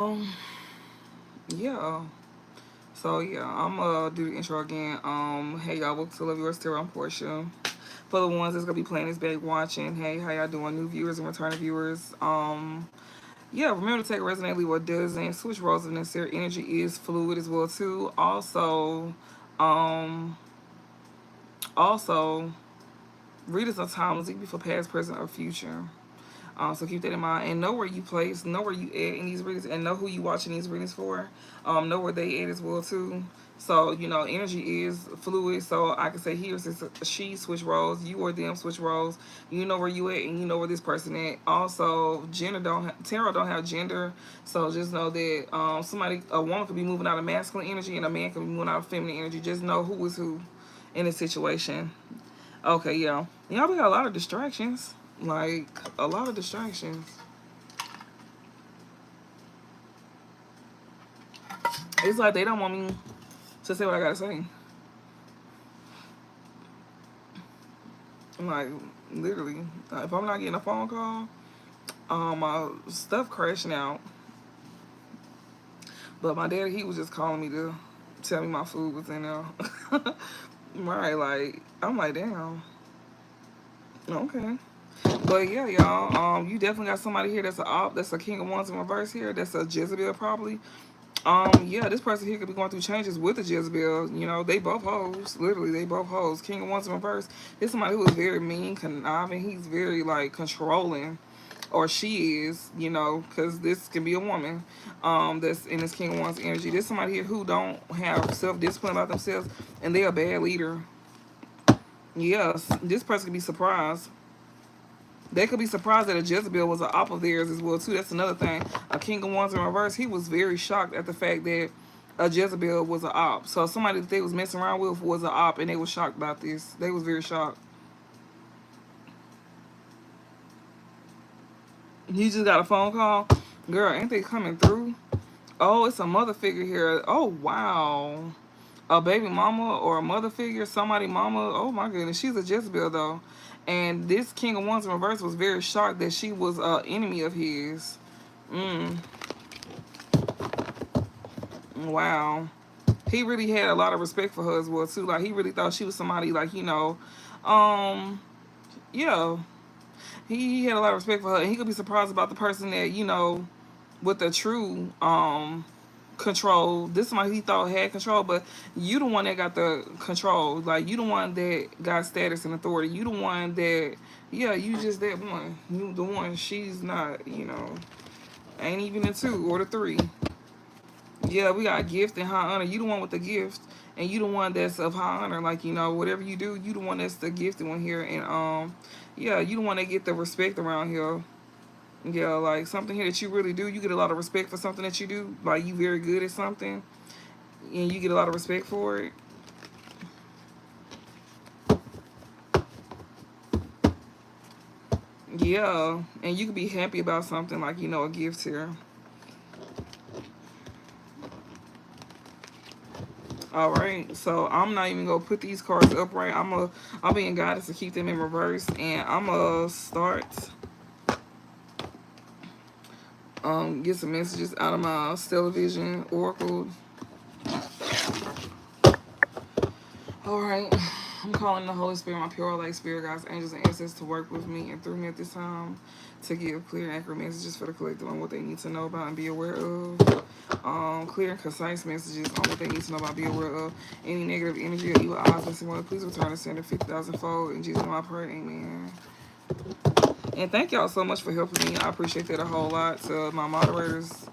Yeah. So yeah, I'm gonna do the intro again. Hey y'all, welcome to Love Yours Tarot. I'm Portia. For the ones that's gonna be playing this back watching, hey, how y'all doing? New viewers and returning viewers. Yeah, remember to take resonate, leave what doesn't. Switch roles if necessary. Energy is fluid as well too. Um, also, readers are timeless, even for past, present, or future. So keep that in mind and know where you place, know where you at in these readings, and know who you watching these readings for. Know where they at as well too. So energy is fluid. So I can say he or she switch roles, you or them switch roles. You know where you at, and you know where this person at. Also, tarot don't have gender. So just know that a woman could be moving out of masculine energy, and a man could be moving out of feminine energy. Just know who is who in this situation. Okay, yeah. Y'all, we got a lot of distractions. Like, a lot of distractions. It's like they don't want me to say what I gotta say. I'm like, literally, if I'm not getting a phone call, my stuff crashing out. But my daddy, he was just calling me to tell me my food was in there. Right, like, I'm like, damn. Okay. But yeah, y'all, you definitely got somebody here that's a King of Wands in reverse here. That's a Jezebel probably. Yeah, this person here could be going through changes with the Jezebel. They both hoes. Literally, they both hoes. King of Wands in reverse. This is somebody who is very mean, conniving. He's very, like, controlling. Or she is, because this can be a woman that's in this King of Wands energy. This is somebody here who don't have self-discipline about themselves, and they're a bad leader. Yes, this person could be surprised. They could be surprised that a Jezebel was an op of theirs as well too. That's another thing. A King of Wands in reverse, he was very shocked at the fact that a Jezebel was an op. So somebody that they was messing around with was an op, and they were shocked about this. They was very shocked. You just got a phone call, girl. Ain't they coming through? Oh, it's a mother figure here. Oh wow, a baby mama or a mother figure, somebody mama. Oh my goodness, she's a Jezebel though. And this King of Wands in reverse was very shocked that she was an enemy of his. Mm, wow. He really had a lot of respect for her as well too. Like he really thought she was somebody like, um, yeah. He had a lot of respect for her, and he could be surprised about the person that, with the true control. This is somebody he thought had control, but you the one that got the control. Like you the one that got status and authority. You the one that, yeah, you just that one. You the one. She's not. Ain't even the two or the three. Yeah, we got gift and high honor. You the one with the gift, and you the one that's of high honor. Like whatever you do, you the one that's the gifted one here, and yeah, you the one that get the respect around here. Yeah, like something here that you really do, you get a lot of respect for something that you do. Like you very good at something, and you get a lot of respect for it. Yeah, and you could be happy about something like a gift here. All right, so I'm not even gonna put these cards upright. I'm being guided to keep them in reverse, and I'm gonna start get some messages out of my Stellar Vision Oracle. All right, I'm calling the Holy Spirit, my pure light spirit, guides, angels, and ancestors to work with me and through me at this time to give clear and accurate messages for the collective on what they need to know about and be aware of. Clear and concise messages on what they need to know about, be aware of. Any negative energy or evil eyes missing one, please return to sender 50,000 fold. In Jesus' name I pray, amen. And thank y'all so much for helping me. I appreciate that a whole lot. To my moderators,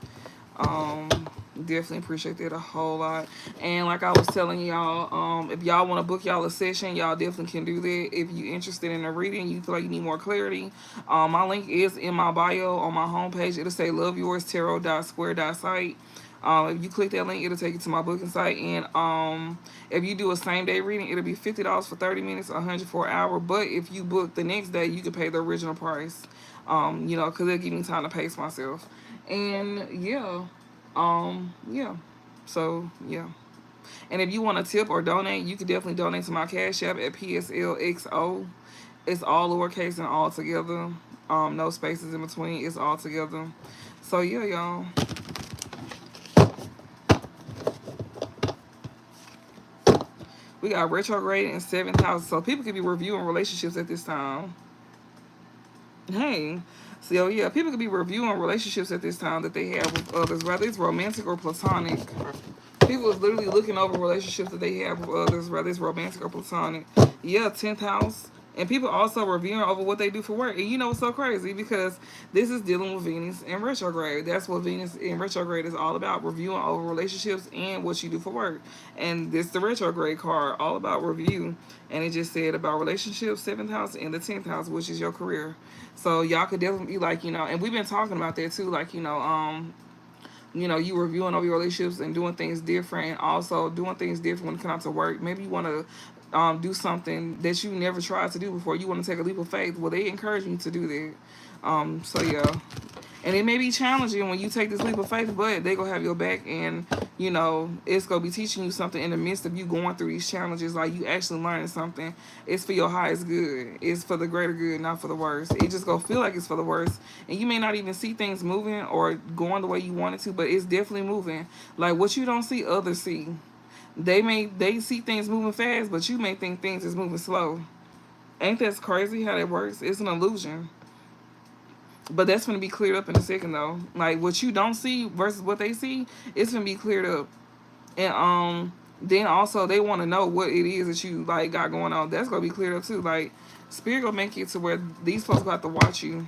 definitely appreciate that a whole lot. And like I was telling y'all, if y'all want to book y'all a session, y'all definitely can do that. If you're interested in a reading, you feel like you need more clarity, my link is in my bio on my homepage. It'll say loveyourtarot.square.site. If you click that link, it'll take you to my booking site. And if you do a same day reading, it'll be $50 for 30 minutes, $100 for an hour. But if you book the next day, you can pay the original price. Because it'll give me time to pace myself. And yeah, yeah. So yeah. And if you want to tip or donate, you can definitely donate to my Cash App at PSLXO. It's all lowercase and all together. No spaces in between. It's all together. So yeah, y'all. We got retrograde in 7th house. So people could be reviewing relationships at this time. Hey. So yeah, people could be reviewing relationships at this time that they have with others, whether it's romantic or platonic. People is literally looking over relationships that they have with others, whether it's romantic or platonic. Yeah, 10th house. And people also reviewing over what they do for work. And you know what's so crazy? Because this is dealing with Venus in retrograde. That's what Venus in retrograde is all about, reviewing over relationships and what you do for work. And this the retrograde card, all about review. And it just said about relationships, 7th house, and the 10th house, which is your career. So y'all could definitely be like, and we've been talking about that too, like, you reviewing all your relationships and doing things different, and also doing things different when it comes to work. Maybe you want to do something that you never tried to do before. You want to take a leap of faith. Well, they encourage you to do that. So yeah. And it may be challenging when you take this leap of faith, but they gonna have your back, and it's gonna be teaching you something in the midst of you going through these challenges. Like, you actually learning something. It's for your highest good. It's for the greater good, not for the worst. It just gonna feel like it's for the worst, and you may not even see things moving or going the way you want it to, but it's definitely moving. Like, what you don't see, others see. They see things moving fast, but you may think things is moving slow. Ain't that crazy how that works? It's an illusion. But that's going to be cleared up in a second, though. Like, what you don't see versus what they see, it's going to be cleared up. And then also they want to know what it is that you, like, got going on. That's going to be cleared up, too. Like, Spirit going to make it to where these folks got to watch you.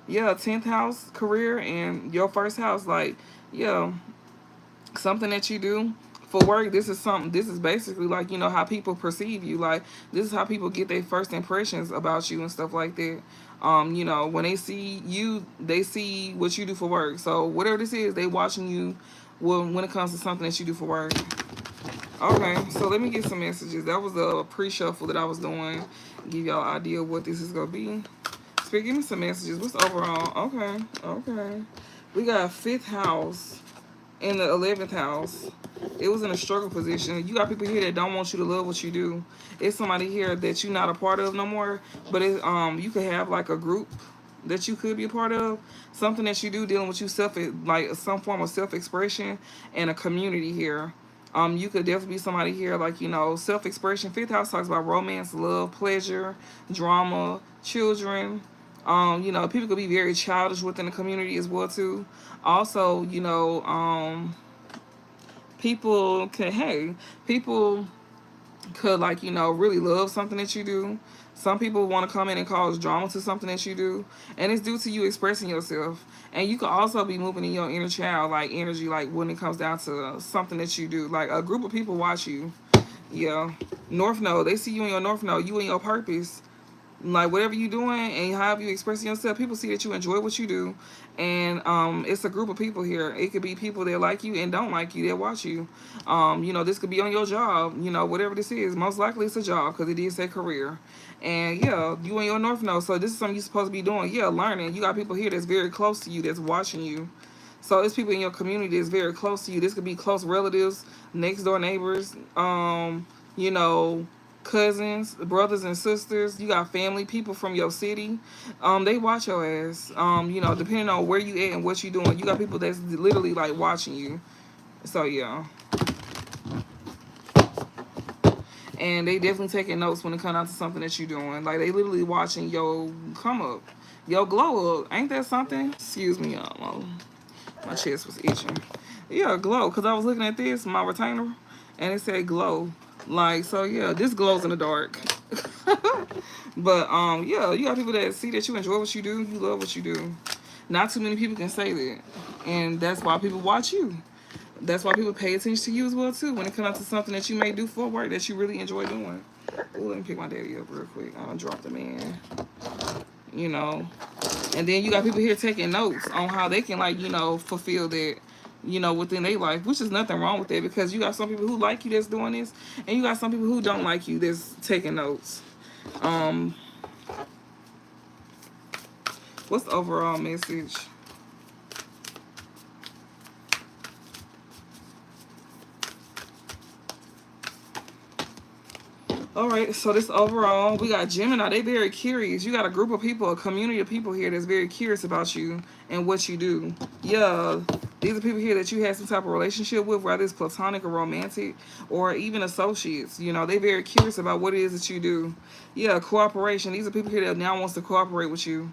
Yeah, 10th house, career, and your first house. Like, yeah, something that you do for work. This is basically like, how people perceive you. Like, this is how people get their first impressions about you and stuff like that. When they see you, they see what you do for work. So whatever this is, they watching you when it comes to something that you do for work. Okay, so let me get some messages. That was a pre-shuffle that I was doing. Give y'all an idea of what this is going to be. Spirit, give me some messages. What's overall? Okay. We got 5th house in the 11th house. It was in a struggle position. You got people here that don't want you to love what you do. It's somebody here that you're not a part of no more. But you could have like a group that you could be a part of. Something that you do dealing with you like some form of self-expression, and a community here. You could definitely be somebody here like, self-expression. 5th house talks about romance, love, pleasure, drama, children. People could be very childish within the community as well too. Also, people could like, really love something that you do. Some people want to come in and cause drama to something that you do, and it's due to you expressing yourself. And you could also be moving in your inner child, like energy, like when it comes down to something that you do. Like, a group of people watch you. Yeah. North Node, they see you in your North Node, you in your purpose. Like, whatever you doing and however you expressing yourself, people see that you enjoy what you do. And it's a group of people here. It could be people that like you and don't like you, that watch you. This could be on your job, whatever this is. Most likely it's a job, because it did say career. And yeah, you in your North Node, so this is something you're supposed to be doing. Yeah, learning. You got people here that's very close to you, that's watching you. So it's people in your community that's very close to you. This could be close relatives, next door neighbors, cousins, brothers and sisters. You got family, people from your city. They watch your ass. Depending on where you at and what you doing, you got people that's literally like watching you. So yeah. And they definitely taking notes when it comes out to something that you're doing. Like, they literally watching your come up, your glow up. Ain't that something? Excuse me, y'all. My chest was itching. Yeah, glow. Because I was looking at this, my retainer, and it said glow. Like, so yeah, this glows in the dark. But yeah, you got people that see that you enjoy what you do, you love what you do. Not too many people can say that, and that's why people watch you. That's why people pay attention to you as well too, when it comes to something that you may do for work that you really enjoy doing. Ooh, let me pick my daddy up real quick. I done dropped him in. And then you got people here taking notes on how they can, like, fulfill that, within their life, which is nothing wrong with that, because you got some people who like you that's doing this, and you got some people who don't like you that's taking notes. What's the overall message? All right, so this overall, we got Gemini. They very curious. You got a group of people, a community of people here that's very curious about you and what you do. Yeah, These are people here that you had some type of relationship with, whether it's platonic or romantic, or even associates. You know, they're very curious about what it is that you do. Yeah, cooperation. These are people here that now wants to cooperate with you.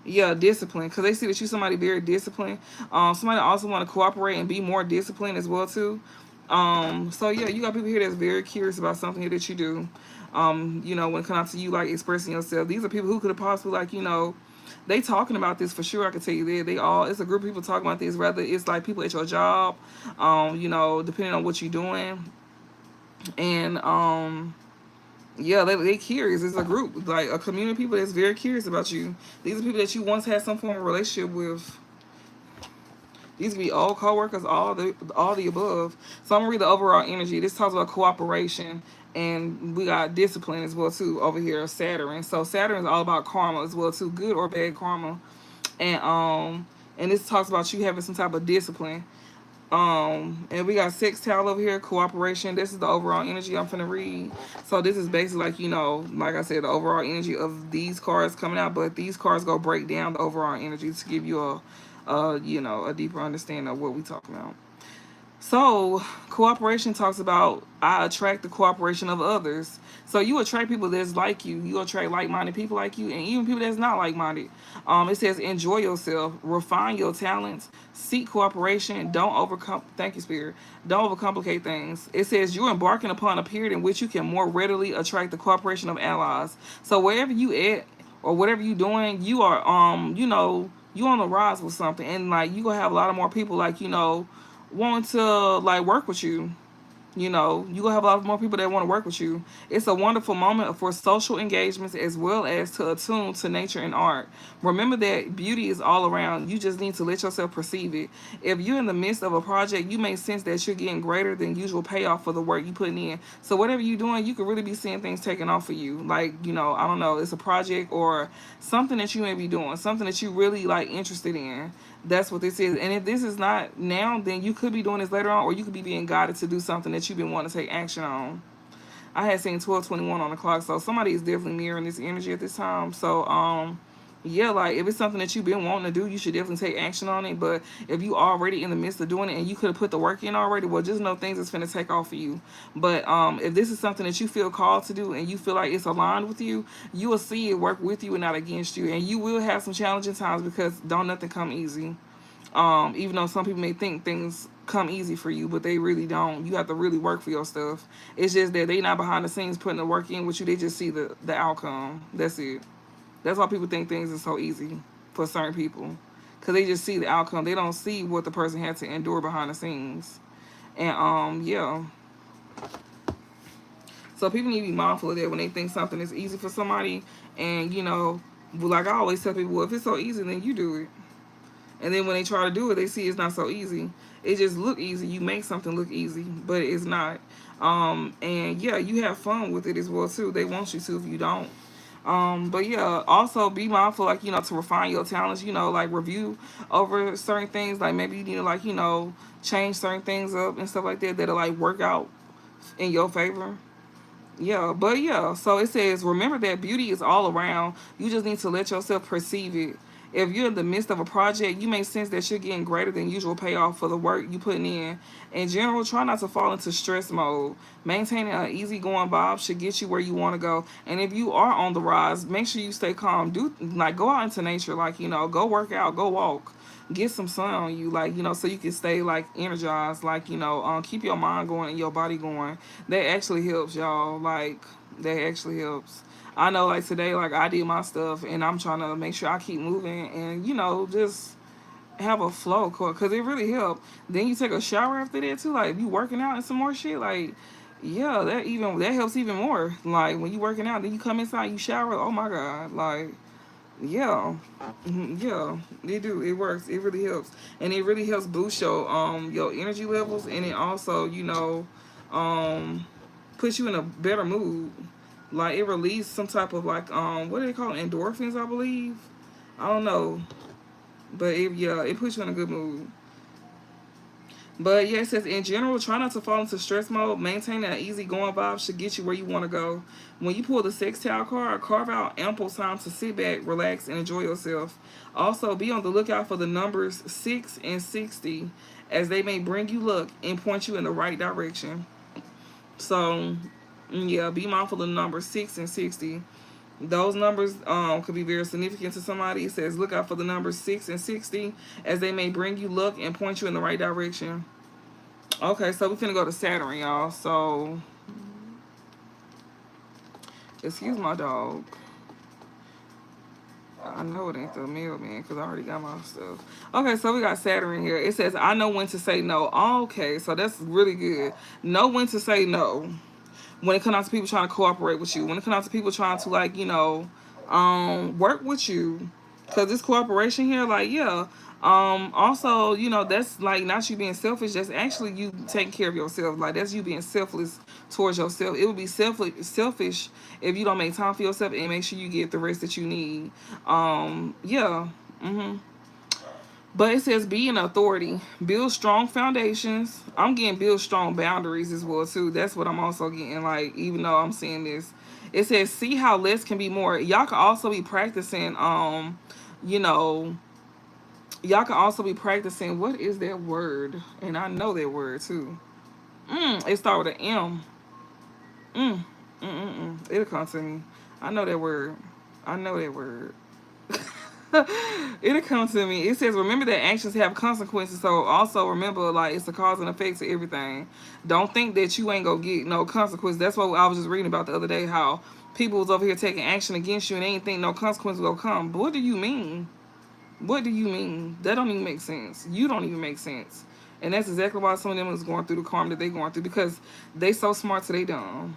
Yeah, discipline, because they see that you somebody very disciplined. Somebody also want to cooperate and be more disciplined as well too. So yeah, you got people here that's very curious about something here that you do. You know, when it comes to you like expressing yourself, these are people who could have possibly like, you know, they talking about this for sure. I can tell you that they all, it's a group of people talking about this. Whether it's like people at your job, you know, depending on what you're doing, and yeah, they curious. It's a group, like a community of people that's very curious about you. These are people that you once had some form of relationship with. These could be old coworkers, all the above. So I'm gonna read the overall energy. This talks about cooperation, and we got discipline as well too over here. Saturn. So Saturn is all about karma as well too, good or bad karma, and this talks about you having some type of discipline. And we got sextile over here, cooperation. This is the overall energy I'm finna read. So this is basically like, you know, like I said, the overall energy of these cards coming out, but these cards go break down the overall energy to give you you know, a deeper understanding of what we talking about. So, cooperation talks about I attract the cooperation of others. So you attract people that's like you. You attract like-minded people like you, and even people that's not like-minded. It says enjoy yourself, refine your talents, seek cooperation. Don't overcome. Thank you, Spirit. Don't overcomplicate things. It says you're embarking upon a period in which you can more readily attract the cooperation of allies. So wherever you at or whatever you doing, you are you know, you on the rise with something, and like you gonna have a lot of more people like, you know, want to like work with you. You know, you gonna have a lot more people that want to work with you. It's a wonderful moment for social engagements as well as to attune to nature and art. Remember that beauty is all around. You just need to let yourself perceive it. If you're in the midst of a project, you may sense that you're getting greater than usual payoff for the work you putting in. So whatever you're doing, you could really be seeing things taken off for you. Like, you know, I don't know, it's a project or something that you may be doing, something that you really like interested in. That's what this is. And if this is not now, then you could be doing this later on, or you could be being guided to do something that you've been wanting to take action on. I had seen 12:21 on the clock, so somebody is definitely mirroring this energy at this time. So, yeah, like if it's something that you've been wanting to do, you should definitely take action on it. But if you already in the midst of doing it and you could have put the work in already, well, just know things is finna take off for you. But if this is something that you feel called to do and you feel like it's aligned with you, you will see it work with you and not against you. And you will have some challenging times because don't nothing come easy. Even though some people may think things come easy for you, but they really don't. You have to really work for your stuff. It's just that they not behind the scenes putting the work in with you. They just see the outcome. That's it. That's why people think things are so easy for certain people, because they just see the outcome. They don't see what the person had to endure behind the scenes. And yeah. So people need to be mindful of that when they think something is easy for somebody. And you know, like I always tell people, well, if it's so easy, then you do it. And then when they try to do it, they see it's not so easy. It just look easy. You make something look easy, but it's not. And yeah, you have fun with it as well too. They want you to if you don't. But yeah, also be mindful, like, you know, to refine your talents, you know, like review over certain things. Like maybe you need to like, you know, change certain things up and stuff like that that'll like work out in your favor. Yeah, but yeah, so it says, remember that beauty is all around. You just need to let yourself perceive it. If you're in the midst of a project, you may sense that you're getting greater than usual payoff for the work you putting in. In general, try not to fall into stress mode. Maintaining an easygoing vibe should get you where you want to go. And if you are on the rise, make sure you stay calm. Do like go out into nature, like, you know, go work out, go walk, get some sun on you, like, you know, so you can stay like energized, like, you know, keep your mind going and your body going. That actually helps, y'all. Like, that actually helps. I know, like today, like I did my stuff and I'm trying to make sure I keep moving and, you know, just have a flow, because it really helped. Then you take a shower after that too, like if you working out and some more shit, like, yeah, that helps even more. Like when you working out, then you come inside, you shower, oh my God, like, yeah. Yeah, they do. It works. It really helps. And it really helps boost your energy levels, and it also, you know, puts you in a better mood. Like it releases some type of like what do they call it? Endorphins, I believe. I don't know. But it, yeah, it puts you in a good mood. But yeah, it says in general, try not to fall into stress mode. Maintaining an easygoing vibe should get you where you want to go. When you pull the sextile card, carve out ample time to sit back, relax, and enjoy yourself. Also, be on the lookout for the numbers 6 and 60, as they may bring you luck and point you in the right direction. So, yeah, be mindful of the numbers 6 and 60. Those numbers could be very significant to somebody. It says look out for the numbers 6 and 60, as they may bring you luck and point you in the right direction. Okay, so we're finna go to Saturn, y'all. So, excuse my dog. I know it ain't the mailman because I already got my stuff. Okay, so we got Saturn here. It says, I know when to say no. Okay, so that's really good. Know when to say no. When it comes out to people trying to cooperate with you. When it comes out to people trying to, like, work with you. Because this cooperation here, like, yeah. Also, that's like not you being selfish. That's actually you taking care of yourself. Like, that's you being selfless towards yourself. It would be selfish if you don't make time for yourself and make sure you get the rest that you need. Yeah. But it says be an authority, build strong foundations. I'm getting build strong boundaries as well too. That's what I'm also getting. Like, even though I'm seeing this, it says see how less can be more. Y'all can also be practicing. You know, y'all can also be practicing. What is that word? And I know that word too. It starts with an M. It'll come to me. I know that word. I know that word. It'll come to me. It says, remember that actions have consequences. So also remember, like, it's a cause and effect to everything. Don't think that you ain't gonna get no consequence. That's what I was just reading about the other day, how people was over here taking action against you and they ain't think no consequences will come. But what do you mean? What do you mean? That don't even make sense. You don't even make sense. And that's exactly why some of them is going through the karma that they going through, because they so smart so they dumb.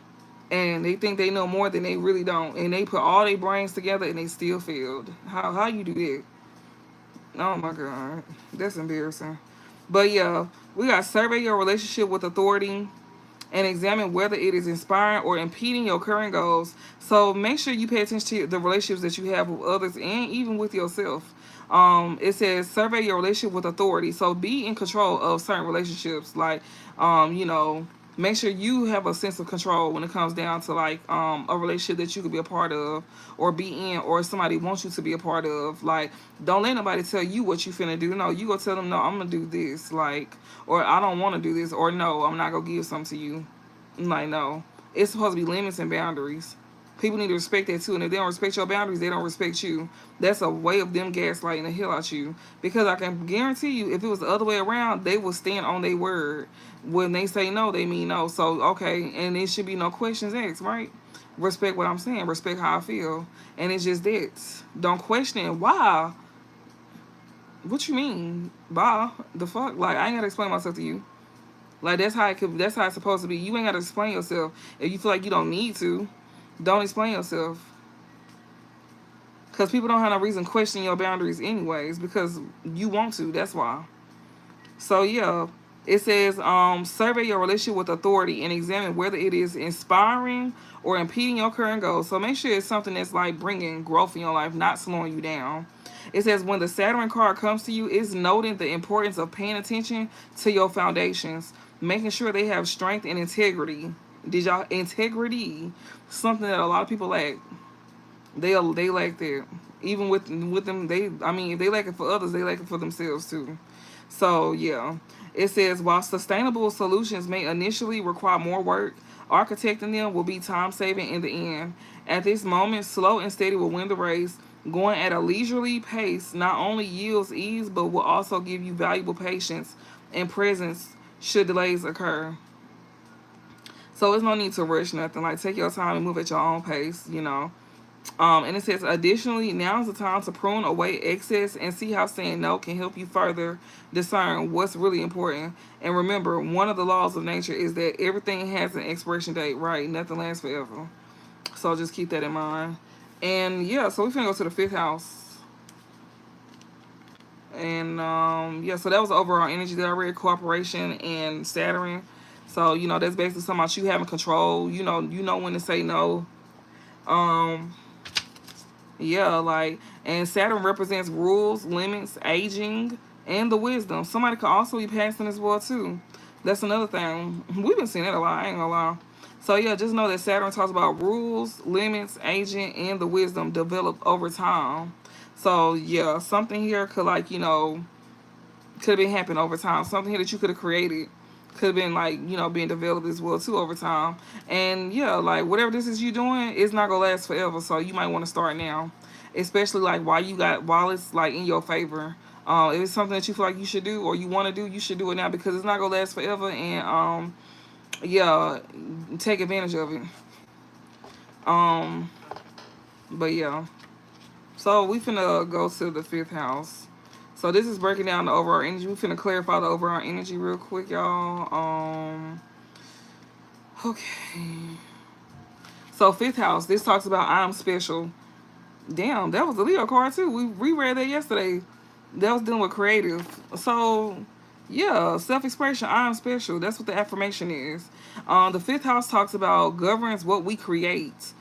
And they think they know more than they really don't. And they put all their brains together and they still failed. How you do that? Oh my God. That's embarrassing. But yeah, we got survey your relationship with authority and examine whether it is inspiring or impeding your current goals. So make sure you pay attention to the relationships that you have with others and even with yourself. It says survey your relationship with authority. So be in control of certain relationships. Like, make sure you have a sense of control when it comes down to like a relationship that you could be a part of or be in, or somebody wants you to be a part of. Like, don't let nobody tell you what you finna do. No, you go tell them, no, I'm gonna do this, like, or I don't want to do this, or no, I'm not gonna give something to you. Like, no, it's supposed to be limits and boundaries. People need to respect that too, and if they don't respect your boundaries, they don't respect you. That's a way of them gaslighting the hell out you. Because I can guarantee you, if it was the other way around, they will stand on their word. When they say no, they mean no. So, okay, and there should be no questions asked, right? Respect what I'm saying. Respect how I feel. And it's just that. Don't question why. What you mean? Bye. The fuck? Like, I ain't gotta explain myself to you. Like, that's how it's supposed to be. You ain't gotta explain yourself. If you feel like you don't need to, don't explain yourself. Because people don't have no reason questioning your boundaries anyways, because you want to. That's why. So, yeah. It says, survey your relationship with authority and examine whether it is inspiring or impeding your current goals. So make sure it's something that's like bringing growth in your life, not slowing you down. It says when the Saturn card comes to you, it's noting the importance of paying attention to your foundations, making sure they have strength and integrity. Integrity? Something that a lot of people lack. They lack that. Even with them, if they lack it for others, they lack it for themselves too. So yeah. It says, while sustainable solutions may initially require more work, architecting them will be time-saving in the end. At this moment, slow and steady will win the race. Going at a leisurely pace not only yields ease, but will also give you valuable patience and presence should delays occur. So there's no need to rush nothing. Like, take your time and move at your own pace. And it says, additionally, now is the time to prune away excess and see how saying no can help you further discern what's really important. And remember, one of the laws of nature is that everything has an expiration date, right? Nothing lasts forever. So just keep that in mind. And yeah, so we're going to go to the 5th house. And yeah, so that was the overall energy that I read, cooperation and Saturn. So, that's basically something about you having control. You know when to say no. Yeah, like, and Saturn represents rules, limits, aging, and the wisdom. Somebody could also be passing as well too. That's another thing. We've been seeing that a lot, I ain't gonna lie. So yeah, just know that Saturn talks about rules, limits, aging, and the wisdom developed over time. So yeah, something here could like, could have been happening over time. Something here that you could have created could have been like, being developed as well too over time. And yeah, like whatever this is you doing, it's not gonna last forever. So you might want to start now. Especially like while it's like in your favor. If it's something that you feel like you should do or you want to do, you should do it now because it's not gonna last forever. And yeah, take advantage of it. Um, but yeah. So we finna go to the fifth house. So this is breaking down the overall energy. We finna clarify the overall energy real quick, y'all. Okay. So fifth house, this talks about I'm special. Damn, that was the Leo card too. We reread that yesterday. That was dealing with creative. So yeah, self-expression, I'm special. That's what the affirmation is. The fifth house talks about governs what we create.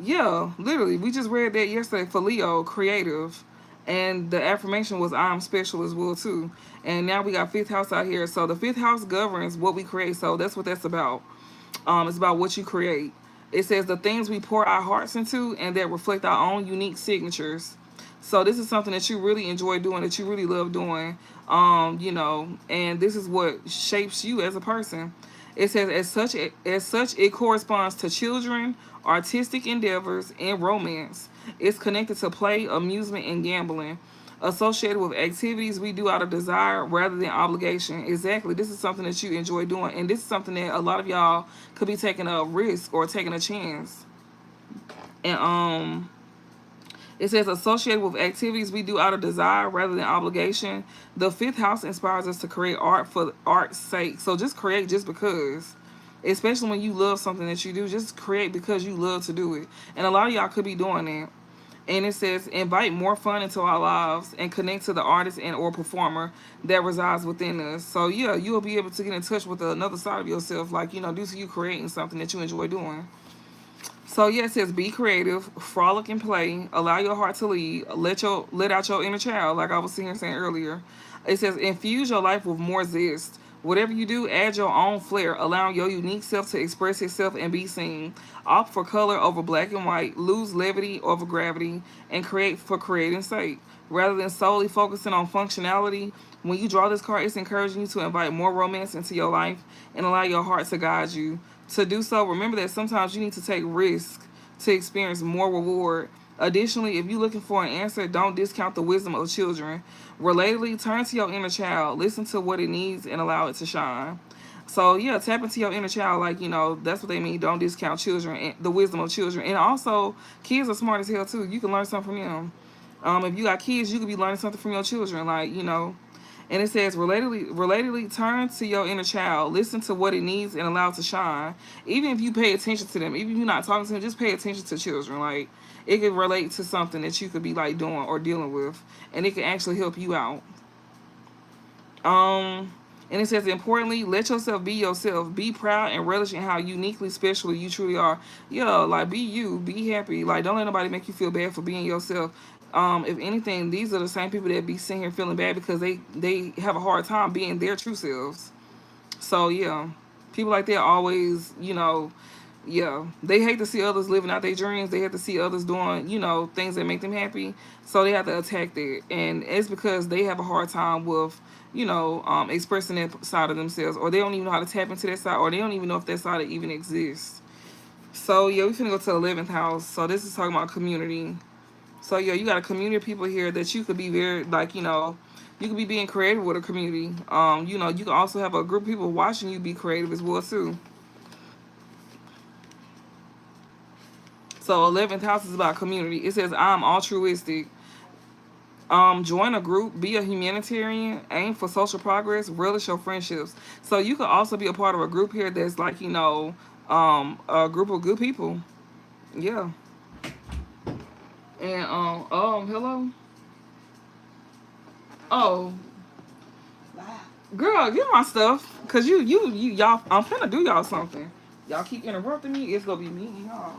Yeah, literally. We just read that yesterday for Leo, creative. And the affirmation was I'm special as well too. And now we got fifth house out here. So the fifth house governs what we create. So that's what that's about. It's about what you create. It says the things we pour our hearts into and that reflect our own unique signatures. So this is something that you really enjoy doing, that you really love doing, and this is what shapes you as a person. It says as such it corresponds to children, artistic endeavors, and romance. It's connected to play, amusement, and gambling. Associated with activities we do out of desire rather than obligation. Exactly. This is something that you enjoy doing, and this is something that a lot of y'all could be taking a risk or taking a chance. And it says associated with activities we do out of desire rather than obligation. The fifth house inspires us to create art for art's sake. So just create just because. Especially when you love something that you do, just create because you love to do it. And a lot of y'all could be doing that. And it says invite more fun into our lives and connect to the artist and or performer that resides within us. So yeah, you'll be able to get in touch with another side of yourself, like due to you creating something that you enjoy doing. So yeah, it says be creative, frolic and play, allow your heart to lead, let out your inner child, like I was sitting here saying earlier. It says infuse your life with more zest. Whatever you do, add your own flair, allowing your unique self to express itself and be seen. Opt for color over black and white, lose levity over gravity, and create for creating's sake. Rather than solely focusing on functionality, when you draw this card, it's encouraging you to invite more romance into your life and allow your heart to guide you. To do so, remember that sometimes you need to take risks to experience more reward. Additionally, if you're looking for an answer, don't discount the wisdom of children. Relatedly, turn to your inner child, listen to what it needs, and allow it to shine. So yeah, tap into your inner child, like that's what they mean. Don't discount children and the wisdom of children. And also, kids are smart as hell too. You can learn something from them. If you got kids, you could be learning something from your children, like. And it says, relatedly, turn to your inner child, listen to what it needs, and allow it to shine. Even if you pay attention to them, even if you're not talking to them, just pay attention to children. Like, it could relate to something that you could be, like, doing or dealing with, and it can actually help you out. And it says, importantly, let yourself be yourself. Be proud and relish in how uniquely special you truly are. Yeah, like, be you. Be happy. Like, don't let nobody make you feel bad for being yourself. If anything, these are the same people that be sitting here feeling bad because they have a hard time being their true selves. So, yeah. People like that always, yeah, they hate to see others living out their dreams. They have to see others doing, things that make them happy. So they have to attack that. And it's because they have a hard time with, expressing that side of themselves. Or they don't even know how to tap into that side. Or they don't even know if that side even exists. So, yeah, we're finna go to the 11th house. So this is talking about community. So, yeah, you got a community of people here that you could be very, like, you could be being creative with a community. You can also have a group of people watching you be creative as well, too. So 11th house is about community. It says, I'm altruistic. Join a group, be a humanitarian, aim for social progress, relish your friendships. So you could also be a part of a group here that's like, a group of good people. Yeah. And, hello? Oh. Girl, get my stuff. Cause y'all, I'm finna do y'all something. Y'all keep interrupting me, it's gonna be me and y'all.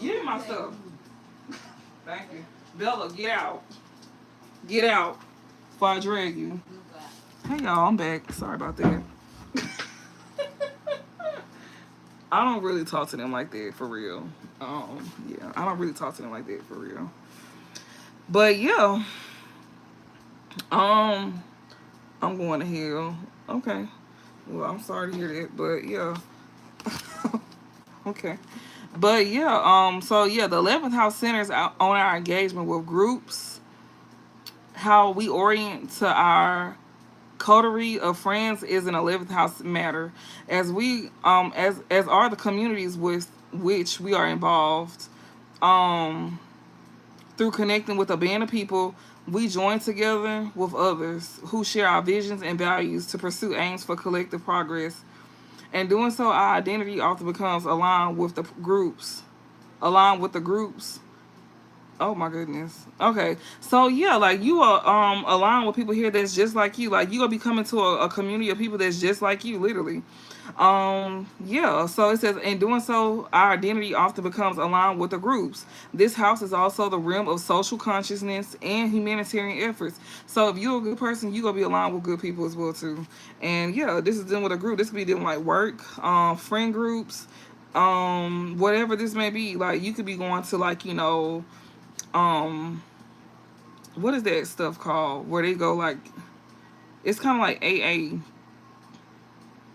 Give me my stuff. Thank you. Bella, get out. Get out before I drag you. Hey y'all, I'm back. Sorry about that. I don't really talk to them like that for real. Yeah, I don't really talk to them like that for real. But yeah, um, I'm going to hell. Okay. Well, I'm sorry to hear that, but yeah. Okay. But yeah, so yeah, the 11th house centers on our engagement with groups, how we orient to our coterie of friends is an 11th house matter, as we as are the communities with which we are involved. Um, Through connecting with a band of people, we join together with others who share our visions and values to pursue aims for collective progress. And doing so, our identity often becomes aligned with the groups. Aligned with the groups. Oh my goodness. Okay. So yeah, like you are aligned with people here that's just like you. Like you gonna be coming to a community of people that's just like you, literally. Yeah, so it says, in doing so, our identity often becomes aligned with the groups. This house is also the realm of social consciousness and humanitarian efforts. So if you're a good person, you're gonna be aligned with good people as well too. And yeah, this is dealing with a group. This could be dealing like work, friend groups, whatever this may be. Like you could be going to like, um what is that stuff called? Where they go like it's kind of like AA.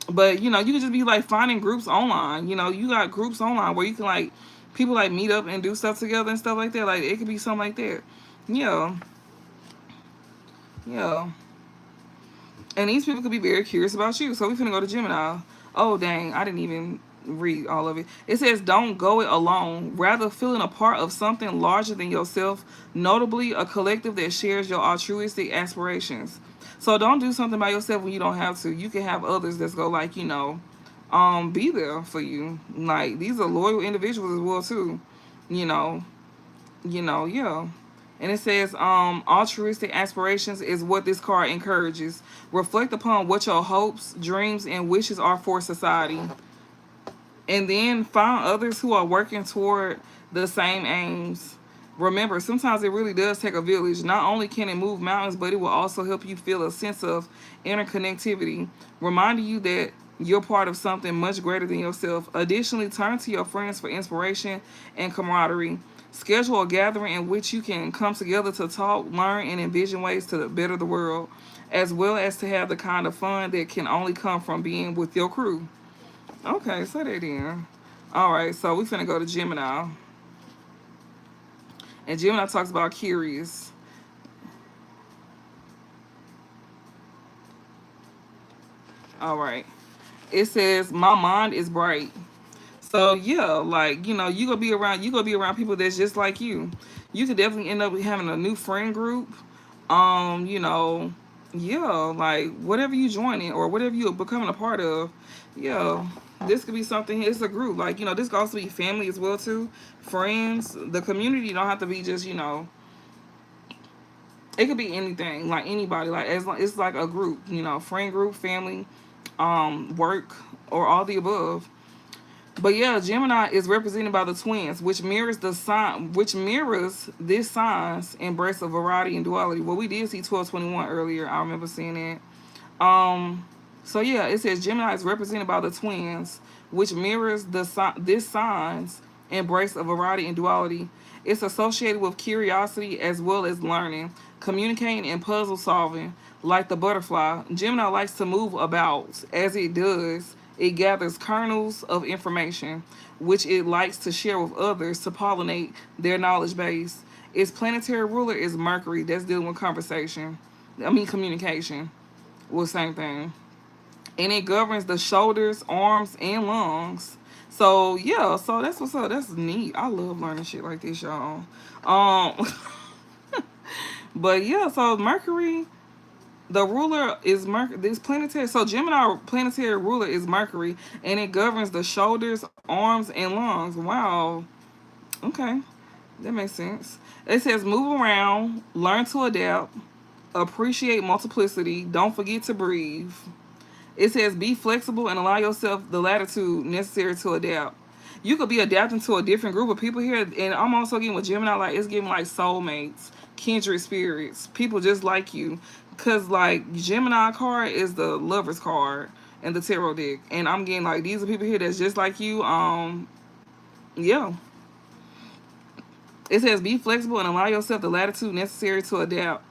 But you can just be like finding groups online. You got groups online where you can like people like meet up and do stuff together and stuff like that. Like it could be something like that. Yeah, yeah. And these people could be very curious about you. So we finna go to Gemini. Oh dang, I didn't even read all of it. It says don't go it alone. Rather feeling a part of something larger than yourself, notably a collective that shares your altruistic aspirations. So don't do something by yourself when you don't have to. You can have others that's go like, be there for you. Like these are loyal individuals as well too. You know, yeah. And it says, altruistic aspirations is what this card encourages. Reflect upon what your hopes, dreams, and wishes are for society. And then find others who are working toward the same aims. Remember, sometimes it really does take a village. Not only can it move mountains, but it will also help you feel a sense of interconnectivity, reminding you that you're part of something much greater than yourself. Additionally, turn to your friends for inspiration and camaraderie. Schedule a gathering in which you can come together to talk, learn, and envision ways to better the world, as well as to have the kind of fun that can only come from being with your crew. Okay, so that in. All right, so we finna go to Gemini. And Gemini talks about curious. All right. It says, my mind is bright. So yeah, like, you gonna be around people that's just like you. You could definitely end up having a new friend group. Um, you know, yeah, like whatever you joining or whatever you're becoming a part of, yeah. This could be something, it's a group. Like, this could also be family as well too. Friends. The community don't have to be just, it could be anything, like anybody, like as long it's like a group, friend group, family, work, or all the above. But yeah, Gemini is represented by the twins, which mirrors this sign's embrace of variety and duality. Well, we did see 1221 earlier. I remember seeing that. So yeah, it says Gemini is represented by the twins, which mirrors this sign's embrace of variety and duality. It's associated with curiosity as well as learning, communicating, and puzzle solving. Like the butterfly, Gemini likes to move about. As it does, it gathers kernels of information, which it likes to share with others to pollinate their knowledge base. Its planetary ruler is Mercury. That's dealing with communication. Well, same thing. And it governs the shoulders, arms, and lungs. So yeah, so that's what's up. That's neat. I love learning shit like this, y'all. Um, but yeah, so Mercury, the ruler is Mercury. This planetary, so Gemini planetary ruler is Mercury, and it governs the shoulders, arms, and lungs. Wow. Okay, that makes sense. It says move around, learn to adapt, appreciate multiplicity, don't forget to breathe. It says be flexible and allow yourself the latitude necessary to adapt. You could be adapting to a different group of people here, and I'm also getting with Gemini, like it's getting like soulmates, kindred spirits, people just like you, Cause like Gemini card is the lover's card and the tarot deck, and I'm getting like these are people here that's just like you. Yeah. It says be flexible and allow yourself the latitude necessary to adapt.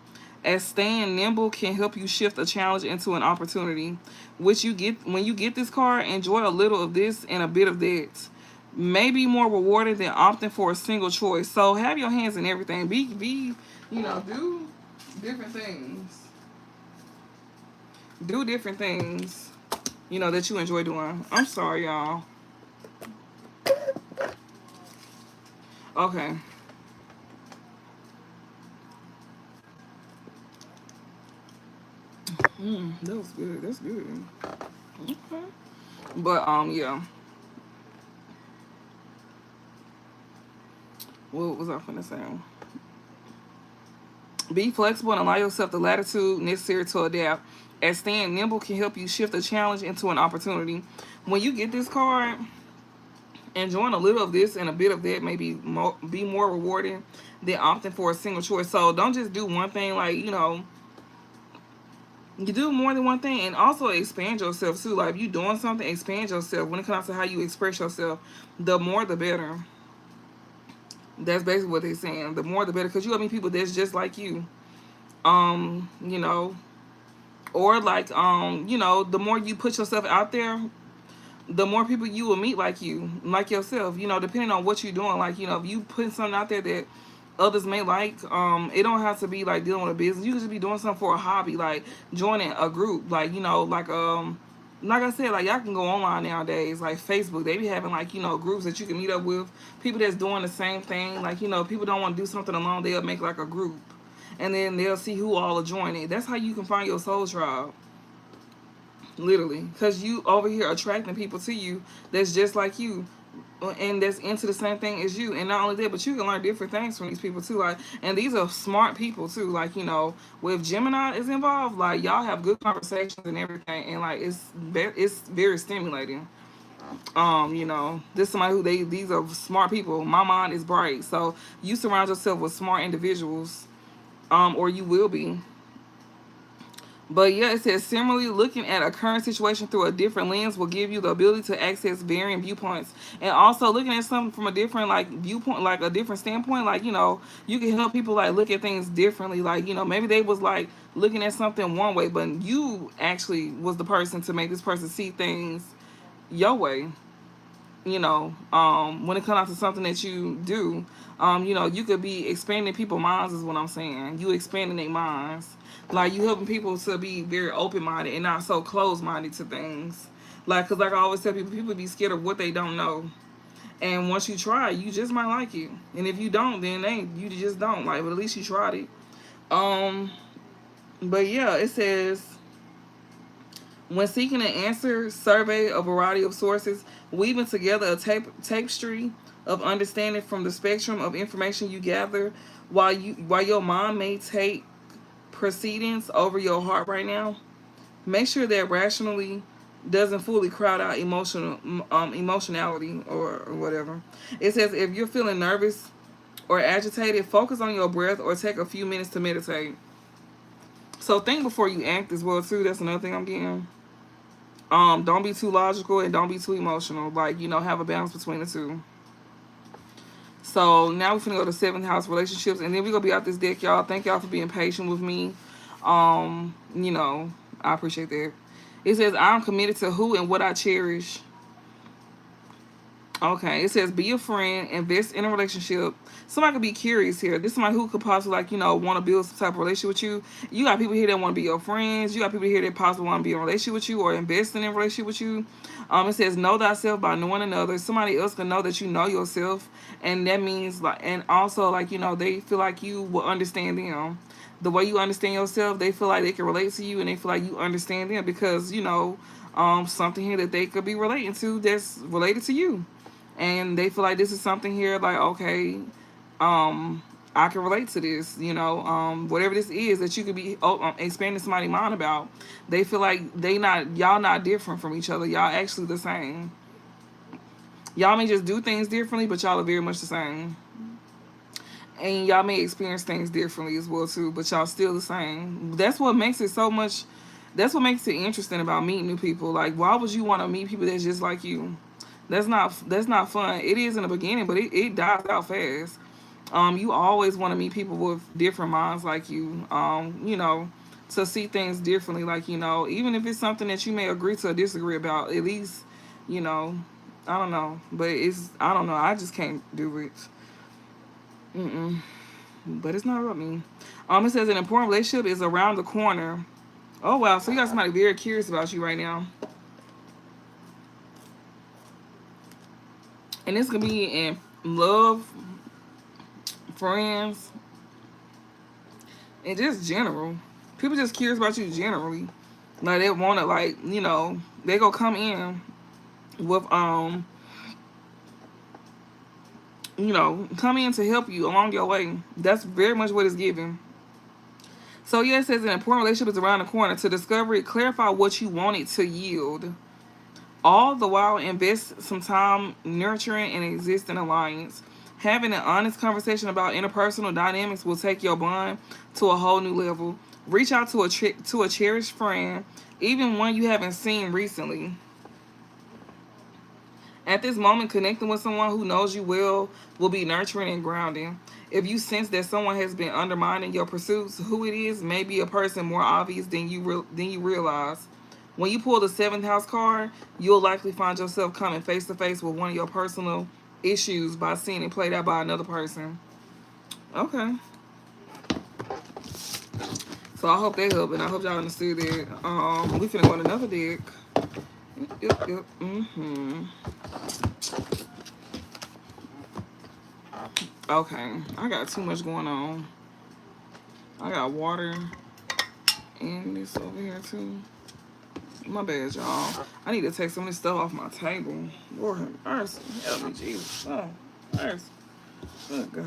As staying nimble can help you shift a challenge into an opportunity. Which you get when you get this card, enjoy a little of this and a bit of that. Maybe more rewarding than opting for a single choice. So have your hands in everything. Be do different things. Do different things, that you enjoy doing. I'm sorry, y'all. Okay. That was good. That's good. Okay. But yeah. What was I finna say? Be flexible and allow yourself the latitude necessary to adapt. As staying nimble can help you shift a challenge into an opportunity. When you get this card, enjoying a little of this and a bit of that may be more rewarding than opting for a single choice. So don't just do one thing. Like, you do more than one thing, and also expand yourself too. Like, if you doing something, expand yourself. When it comes to how you express yourself, the more the better. That's basically what they're saying. The more the better, because you have people that's just like you. You know, or like the more you put yourself out there, the more people you will meet like you, like yourself. Depending on what you're doing. Like, if you put something out there that others may like, it don't have to be like dealing with a business. You can just be doing something for a hobby, like joining a group, like like I said, like y'all can go online nowadays, like Facebook. They be having like groups that you can meet up with people that's doing the same thing. Like, people don't want to do something alone. They'll make like a group, and then they'll see who all are joining. That's how you can find your soul tribe. Literally, because you over here attracting people to you that's just like you, and that's into the same thing as you. And not only that, but you can learn different things from these people too. Like, and these are smart people too. Like, with Gemini is involved, like y'all have good conversations and everything, and like it's very stimulating. This is somebody these are smart people. My mind is bright, so you surround yourself with smart individuals, or you will be. But yeah, it says similarly, looking at a current situation through a different lens will give you the ability to access varying viewpoints, and also looking at something from a different like viewpoint, like a different standpoint. Like, you can help people like look at things differently. Like, maybe they was like looking at something one way, but you actually was the person to make this person see things your way. When it comes out to something that you do, you could be expanding people's minds is what I'm saying. You expanding their minds. Like, you helping people to be very open-minded and not so closed-minded to things. Like, because like I always tell people be scared of what they don't know. And once you try, you just might like it. And if you don't, then you just don't. Like, but at least you tried it. But yeah, it says, when seeking an answer, survey a variety of sources, weaving together a tapestry of understanding from the spectrum of information you gather, while your mind may take precedence over your heart right now. Make sure that rationally doesn't fully crowd out emotionality or whatever. It says if you're feeling nervous or agitated, focus on your breath or take a few minutes to meditate. So think before you act as well too. That's another thing I'm getting. Don't be too logical and don't be too emotional. Like, have a balance between the two. So now we're gonna go to 7th house relationships, and then we're gonna be out this deck, y'all. Thank y'all for being patient with me. I appreciate that. It says I'm committed to who and what I cherish. Okay, it says be a friend, invest in a relationship. Somebody could be curious here. This is somebody who could possibly want to build some type of relationship with you. You got people here that want to be your friends. You got people here that possibly want to be in a relationship with you or investing in a relationship with you. It says know thyself by knowing another. Somebody else can know that you know yourself, and that means and also they feel like you will understand them. The way you understand yourself, they feel like they can relate to you, and they feel like you understand them because something here that they could be relating to that's related to you. And they feel like this is something here like, okay, I can relate to this, whatever this is that you could be expanding somebody's mind about. They feel like y'all not different from each other. Y'all actually the same. Y'all may just do things differently, but y'all are very much the same. and y'all may experience things differently as well too, but y'all still the same. That's what makes it so much. That's what makes it interesting about meeting new people. Like, why would you want to meet people that's just like you? That's not fun. It is in the beginning, but it dies out fast. You always want to meet people with different minds like you. To see things differently, like, even if it's something that you may agree to or disagree about, at least, you know, I don't know, but I don't know. I just can't do it. Mm-mm. But it's not about me. It says an important relationship is around the corner. Oh wow, so you got somebody very curious about you right now, and this could be in love, friends, and just general. People just curious about you generally. Like they want to, like, they go come in with come in to help you along your way. That's very much what it's giving. So yeah, it says an important relationship is around the corner. To discover it, clarify what you want it to yield. All the while, invest some time nurturing an existing alliance. Having an honest conversation about interpersonal dynamics will take your bond to a whole new level. Reach out to a cherished friend, even one you haven't seen recently. At this moment, connecting with someone who knows you well will be nurturing and grounding. If you sense that someone has been undermining your pursuits, who it is may be a person more obvious than you realize. When you pull the seventh house card, you'll likely find yourself coming face to face with one of your personal issues by seeing it played out by another person. Okay. So I hope they help, and I hope y'all understood that. We finna go on another deck. Yep. Okay, I got too much going on. I got water and this over here too. My bad, y'all. I need to take some of this stuff off my table. Lord have mercy. Help me, Jesus. Oh, mercy. Good God.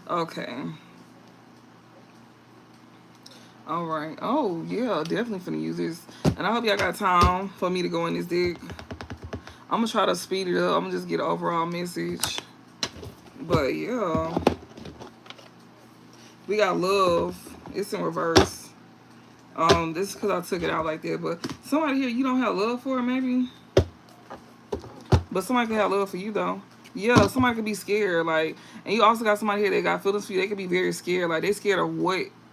Okay. All right. Oh, yeah. Definitely finna use this. And I hope y'all got time for me to go in this deck. I'm gonna try to speed it up. I'm gonna just get an overall message. But, yeah. We got love. It's in reverse. This is because I took it out like that. But somebody here you don't have love for, maybe. But somebody can have love for you, though. Yeah, somebody could be scared. Like, and you also got somebody here that got feelings for you. They could be very scared. Like, they scared of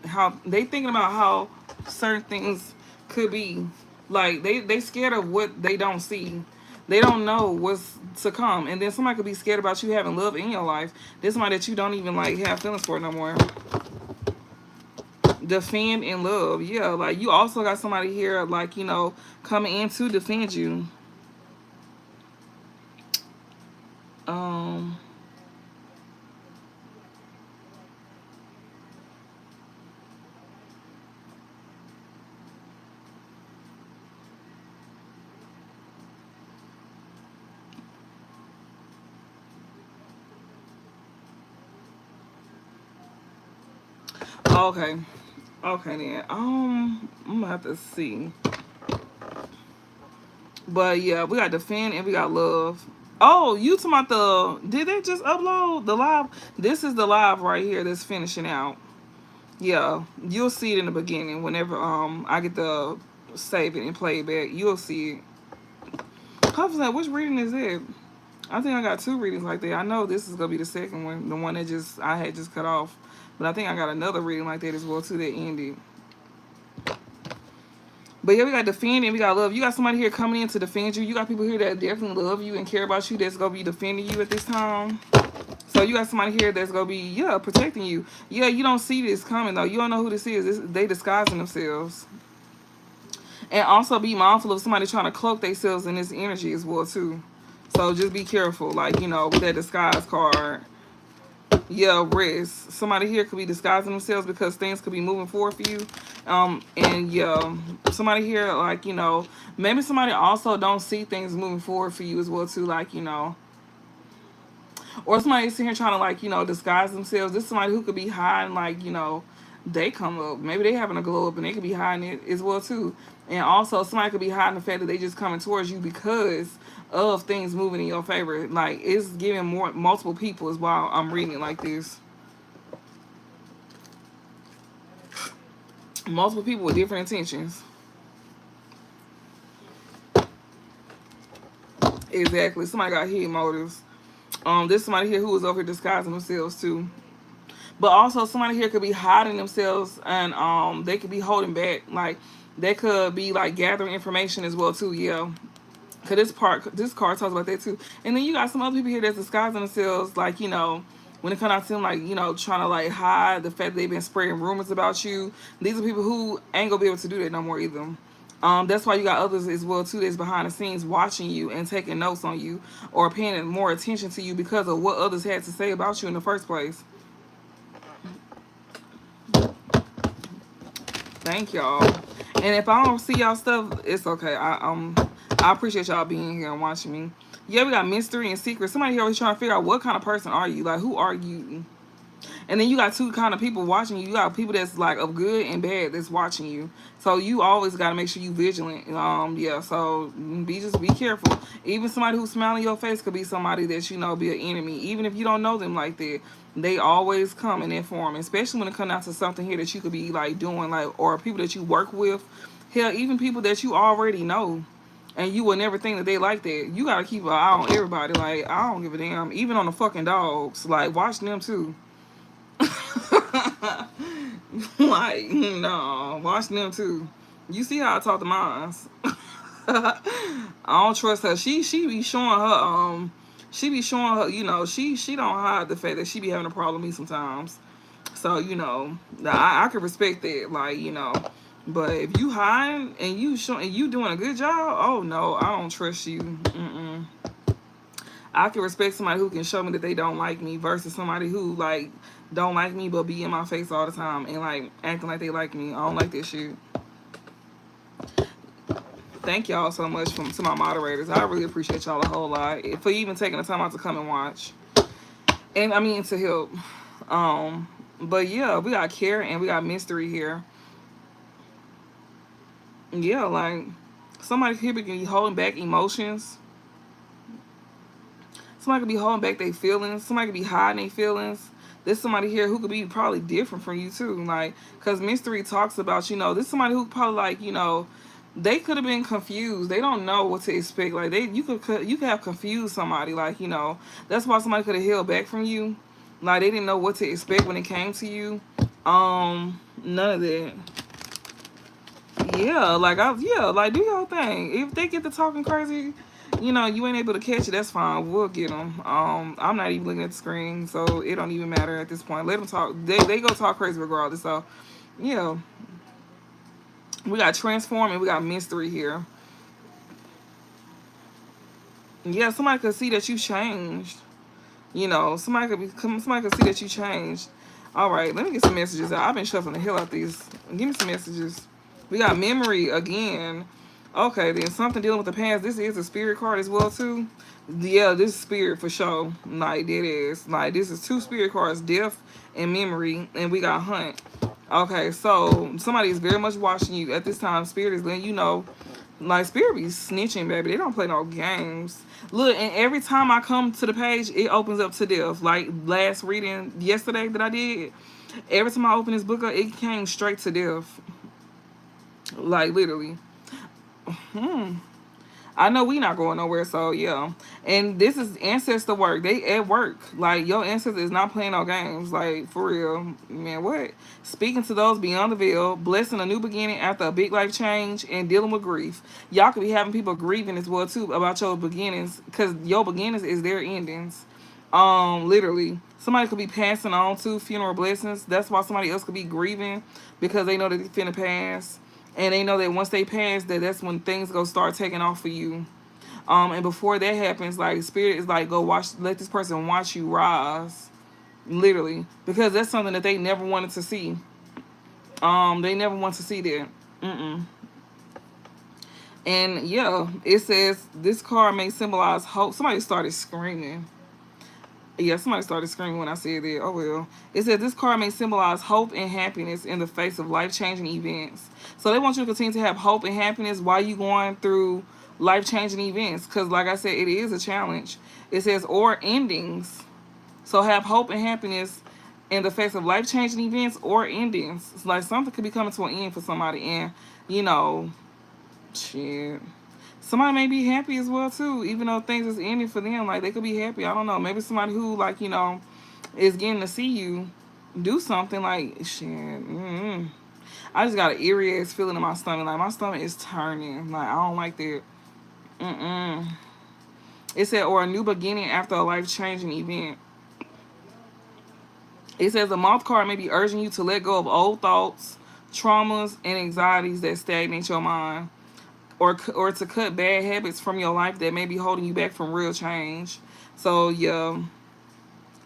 how they thinking about how certain things could be. Like, they scared of what they don't see. They don't know what's to come. And then somebody could be scared about you having love in your life. There's somebody that you don't even, like, have feelings for no more. Defend and love. Yeah, like, you also got somebody here, like, coming in to defend you. Um... Okay. Okay then. I'm gonna have to see. But yeah, we got defend and we got love. Oh, you talking about did they just upload the live? This is the live right here that's finishing out. Yeah, you'll see it in the beginning whenever I get to save it and play it back. You'll see it. I was like, which reading is it? I think I got two readings like that. I know this is gonna be the second one, the one that I had just cut off. But I think I got another reading like that as well too that ended. But yeah, we got defend and we got love. You got somebody here coming in to defend you. You got people here that definitely love you and care about you that's gonna be defending you at this time. So you got somebody here that's gonna be, protecting you. Yeah, you don't see this coming though. You don't know who this is. They disguising themselves. And also be mindful of somebody trying to cloak themselves in this energy as well too. So just be careful, like, with that disguise card. Yeah, rest. Somebody here could be disguising themselves because things could be moving forward for you. And yeah, somebody here, like, maybe somebody also don't see things moving forward for you as well too, like, or somebody sitting here trying to, like, disguise themselves. This is somebody who could be hiding, like, they come up. Maybe they having a glow up and they could be hiding it as well too. And also somebody could be hiding the fact that they just coming towards you because of things moving in your favor. Like it's giving more multiple people is why I'm reading it like this. Multiple people with different intentions. Exactly. Somebody got hidden motives. There's somebody here who is over here disguising themselves too. But also somebody here could be hiding themselves and they could be holding back. Like they could be like gathering information as well too, yeah. Cause this card talks about that too. And then you got some other people here that's disguising themselves, like, you know, when it comes out to them, like, you know, trying to like hide the fact that they've been spreading rumors about you. These are people who ain't gonna be able to do that no more either. That's why you got others as well too that's behind the scenes watching you and taking notes on you or paying more attention to you because of what others had to say about you in the first place. Thank y'all. And if I don't see y'all stuff, it's okay. I appreciate y'all being here and watching me. Yeah, we got mystery and secret. Somebody here always trying to figure out what kind of person are you? Like, who are you? And then you got two kind of people watching you. You got people that's like of good and bad that's watching you. So you always got to make sure you vigilant. Yeah. So be careful. Even somebody who's smiling your face could be somebody that you know be an enemy. Even if you don't know them like that, they always come in that form. Especially when it comes down to something here that you could be like doing, like or people that you work with. Hell, even people that you already know. And you would never think that they like that. You gotta keep an eye on everybody. Like, I don't give a damn. Even on the fucking dogs. Like, watch them too. Like, no, watch them too. You see how I talk to mine. I don't trust her. She be showing her you know, she don't hide the fact that she be having a problem with me sometimes. So, you know, I can respect that, like, you know. But if you hiding and you doing a good job, oh no, I don't trust you. I can respect somebody who can show me that they don't like me versus somebody who like don't like me but be in my face all the time and like acting like they like me. I don't like that shit. Thank y'all so much to my moderators. I really appreciate y'all a whole lot for even taking the time out to come and watch. And I mean to help. But yeah, we got care and we got mystery here. Yeah, like somebody here can be holding back emotions. Somebody could be holding back their feelings. Somebody could be hiding their feelings. There's somebody here who could be probably different from you too. Like, because mystery talks about, you know, this somebody who probably like, you know, they could have been confused. They don't know what to expect. Like you could have confused somebody. Like, you know, that's why somebody could have held back from you. Like they didn't know what to expect when it came to you. None of that. Yeah, like like do your thing. If they get to talking crazy, you know, you ain't able to catch it, that's fine. We'll get them. I'm not even looking at the screen, so it don't even matter at this point. Let them talk. They go talk crazy regardless. So, yeah. We got transform and we got mystery here. Yeah, somebody could see that you changed. You know, somebody could see that you changed. All right, let me get some messages out. I've been shuffling the hell out these. Give me some messages. We got memory again. Okay, then something dealing with the past. This is a spirit card as well too. Yeah, this is spirit for sure. Like that is like this is two spirit cards, death and memory, and we got hunt. Okay, so somebody is very much watching you at this time. Spirit is letting you know, like spirit be snitching, baby. They don't play no games. Look, and every time I come to the page, it opens up to death. Like last reading yesterday that I did, every time I open this book up, it came straight to death. Like literally. I know we not going nowhere, so yeah. And this is ancestor work. They at work. Like your ancestor is not playing no games. Like for real, man. What? Speaking to those beyond the veil, blessing a new beginning after a big life change, and dealing with grief. Y'all could be having people grieving as well too about your beginnings, because your beginnings is their endings. Literally, somebody could be passing on to funeral blessings. That's why somebody else could be grieving because they know that they finna pass. And they know that once they pass, that's when things go start taking off for you. And before that happens, like spirit is like, go watch, let this person watch you rise, literally, because that's something that they never wanted to see. They never want to see that. And yeah, it says this card may symbolize hope. Somebody started screaming. Yeah, somebody started screaming when I said that. Oh well. It says this card may symbolize hope and happiness in the face of life-changing events. So they want you to continue to have hope and happiness while you going through life-changing events. Because like I said, it is a challenge. It says or endings. So have hope and happiness in the face of life-changing events or endings. It's like something could be coming to an end for somebody, and you know, shit. Somebody may be happy as well too, even though things is ending for them. Like they could be happy. I don't know. Maybe somebody who like is getting to see you do something like shit. I just got an eerie ass feeling in my stomach. Like my stomach is turning. Like I don't like that. Mm-mm. It said or a new beginning after a life changing event. It says the Moth card may be urging you to let go of old thoughts, traumas, and anxieties that stagnate your mind, or to cut bad habits from your life that may be holding you back from real change. So yeah,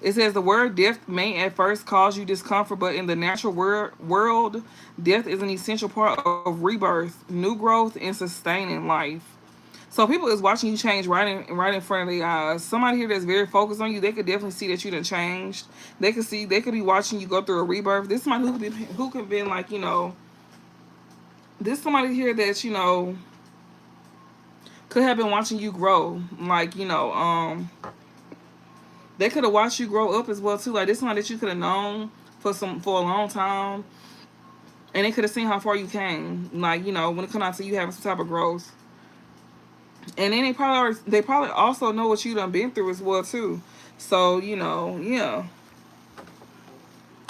it says the word death may at first cause you discomfort, but in the natural world, death is an essential part of rebirth, new growth, and sustaining life. So people is watching you change right in front of their eyes. Somebody here that's very focused on you, they could definitely see that you done changed. They could be watching you go through a rebirth. This somebody who could be like, this somebody here that, could have been watching you grow. Like, they could have watched you grow up as well too. Like this somebody that you could have known for a long time. And they could have seen how far you came. Like, when it comes out to you having some type of growth. And then they probably also know what you done been through as well too. So, yeah.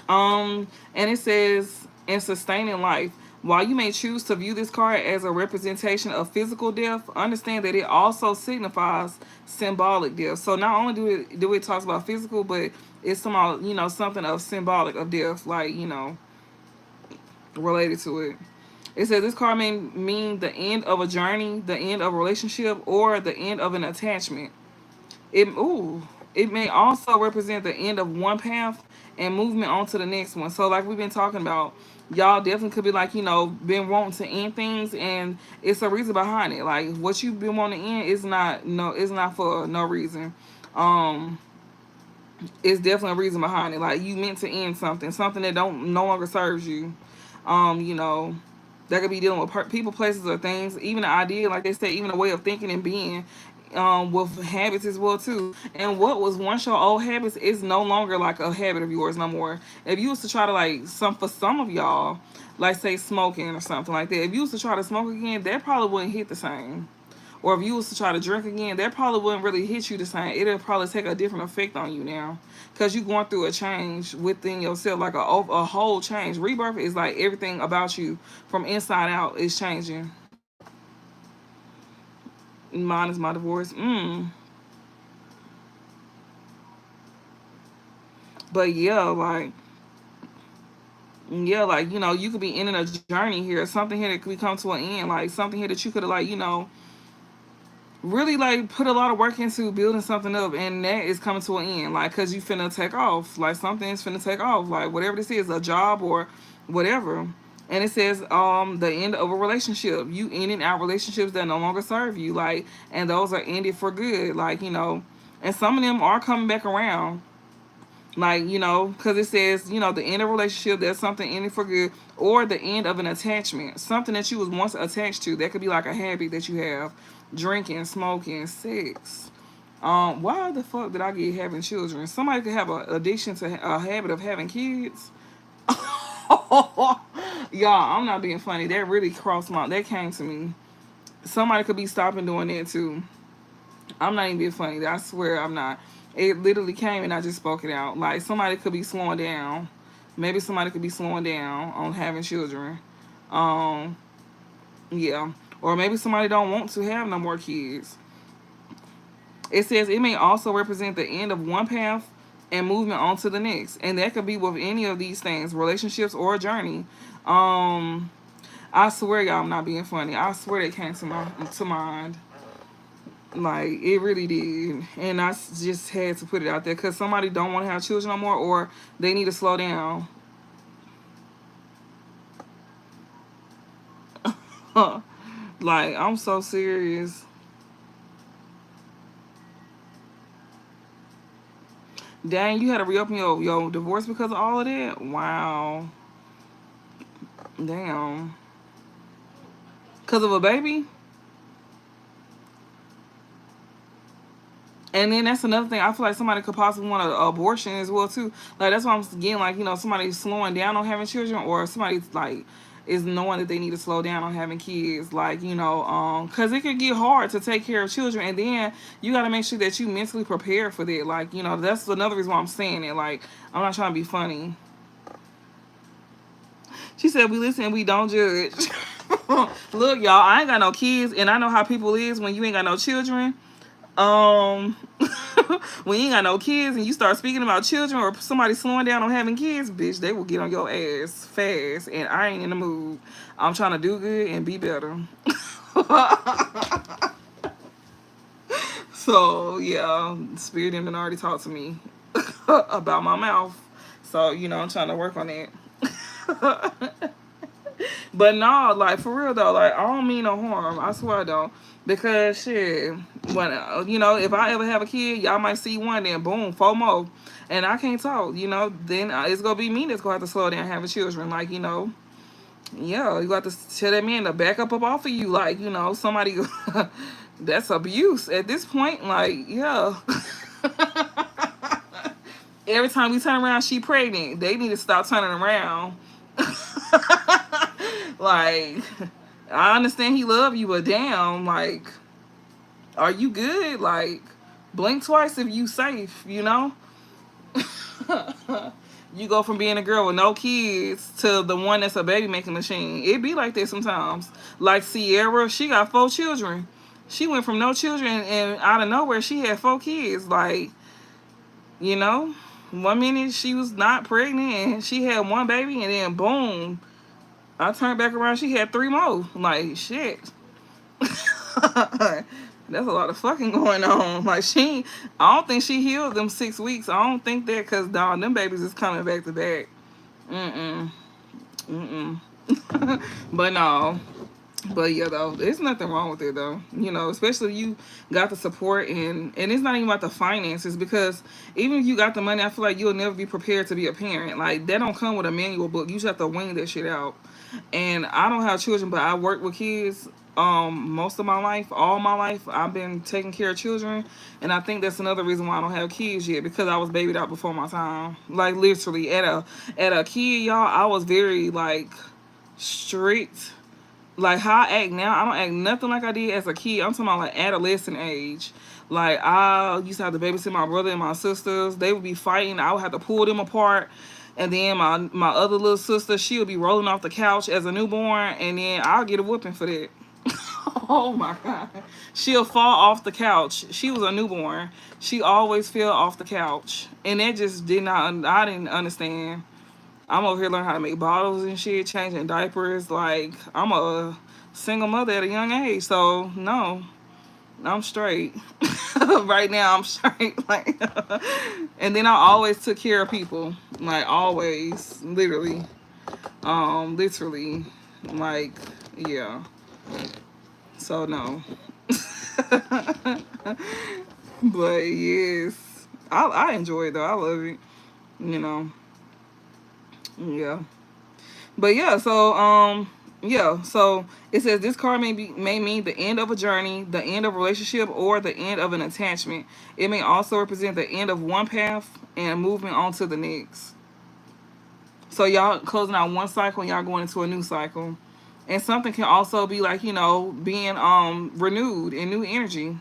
And it says in sustaining life, while you may choose to view this card as a representation of physical death, understand that it also signifies symbolic death. So not only do it talks about physical, but it's something of symbolic of death, like, related to it. It says this card may mean the end of a journey, the end of a relationship, or the end of an attachment. It may also represent the end of one path and movement on to the next one. So like we've been talking about, y'all definitely could be like, been wanting to end things, and it's a reason behind it. Like what you've been wanting to end is it's not for no reason. Um it's definitely a reason behind it. Like you meant to end something that don't no longer serves you. You know, that could be dealing with people, places, or things. Even the idea, like they say, even a way of thinking and being, with habits as well too. And what was once your old habits is no longer like a habit of yours no more. If you was to try to like for some of y'all, like say smoking or something like that, if you was to try to smoke again, that probably wouldn't hit the same. Or if you was to try to drink again, that probably wouldn't really hit you the same. It'll probably take a different effect on you now, because you're going through a change within yourself, like a whole change. Rebirth is like everything about you from inside out is changing. Mine is my divorce. But like you could be ending a journey here, something here that could come to an end, like something here that you could have like really like put a lot of work into building something up, and that is coming to an end, like because you finna take off, like something is finna take off, like whatever this is, a job or whatever. And it says the end of a relationship, you ending out relationships that no longer serve you, like, and those are ended for good, like, and some of them are coming back around, like, because it says, the end of a relationship, that's something ending for good, or the end of an attachment, something that you was once attached to. That could be like a habit that you have, drinking, smoking, sex. Why the fuck did I get having children? Somebody could have an addiction to a habit of having kids. Y'all, I'm not being funny. That really that came to me. Somebody could be stopping doing that too. I'm not even being funny. I swear I'm not. It literally came and I just spoke it out. Like somebody could be slowing down. Maybe somebody could be slowing down on having children. Um, yeah. Or maybe somebody don't want to have no more kids. It says it may also represent the end of one path and movement on to the next. And that could be with any of these things, relationships or a journey. Um, I swear y'all I'm not being funny. I swear that came to mind. Like it really did, and just had to put it out there because somebody don't want to have children no more, or they need to slow down. Like I'm so serious. Dang, you had to reopen your divorce because of all of that? Wow. Damn. Because of a baby? And then that's another thing. I feel like somebody could possibly want an abortion as well too. Like that's why I'm getting like, somebody's slowing down on having children, or somebody's like is knowing that they need to slow down on having kids. Like, because it could get hard to take care of children, and then you got to make sure that you mentally prepare for that. Like, that's another reason why I'm saying it. Like, I'm not trying to be funny. She said, we listen, we don't judge. Look, y'all, I ain't got no kids, and I know how people is when you ain't got no children. When you ain't got no kids and you start speaking about children or somebody slowing down on having kids, bitch, they will get on your ass fast, and I ain't in the mood. I'm trying to do good and be better. So yeah, Spirit didn't already talk to me about my mouth, so I'm trying to work on that. But no, like for real though, like I don't mean no harm. I swear I don't. Because shit, when if I ever have a kid, y'all might see one, then boom, FOMO, and I can't talk. Then it's gonna be me that's gonna have to slow down having children. Like yeah, you got to tell that man to back up off of you. Like somebody that's abuse at this point. Like yeah. Every time we turn around, she pregnant. They need to stop turning around. Like, I understand he love you, but damn, like, are you good? Like, blink twice if you safe, You go from being a girl with no kids to the one that's a baby making machine. It be like that sometimes. Like Sierra, she got 4 children. She went from no children and out of nowhere she had 4 kids. Like, 1 minute she was not pregnant and she had 1 baby, and then boom, I turned back around, she had 3 more. Like, shit. That's a lot of fucking going on. Like, I don't think she healed them 6 weeks. I don't think that, because them babies is coming back to back. But no. But yeah, though, there's nothing wrong with it, though. Especially if you got the support, and it's not even about the finances, because even if you got the money, I feel like you'll never be prepared to be a parent. Like, that don't come with a manual book. You just have to wing that shit out. And I don't have children, but I work with kids. Most of my life, all my life, I've been taking care of children, and I think that's another reason why I don't have kids yet, because I was babied out before my time. Like, literally, at a kid, y'all, I was very like strict. Like, how I act now, I don't act nothing like I did as a kid. I'm talking about like adolescent age. Like, I used to have to babysit my brother and my sisters. They would be fighting. I would have to pull them apart. And then my other little sister, she would be rolling off the couch as a newborn. And then I'll get a whooping for that. Oh my God. She'll fall off the couch. She was a newborn. She always fell off the couch. And that just I didn't understand. I'm over here learning how to make bottles and shit, changing diapers. Like, I'm a single mother at a young age, so no, I'm straight. Right now, I'm straight. Like, and then I always took care of people. Like, always, literally, like, yeah. So no. But yes, I enjoy it though. I love it. Yeah. But yeah, so it says this card may mean the end of a journey, the end of a relationship, or the end of an attachment. It may also represent the end of one path and movement on to the next. So y'all closing out one cycle and y'all going into a new cycle. And something can also be like, being renewed in new energy,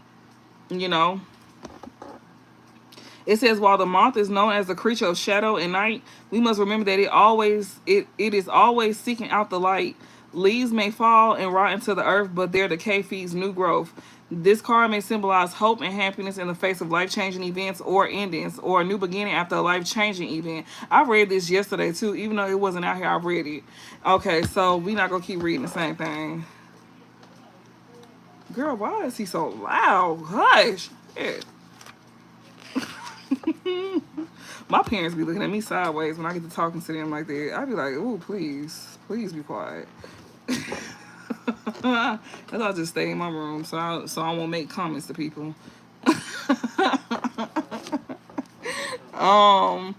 It says, while the moth is known as a creature of shadow and night, we must remember that it is always seeking out the light. Leaves may fall and rot into the earth, but their decay feeds new growth. This card may symbolize hope and happiness in the face of life-changing events or endings, or a new beginning after a life-changing event. I read this yesterday too, even though it wasn't out here. I read it. Okay, so we're not gonna keep reading the same thing. Girl, why is he so loud? Hush. Yeah. My parents be looking at me sideways when I get to talking to them like that. I be like, "Ooh, please be quiet." I'll just stay in my room so I won't make comments to people. um,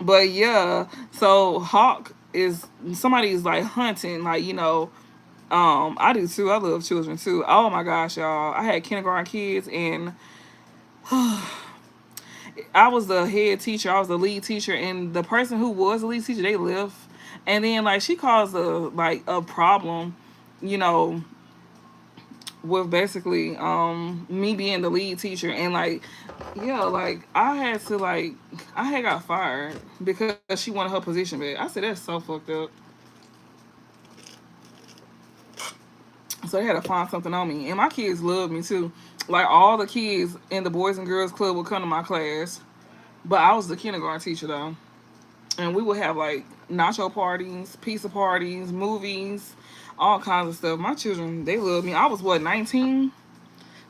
but yeah, so hawk is somebody's like hunting, like I do too. I love children too. Oh my gosh, y'all! I had kindergarten kids, and I was the head teacher. I was the lead teacher, and the person who was the lead teacher, they left, and then like she caused a problem, you know, with basically me being the lead teacher, and like yeah, like I had got fired because she wanted her position back. I said that's so fucked up. So they had to find something on me, and my kids loved me too. Like all the kids in the Boys and Girls Club would come to my class, but I was the kindergarten teacher though, and we would have like nacho parties, pizza parties, movies, all kinds of stuff. My children, they loved me. I was what 19,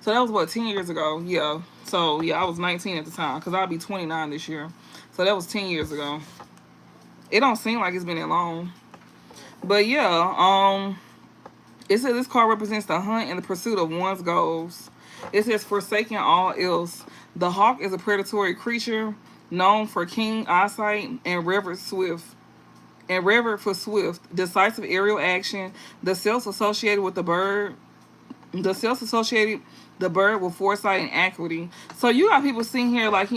so that was what 10 years ago. Yeah, so yeah, I was 19 at the time because I'll be 29 this year. So that was 10 years ago. It don't seem like it's been that long, but yeah, it says this card represents the hunt and the pursuit of one's goals. It says, forsaking all else. The hawk is a predatory creature known for keen eyesight and revered for swift, decisive aerial action. The cells associated with the bird with foresight and equity. So you got people sitting here like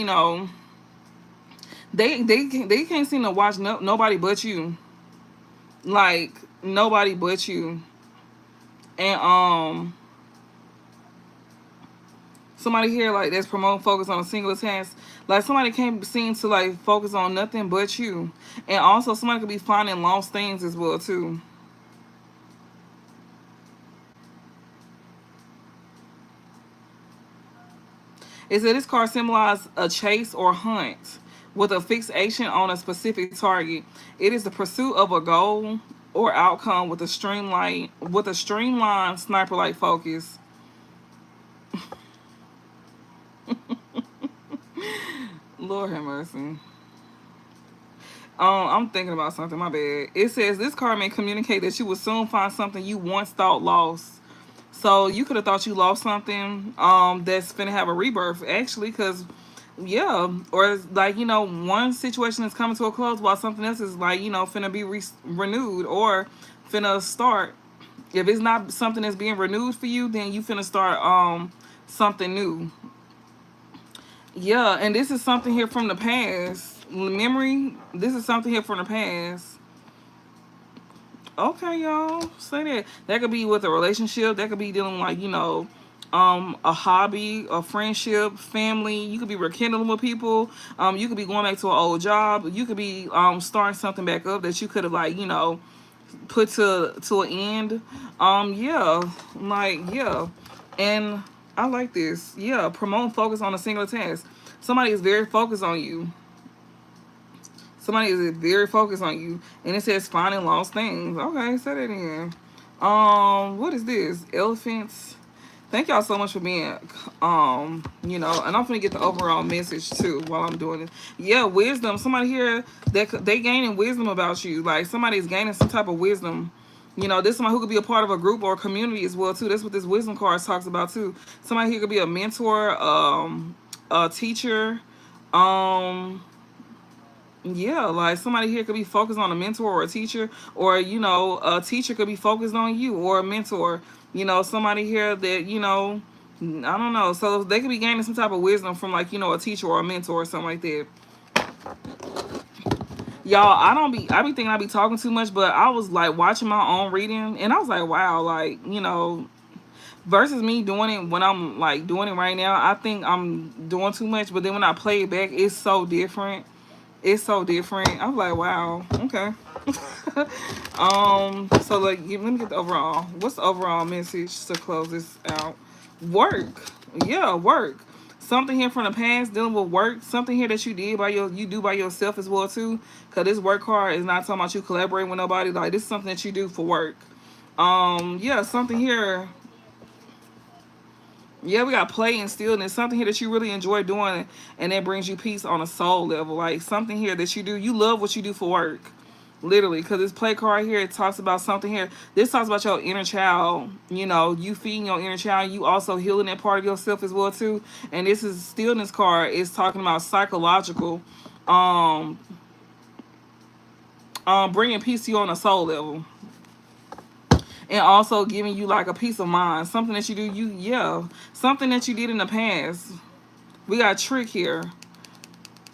they can't seem to watch nobody but you, like nobody but you, and somebody here like that's promoting focus on a single task. Like somebody can't seem to like focus on nothing but you. And also somebody could be finding lost things as well too. It said this card symbolizes a chase or hunt with a fixation on a specific target. It is the pursuit of a goal or outcome with a streamlined sniper like focus. Lord have mercy. I'm thinking about something. My bad. It says this card may communicate that you will soon find something you once thought lost. So you could have thought you lost something that's finna have a rebirth actually, because yeah, or it's like one situation is coming to a close while something else is like finna be renewed or finna start. If it's not something that's being renewed for you, then you finna start something new. Yeah, and this is something here from the past. Memory. This is something here from the past. Okay, y'all. Say that. That could be with a relationship. That could be dealing like, a hobby, a friendship, family. You could be rekindling with people. You could be going back to an old job. You could be starting something back up that you could have like, put to an end. Yeah. Like, yeah. And I like this. Yeah. Promote focus on a single task. Somebody is very focused on you. Somebody is very focused on you, and it says finding lost things. Okay, say that again. What is this? Elephants. Thank y'all so much for being, and I'm gonna get the overall message too while I'm doing it. Yeah, wisdom. Somebody here that they gaining wisdom about you. Like somebody is gaining some type of wisdom. This is somebody who could be a part of a group or a community as well too. That's what this wisdom card talks about too. Somebody here could be a mentor, a teacher, yeah, like somebody here could be focused on a mentor or a teacher, or a teacher could be focused on you or a mentor. Somebody here that I don't know. So they could be gaining some type of wisdom from like a teacher or a mentor or something like that. Y'all, I be thinking I be talking too much, but I was like watching my own reading, and I was like, wow, like versus me doing it when I'm like doing it right now, I think I'm doing too much. But then when I play it back, it's so different. It's so different. I'm like, wow, okay. So like, let me get the overall. What's the overall message to close this out? Work. Yeah, work. Something here from the past dealing with work. Something here that you do by yourself as well too. Cause this work card is not talking about you collaborating with nobody. Like this is something that you do for work. Yeah, something here. Yeah, we got play and stillness. Something here that you really enjoy doing, and that brings you peace on a soul level. Like something here that you do. You love what you do for work. Literally, because this play card here, it talks about something here. This talks about your inner child. You know, you feeding your inner child. You also healing that part of yourself as well too. And this is stillness card. It's talking about psychological, um, bringing peace to you on a soul level, and also giving you like a peace of mind. Something that you do, something that you did in the past. We got trick here.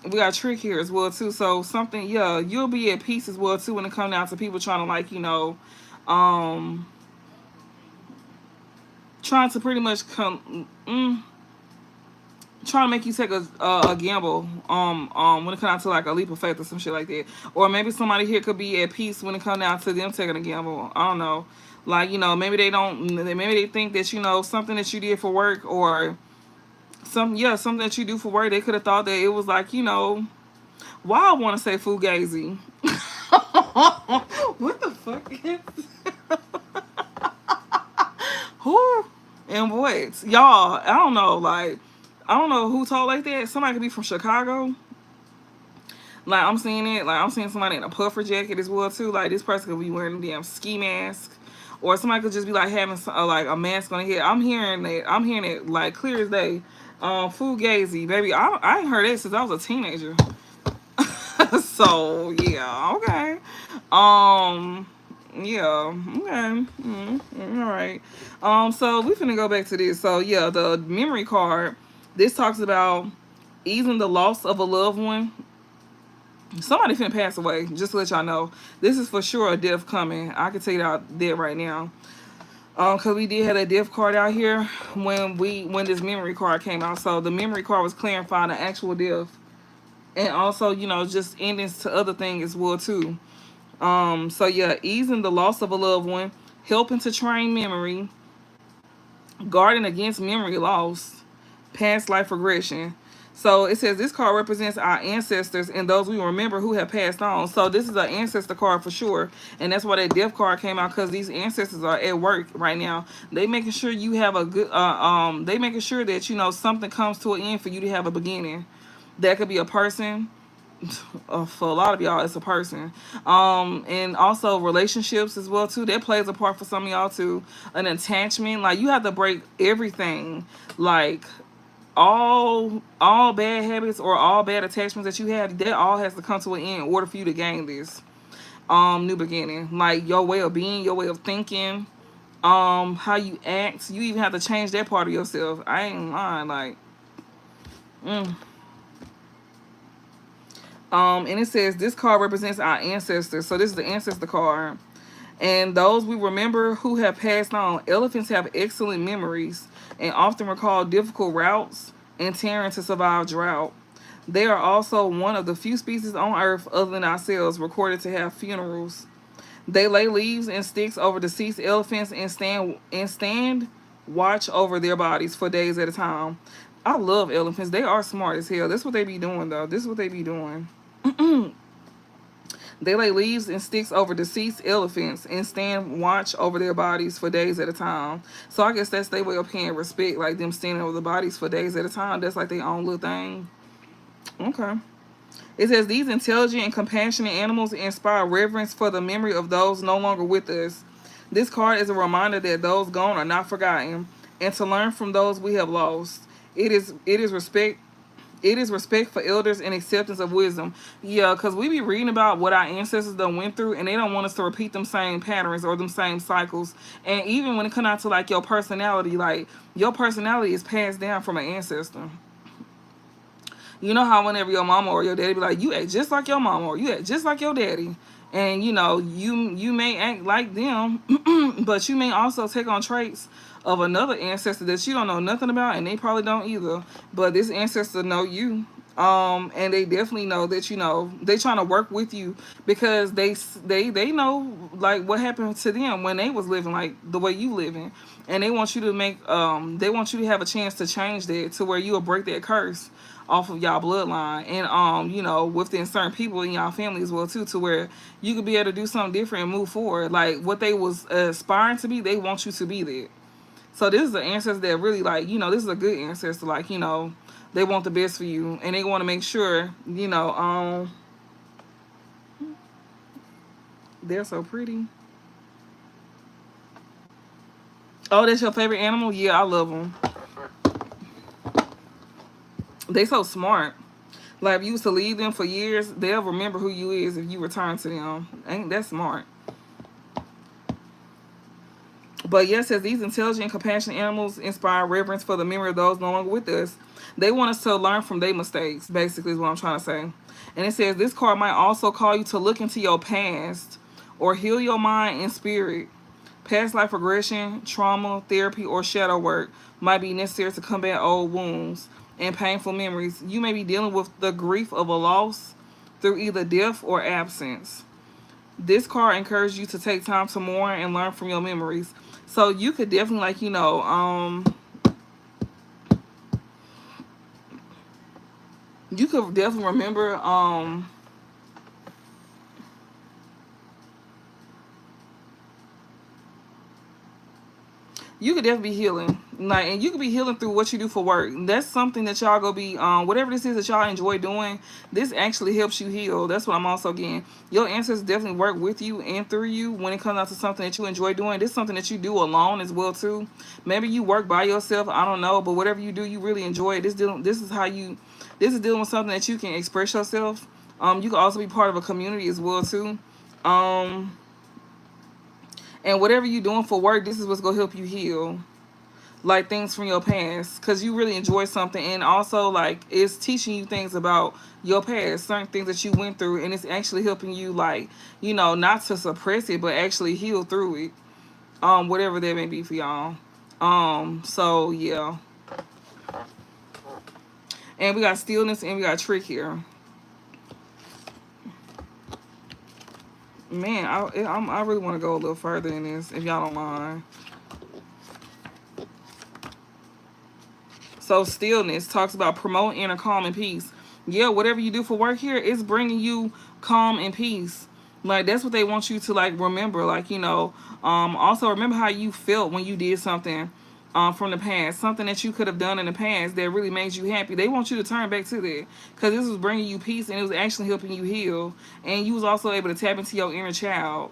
We got trick here as well too. So something, yeah, you'll be at peace as well too when it comes down to people trying to like, um, trying to pretty much trying to make you take a gamble, when it comes down to like a leap of faith or some shit like that. Or maybe somebody here could be at peace when it comes down to them taking a gamble. I don't know. Like, maybe they don't, maybe they think that, something that you did for work, or something that you do for work, they could have thought that it was like, why I want to say fugazi. What the fuck is who and what? Y'all, I don't know, like, I don't know who talk like that. Somebody could be from Chicago. Like, I'm seeing it. Like, I'm seeing somebody in a puffer jacket as well too. Like, this person could be wearing a damn ski mask, or somebody could just be like having like a mask on their head. I'm hearing it. I'm hearing it like clear as day. Fugazi, baby. I ain't heard it since I was a teenager. So yeah, okay. Yeah, okay. All right. So we finna go back to this. So yeah, the memory card. This talks about easing the loss of a loved one. Somebody finna pass away. Just to let y'all know, this is for sure a death coming. I can tell you that right now. Cause we did have a death card out here when this memory card came out. So the memory card was clarifying the actual death, and also just endings to other things as well too. So yeah, easing the loss of a loved one, helping to train memory, guarding against memory loss, past life regression. So it says this card represents our ancestors and those we remember who have passed on. So this is an ancestor card for sure. And that's why that death card came out, because these ancestors are at work right now. They making sure you have a good, they making sure that, something comes to an end for you to have a beginning. That could be a person. For a lot of y'all, it's a person. And also relationships as well too. That plays a part for some of y'all too. An attachment. Like, you have to break everything. Like, all bad habits or all bad attachments that you have, that all has to come to an end in order for you to gain this new beginning. Like, your way of being, your way of thinking, how you act, you even have to change that part of yourself. I ain't lying. Like, and it says this card represents our ancestors. So this is the ancestor card. And those we remember who have passed on. Elephants have excellent memories and often recall difficult routes and terrain to survive drought. They are also one of the few species on Earth other than ourselves recorded to have funerals. They lay leaves and sticks over deceased elephants and stand watch over their bodies for days at a time. I love elephants. They are smart as hell. That's what they be doing though. This is what they be doing. They lay leaves and sticks over deceased elephants and stand watch over their bodies for days at a time. So I guess that's their way of paying respect, like them standing over the bodies for days at a time. That's like their own little thing. Okay. It says these intelligent and compassionate animals inspire reverence for the memory of those no longer with us. This card is a reminder that those gone are not forgotten, and to learn from those we have lost. It is respect. It is respect for elders and acceptance of wisdom. Yeah, because we be reading about what our ancestors done went through, and they don't want us to repeat them same patterns or them same cycles. And even when it comes out to like your personality, like your personality is passed down from an ancestor. You know how whenever your mama or your daddy be like, you act just like your mama or you act just like your daddy. And you may act like them, but you may also take on traits of another ancestor that you don't know nothing about, and they probably don't either. But this ancestor know you. And they definitely know that they trying to work with you because they know like what happened to them when they was living like the way you living, and they want you to they want you to have a chance to change that to where you will break that curse off of y'all bloodline, and within certain people in y'all family as well too, to where you could be able to do something different and move forward. Like what they was aspiring to be, they want you to be that. So this is an ancestor that really like, this is a good ancestor. Like, they want the best for you, and they want to make sure, They're so pretty. Oh, that's your favorite animal? Yeah, I love them. They so smart. Like if you used to leave them for years, they'll remember who you is if you return to them. Ain't that smart? But yes, as these intelligent and compassionate animals inspire reverence for the memory of those no longer with us. They want us to learn from their mistakes, basically, is what I'm trying to say. And it says this card might also call you to look into your past or heal your mind and spirit. Past life regression, trauma, therapy, or shadow work might be necessary to combat old wounds and painful memories. You may be dealing with the grief of a loss through either death or absence. This card encourages you to take time to mourn and learn from your memories. So you could definitely, like, you could definitely remember, you could definitely be healing, like, and you could be healing through what you do for work. That's something that y'all go be, whatever this is that y'all enjoy doing, this actually helps you heal. That's what I'm also getting. Your ancestors definitely work with you and through you when it comes out to something that you enjoy doing. This is something that you do alone as well too. Maybe you work by yourself, I don't know, but whatever you do, you really enjoy it. This is how you, this is dealing with something that you can express yourself. You can also be part of a community as well too. Um, and whatever you're doing for work, this is what's gonna help you heal, like things from your past, because you really enjoy something, and also like it's teaching you things about your past, certain things that you went through, and it's actually helping you, like, not to suppress it, but actually heal through it. Whatever that may be for y'all. So yeah, and we got stillness and we got trick here. Man, I really want to go a little further in this, if y'all don't mind. So stillness talks about promoting inner calm and peace. Yeah, whatever you do for work here, it's bringing you calm and peace. Like that's what they want you to like remember. Like also remember how you felt when you did something from the past, something that you could have done in the past that really made you happy. They want you to turn back to that because this was bringing you peace and it was actually helping you heal. And you was also able to tap into your inner child.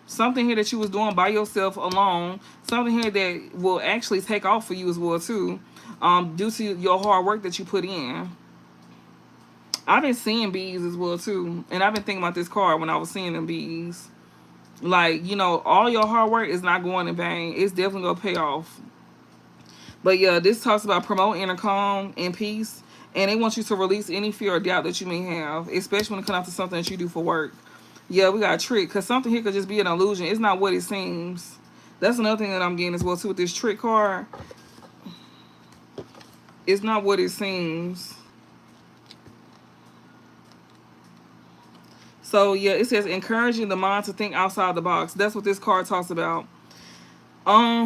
Something here that you was doing by yourself alone, something here that will actually take off for you as well too, due to your hard work that you put in. I've been seeing bees as well too, and I've been thinking about this card when I was seeing them bees. Like, all your hard work is not going in vain. It's definitely gonna pay off. But yeah, this talks about promoting inner calm and peace, and they want you to release any fear or doubt that you may have, especially when it comes to something that you do for work. Yeah, we got a trick, because something here could just be an illusion. It's not what it seems. That's another thing that I'm getting as well too with this trick card. It's not what it seems. So yeah, it says encouraging the mind to think outside the box. That's what this card talks about.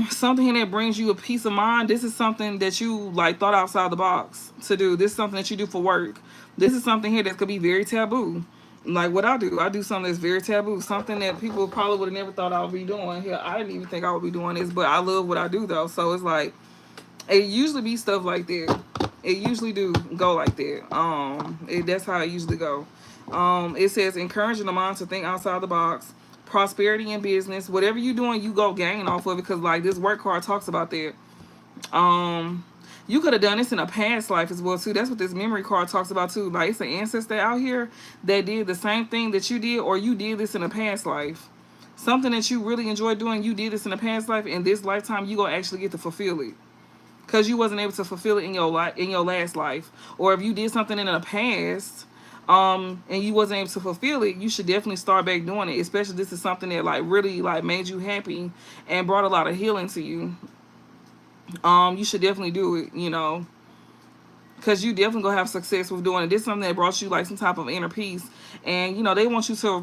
Something here that brings you a peace of mind. This is something that you like thought outside the box to do. This is something that you do for work. This is something here that could be very taboo. Like what I do something that's very taboo. Something that people probably would have never thought I would be doing. Here, I didn't even think I would be doing this, but I love what I do though. So it's like it usually be stuff like that. It usually do go like that. That's how it usually go. It says encouraging the mind to think outside the box. Prosperity in business, whatever you're doing, you go gain off of it because like this work card talks about that. You could have done this in a past life as well too. That's what this memory card talks about too. Like it's an ancestor out here that did the same thing that you did, or you did this in a past life. Something that you really enjoy doing, you did this in a past life. In this lifetime, you gonna actually get to fulfill it because you wasn't able to fulfill it in your in your last life. Or if you did something in the past, and you wasn't able to fulfill it, you should definitely start back doing it. Especially this is something that like really like made you happy and brought a lot of healing to you. You should definitely do it. Because you definitely gonna have success with doing it. This is something that brought you like some type of inner peace, and they want you to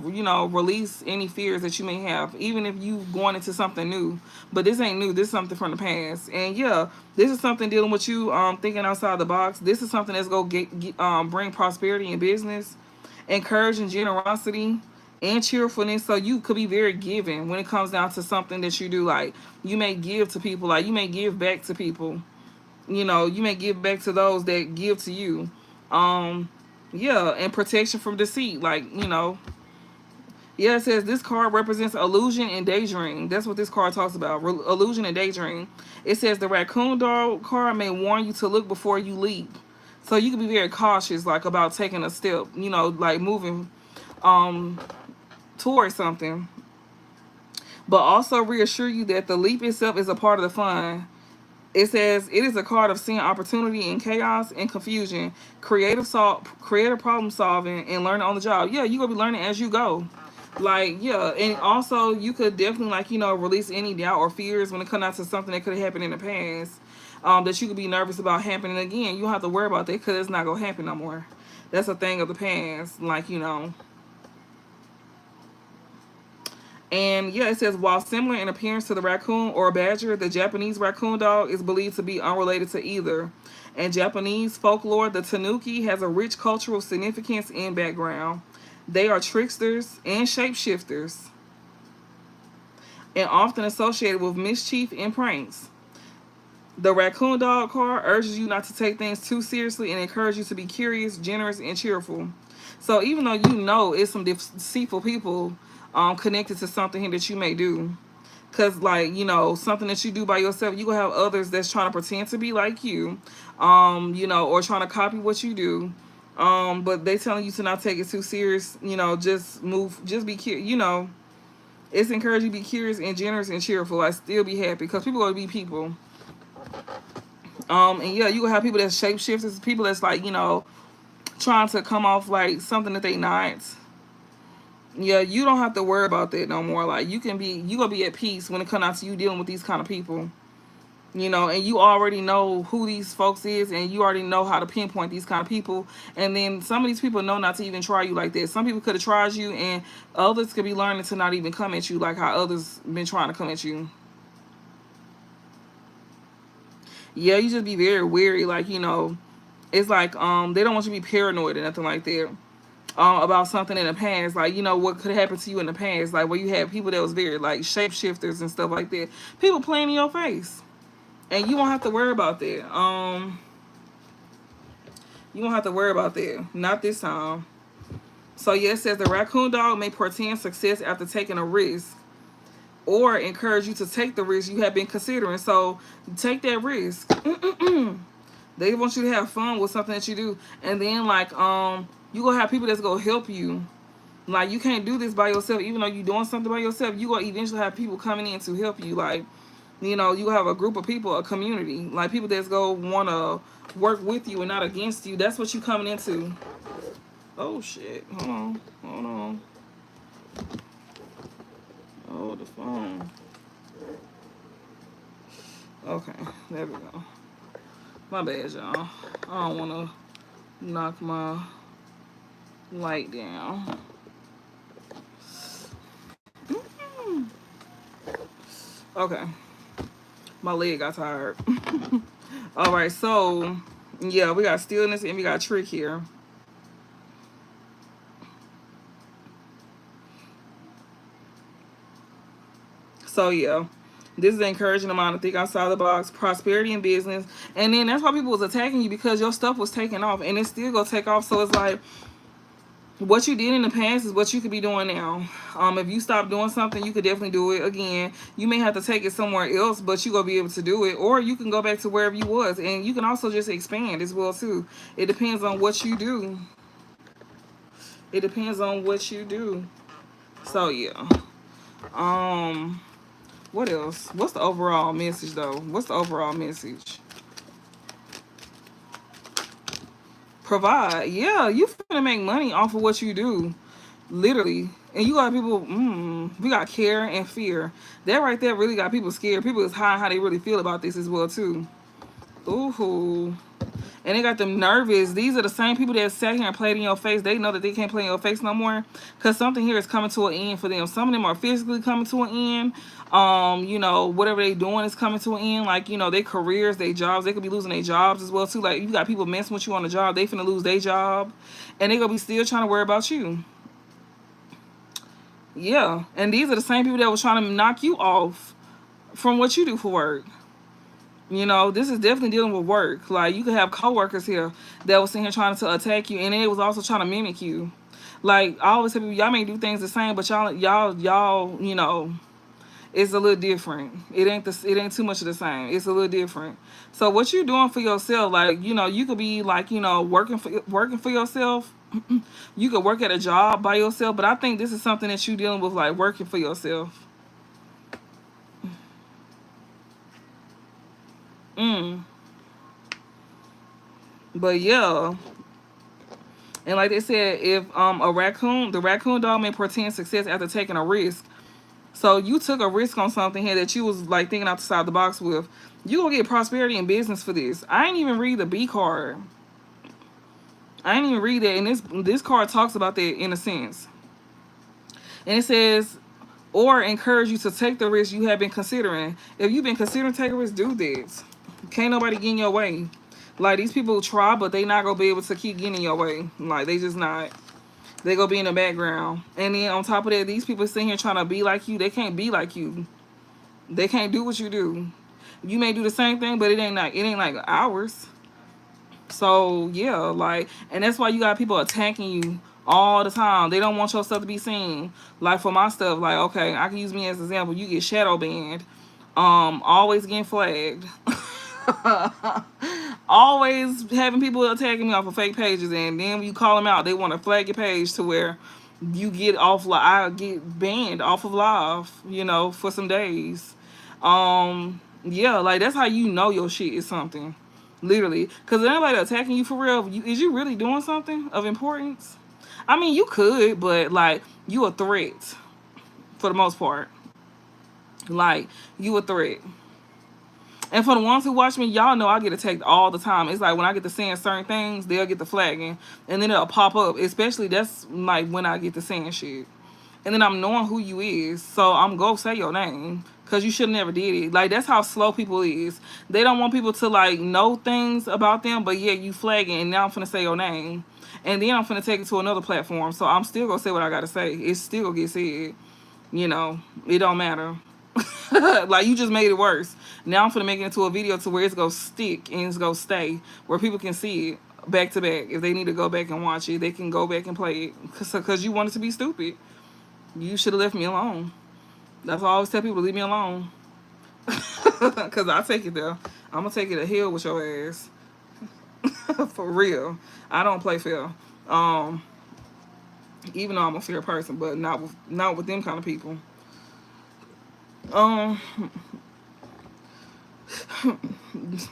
release any fears that you may have, even if you going into something new. But this ain't new. This is something from the past, and yeah, this is something dealing with you thinking outside the box. This is something that's gonna bring prosperity in business, encouraging generosity and cheerfulness. So you could be very giving when it comes down to something that you do. Like you may give to people, like you may give back to people. You may give back to those that give to you. Yeah, and protection from deceit. Like, Yeah, it says this card represents illusion and daydream. That's what this card talks about. Illusion and daydream. It says the raccoon dog card may warn you to look before you leap. So you can be very cautious, like about taking a step, you know, like moving um towards something. But also reassure you that the leap itself is a part of the fun. It says it is a card of seeing opportunity in chaos and confusion, creative problem solving, and learning on the job. Yeah, you gonna be learning as you go. Like, yeah, and also you could definitely, like, you know, release any doubt or fears when it comes out to something that could have happened in the past, that you could be nervous about happening again. You don't have to worry about that because it's not gonna happen no more. That's a thing of the past, like, you know. And yeah, it says while similar in appearance to the raccoon or badger, the Japanese raccoon dog is believed to be unrelated to either. In Japanese folklore, the tanuki has a rich cultural significance and background. They are tricksters and shapeshifters, and often associated with mischief and pranks. The raccoon dog card urges you not to take things too seriously and encourages you to be curious, generous, and cheerful. So even though you know it's some deceitful people connected to something here that you may do, because, like, you know, something that you do by yourself, you will have others that's trying to pretend to be like you, you know, or trying to copy what you do. But they telling you to not take it too serious, you know, just move, just be curious, you know. It's encouraging you to be curious and generous and cheerful. I still be happy because people are going to be people. And yeah, you will have people that's shapeshifters, people that's, like, you know, trying to come off like something that they not. Yeah, you don't have to worry about that no more. Like, you gonna be at peace when it comes out to you dealing with these kind of people. You know, and you already know who these folks is, and you already know how to pinpoint these kind of people. And then some of these people know not to even try you like that. Some people could have tried you, and others could be learning to not even come at you like how others been trying to come at you. Yeah, you just be very wary, like, you know, it's like they don't want you to be paranoid or nothing like that. About something in the past, like, you know, what could happen to you in the past, like where you had people that was very like shapeshifters and stuff like that, people playing in your face, and you won't have to worry about that. You won't have to worry about that, not this time. So yeah, it says the raccoon dog may portend success after taking a risk, or encourage you to take the risk you have been considering. So take that risk. They want you to have fun with something that you do, and then, like, you gonna have people that's gonna help you. Like, you can't do this by yourself. Even though you're doing something by yourself, you gonna eventually have people coming in to help you. Like, you know, you have a group of people, a community, like people that's gonna wanna work with you and not against you. That's what you coming into. Oh shit! Hold on. Oh, the phone. Okay, there we go. My bad, y'all. I don't wanna knock my light down. Okay. My leg got tired. All right, so yeah, we got stillness and we got trick here. So yeah, this is encouraging amount to think outside the box, prosperity in business, and then that's why people was attacking you because your stuff was taking off, and it's still gonna take off. So it's like what you did in the past is what you could be doing now. If you stop doing something, you could definitely do it again. You may have to take it somewhere else, but you gonna be able to do it, or you can go back to wherever you was, and you can also just expand as well too. It depends on what you do. It depends on what you do. So yeah. What else? What's the overall message though? What's the overall message? Provide. Yeah, you finna make money off of what you do. Literally. And you got people, we got care and fear. That right there really got people scared. People is hiding how they really feel about this as well too. Ooh. And they got them nervous. These are the same people that sat here and played in your face. They know that they can't play in your face no more. Because something here is coming to an end for them. Some of them are physically coming to an end. You know, whatever they doing is coming to an end. Like, you know, their careers, their jobs. They could be losing their jobs as well, too. Like, you got people messing with you on the job. They finna lose their job. And they gonna be still trying to worry about you. Yeah. And these are the same people that was trying to knock you off from what you do for work. You know, this is definitely dealing with work. Like, you could have coworkers here that was sitting here trying to attack you, and it was also trying to mimic you. Like I always tell people, y'all may do things the same, but y'all, you know, it's a little different. It ain't too much of the same. It's a little different. So what you doing for yourself, like, you know, you could be like, you know, working for yourself. You could work at a job by yourself, but I think this is something that you dealing with, like working for yourself. Mm. But yeah, and like they said, if the raccoon dog may portend success after taking a risk. So you took a risk on something here that you was like thinking outside the box with. You gonna get prosperity in business for this. I ain't even read the B card. I ain't even read that, and this card talks about that in a sense. And it says, or encourage you to take the risk you have been considering. If you've been considering taking a risk, do this. Can't nobody get in your way. Like these people try, but they not gonna be able to keep getting in your way. Like they just not. They gonna be in the background. And then on top of that, these people sitting here trying to be like you. They can't be like you. They can't do what you do. You may do the same thing, but it ain't like ours. So yeah, like, and that's why you got people attacking you all the time. They don't want your stuff to be seen. Like for my stuff, like okay, I can use me as an example. You get shadow banned, always getting flagged, always having people attacking me off of fake pages, and then when you call them out, they want to flag your page to where you get off. Like I get banned off of live, you know, for some days. Yeah, like that's how you know your shit is something. Literally. Because if anybody attacking you for real, is you really doing something of importance? I mean, you could, but like, you a threat for the most part. Like, you a threat. And for the ones who watch me, y'all know I get attacked all the time. It's like when I get to saying certain things, they'll get the flagging. And then it'll pop up. Especially that's like when I get to saying shit. And then I'm knowing who you is. So I'm going to say your name. Because you should have never did it. Like, that's how slow people is. They don't want people to, like, know things about them. But, yeah, you flagging. And now I'm finna say your name. And then I'm finna take it to another platform. So I'm still going to say what I got to say. It still going to get said. You know, it don't matter. Like, you just made it worse. Now I'm finna make it into a video to where it's going to stick and it's going to stay. Where people can see it back to back. If they need to go back and watch it, they can go back and play it. Because you wanted to be stupid. You should have left me alone. That's why I always tell people to leave me alone. Because I take it there. I'm going to take it to hell with your ass. For real. I don't play fair. Even though I'm a fair person, but not with them kind of people.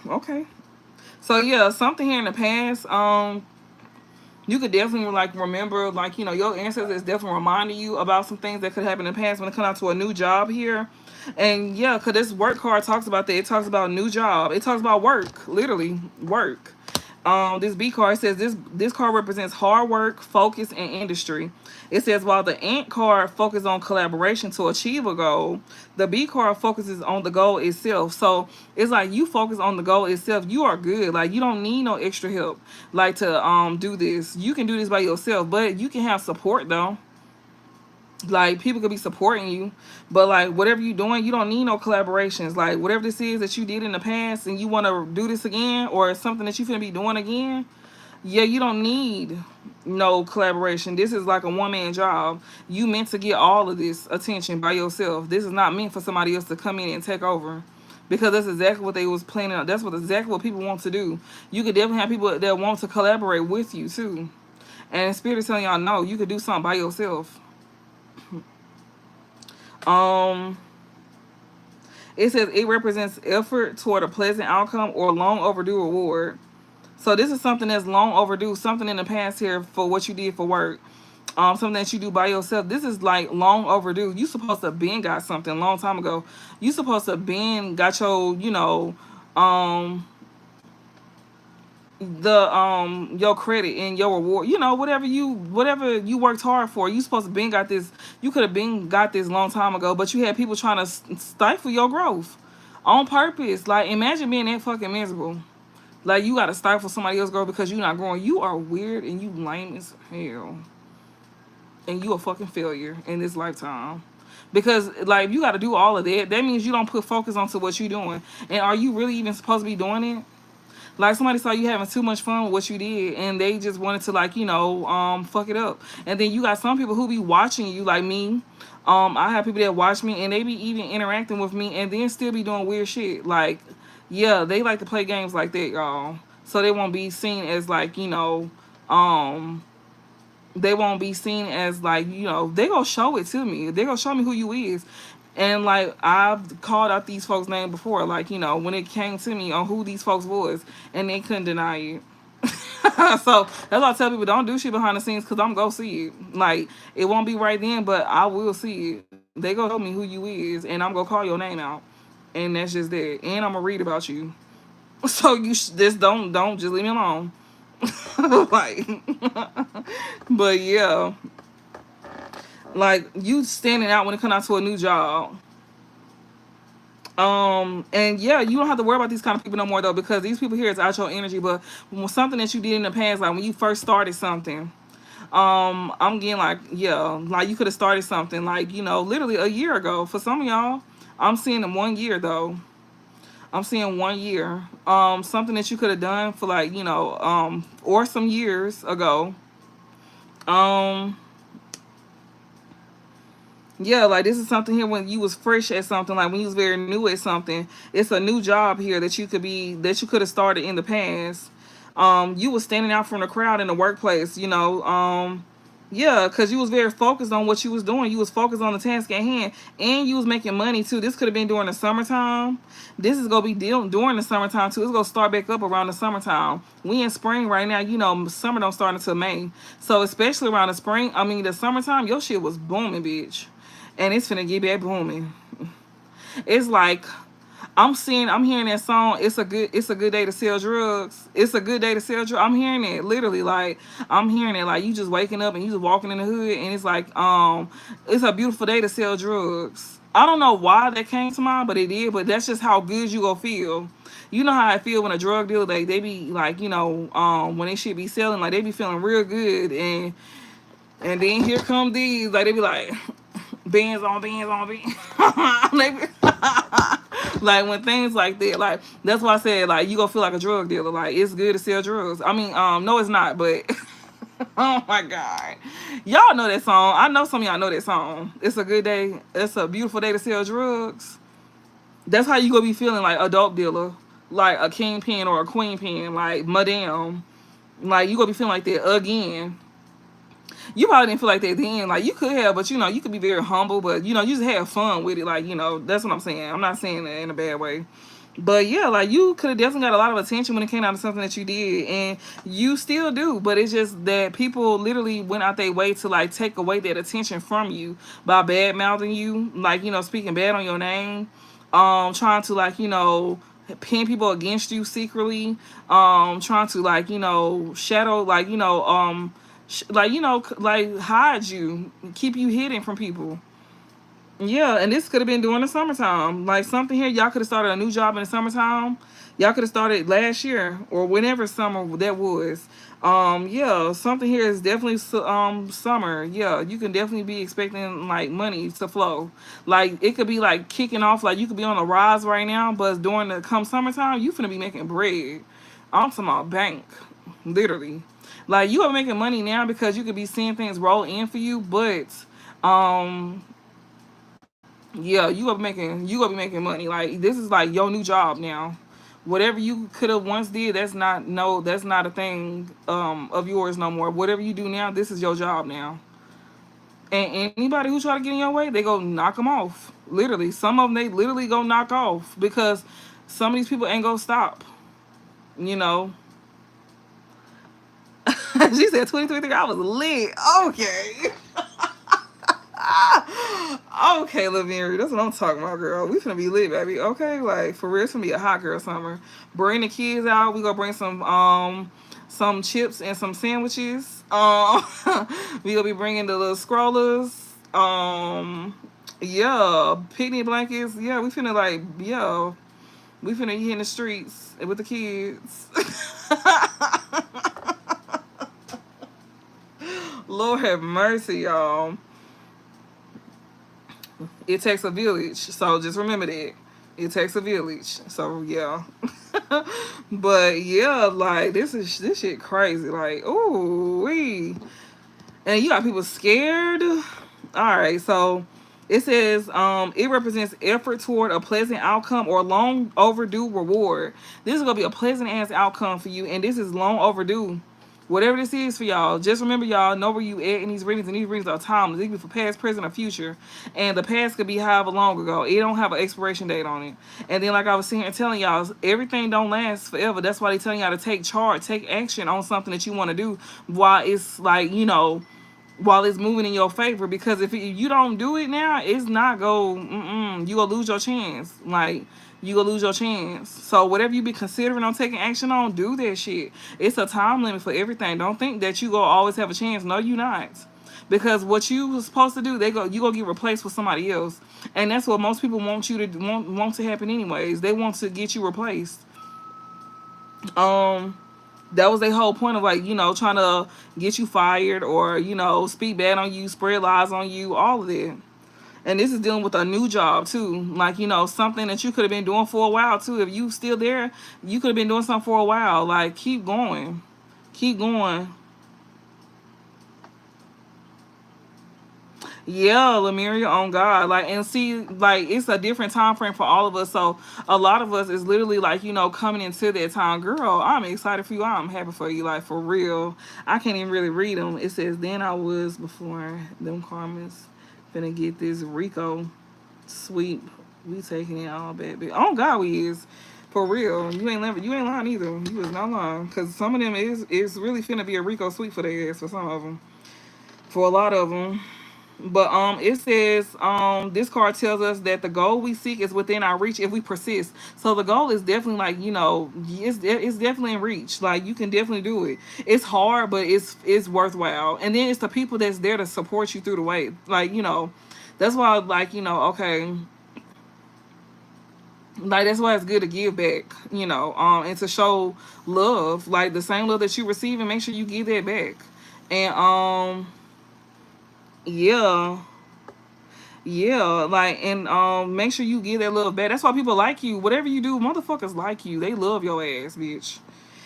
Okay. So yeah, something here in the past, you could definitely like remember, like, you know, your ancestors definitely reminding you about some things that could happen in the past when it comes out to a new job here. And yeah, because this work card talks about that. It talks about new job. It talks about work, literally work. This B card says this card represents hard work, focus, and industry. It says while the Ant card focuses on collaboration to achieve a goal, the B card focuses on the goal itself. So it's like you focus on the goal itself. You are good. Like you don't need no extra help. Like to do this. You can do this by yourself, but you can have support though. Like people could be supporting you, but like whatever you're doing, you don't need no collaborations. Like whatever this is that you did in the past and you want to do this again, or something that you finna be doing again, yeah, you don't need no collaboration. This is like a one-man job. You meant to get all of this attention by yourself. This is not meant for somebody else to come in and take over, because that's exactly what they was planning on. That's exactly what people want to do. You could definitely have people that want to collaborate with you too, and Spirit is telling y'all no, you could do something by yourself. It says it represents effort toward a pleasant outcome or long overdue reward. So this is something that's long overdue, something in the past here for what you did for work. Something that you do by yourself. This is like long overdue. You supposed to been got something a long time ago. You supposed to been got your, you know, your credit and your reward, you know, whatever you worked hard for. You supposed to been got this. You could have been got this long time ago, but you had people trying to stifle your growth on purpose. Like imagine being that fucking miserable. Like you gotta stifle somebody else's growth because you're not growing. You are weird and you lame as hell, and you a fucking failure in this lifetime. Because like you gotta do all of that. That means you don't put focus onto what you're doing. And are you really even supposed to be doing it? Like somebody saw you having too much fun with what you did, and they just wanted to like fuck it up. And then you got some people who be watching you, like me. I have people that watch me, and they be even interacting with me, and then still be doing weird shit. Like, yeah, they like to play games like that, y'all. So they won't be seen as like um they won't be seen as like they gonna show it to me, they gonna show me who you is. And like I've called out these folks' name before, like when it came to me on who these folks was, and they couldn't deny it. So that's why I tell people, don't do shit behind the scenes, because I'm gonna see it. Like, it won't be right then, but I will see it. They gonna tell me who you is, and I'm gonna call your name out, and that's just that. And I'm gonna read about you. So you just don't just leave me alone. Like, but yeah, like you standing out when it comes out to a new job. And yeah, you don't have to worry about these kind of people no more though, because these people here is out your energy. But when something that you did in the past, like when you first started something, I'm getting like, yeah, like you could have started something like literally a year ago. For some of y'all, I'm seeing them 1 year though. I'm seeing 1 year. Something that you could have done for like or some years ago. Um, Yeah, like this is something here when you was fresh at something, like when you was very new at something. It's a new job here that you could have started in the past. You was standing out from the crowd in the workplace, yeah, because you was very focused on what you was doing. You was focused on the task at hand, and you was making money too. This could have been during the summertime. This is gonna be during the summertime too. It's gonna start back up around the summertime. We in spring right now. Summer don't start until May. So especially around the spring, I mean the summertime, your shit was booming, bitch, and it's finna get back booming. It's like I'm hearing that song. It's a good day to sell drugs. It's a good day to sell drugs. I'm hearing it literally, like I'm hearing it like you just waking up and you just walking in the hood, and it's like it's a beautiful day to sell drugs. I don't know why that came to mind, but it did. But that's just how good you gonna feel. You know how I feel when a drug dealer, they be like, when they should be selling, like they be feeling real good, and then here come these, like they be like bands on bands on bands. They be, like when things like that, like that's why I said like you gonna feel like a drug dealer. Like it's good to sell drugs. I mean, no, it's not, but oh my god, y'all know that song. I know some of y'all know that song. It's a good day. It's a beautiful day to sell drugs. That's how you gonna be feeling, like a dope dealer, like a kingpin or a queen pin, like madame. Like you gonna be feeling like that again. You probably didn't feel like that then. Like you could have, but you could be very humble, but you just have fun with it. Like, that's what I'm saying. I'm not saying that in a bad way. But yeah, like you could have definitely got a lot of attention when it came out of something that you did, and you still do. But it's just that people literally went out their way to like take away that attention from you by bad mouthing you, like speaking bad on your name, trying to like pin people against you secretly, trying to like shadow like like like hide you, keep you hidden from people. Yeah, and this could have been during the summertime. Like something here, y'all could have started a new job in the summertime. Y'all could have started last year or whenever summer that was. Yeah, something here is definitely summer. Yeah, you can definitely be expecting like money to flow. Like it could be like kicking off. Like you could be on a rise right now, but during the come summertime, you finna be making bread. I'm talking about bank, literally. Like you are making money now because you could be seeing things roll in for you, but um yeah, you gonna be making money. Like this is like your new job now. Whatever you could have once did, that's not a thing of yours no more. Whatever you do now, this is your job now. And anybody who try to get in your way, they go knock them off. Literally, some of them they literally go knock off because some of these people ain't gonna stop. You know. She said 2023. I was lit. Okay. Okay, Laveri, that's what I'm talking about, girl. We finna be lit, baby. Okay, like for real, it's gonna be a hot girl summer. Bring the kids out. We gonna bring some chips and some sandwiches. We gonna be bringing the little scrollers. Yeah, picnic blankets. Yeah, we finna be in the streets with the kids. Lord have mercy, y'all. It takes a village, so just remember that. It takes a village. So yeah. But yeah, like this shit crazy. Like, ooh wee. And you got people scared. All right, so it says it represents effort toward a pleasant outcome or long overdue reward. This is gonna be a pleasant ass outcome for you, and this is long overdue. Whatever this is for y'all, just remember y'all know where you at in these readings, and these readings are timeless. They can be for past, present, or future. And the past could be however long ago. It don't have an expiration date on it. And then like I was sitting here telling y'all, everything don't last forever. That's why they telling y'all to take charge, take action on something that you want to do while it's like, while it's moving in your favor, because if you don't do it now, it's not you gonna lose your chance. Like, you gonna lose your chance. So whatever you be considering on taking action on, do that shit. It's a time limit for everything. Don't think that you gonna always have a chance. No, you not. Because what you was supposed to do, you gonna get replaced with somebody else, and that's what most people want you to want to happen anyways. They want to get you replaced. That was their whole point of, like, trying to get you fired, or speak bad on you, spread lies on you, all of that. And this is dealing with a new job too, like, something that you could have been doing for a while too. If you still there, you could have been doing something for a while. Like, keep going, keep going. Yeah, Lemuria, on God. Like, and see, like, it's a different time frame for all of us. So a lot of us is literally like, coming into that time. Girl, I'm excited for you. I'm happy for you. Like, for real. I can't even really read them. It says, then I was before them karmas. Finna get this Rico sweep. We taking it all back. Oh God, we is. For real. You ain't lying either. You was not lying. Cause some of them is really finna be a Rico sweep for their ass, for some of them. For a lot of them. But it says this card tells us that the goal we seek is within our reach if we persist. So the goal is definitely, like, it's definitely in reach. Like, you can definitely do it. It's hard, but it's worthwhile. And then it's the people that's there to support you through the way. Like, that's why, like, okay, like, that's why it's good to give back, and to show love, like the same love that you receive, and make sure you give that back. And yeah. Yeah, like, and make sure you give that love back. That's why people like you. Whatever you do, motherfuckers like you. They love your ass, bitch.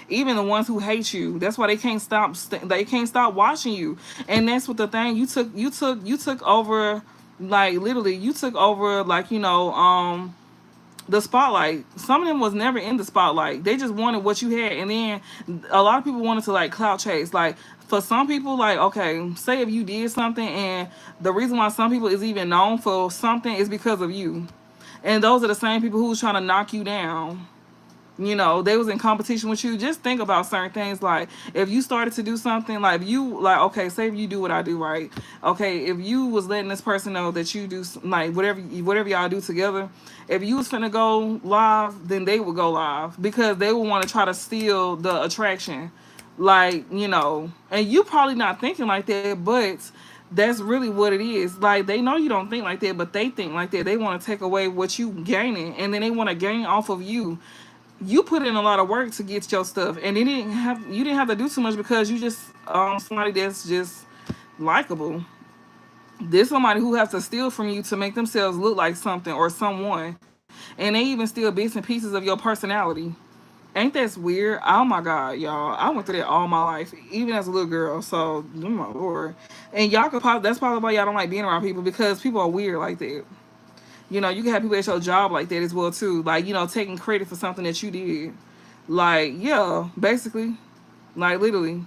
Even the ones who hate you. That's why they can't stop. They can't stop watching you. And that's what the thing. You took over. Like, literally, you took over. Like, the spotlight. Some of them was never in the spotlight. They just wanted what you had, and then a lot of people wanted to, like, clout chase. Like, for some people, like, okay, say if you did something, and the reason why some people is even known for something is because of you, and those are the same people who's trying to knock you down. They was in competition with you. Just think about certain things. Like, if you started to do something, like, if you, like, okay, say if you do what I do, right? Okay, if you was letting this person know that you do, like, whatever y'all do together, if you was finna go live, then they would go live, because they would want to try to steal the attraction. Like, and you probably not thinking like that, but that's really what it is. Like, they know you don't think like that, but they think like that. They want to take away what you gaining, and then they want to gain off of you. You put in a lot of work to get your stuff, and you didn't have to do too much, because you just somebody that's just likable. There's somebody who has to steal from you to make themselves look like something or someone, and they even steal bits and pieces of your personality. Ain't that weird? Oh my God, y'all! I went through that all my life, even as a little girl. So, oh my Lord, and y'all could probably, that's probably why y'all don't like being around people, because people are weird like that. You can have people at your job like that as well too. Like, taking credit for something that you did. Like, yeah, basically. Like, literally.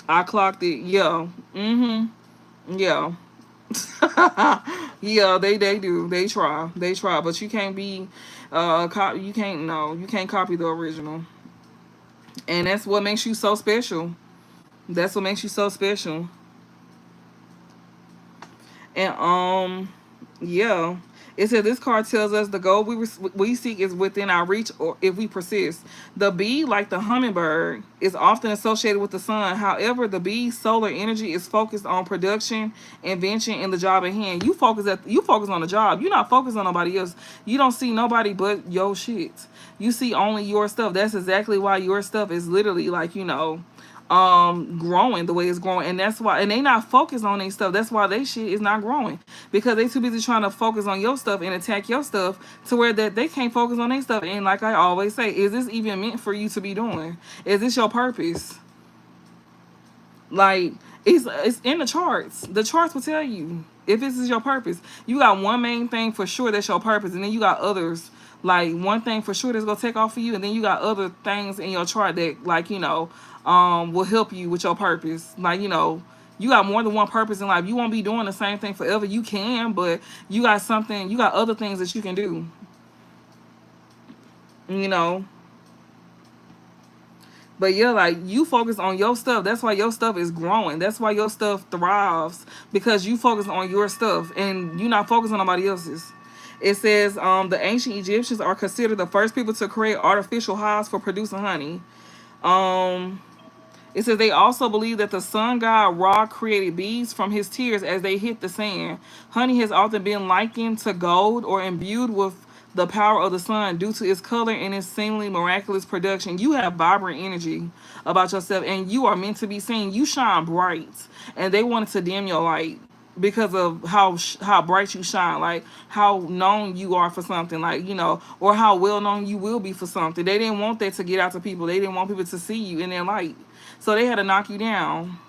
I clocked it. Yeah. Yeah. Yeah, they do. They try. They try. But you can't be you can't, no, you can't copy the original. And that's what makes you so special. That's what makes you so special. And yeah, it says this card tells us the goal we seek is within our reach, or if we persist. The bee, like the hummingbird, is often associated with the sun. However, the bee's solar energy is focused on production, invention, and the job at hand. You focus on the job. You're not focused on nobody else. You don't see nobody but your shit. You see only your stuff. That's exactly why your stuff is literally, like, growing the way it's growing. And that's why, and they not focused on their stuff. That's why they shit is not growing, because they too busy trying to focus on your stuff and attack your stuff to where that they can't focus on their stuff. And like I always say, is this even meant for you to be doing? Is this your purpose? Like, it's in the charts. The charts will tell you if this is your purpose. You got one main thing for sure that's your purpose, and then you got others. Like, one thing for sure that's gonna take off for you, and then you got other things in your chart that, like, will help you with your purpose. Like, you got more than one purpose in life. You won't be doing the same thing forever. You can, but you got other things that you can do. You know. But yeah, like, you focus on your stuff. That's why your stuff is growing. That's why your stuff thrives, because you focus on your stuff and you're not focused on nobody else's. It says the ancient Egyptians are considered the first people to create artificial hives for producing honey. Um, it says they also believe that the sun god Ra created bees from his tears as they hit the sand. Honey has often been likened to gold or imbued with the power of the sun due to its color and its seemingly miraculous production. You have vibrant energy about yourself, and you are meant to be seen. You shine bright, and they wanted to dim your light because of how bright you shine, like how known you are for something, like, or how well known you will be for something. They didn't want that to get out to people. They didn't want people to see you in their light, so they had to knock you down.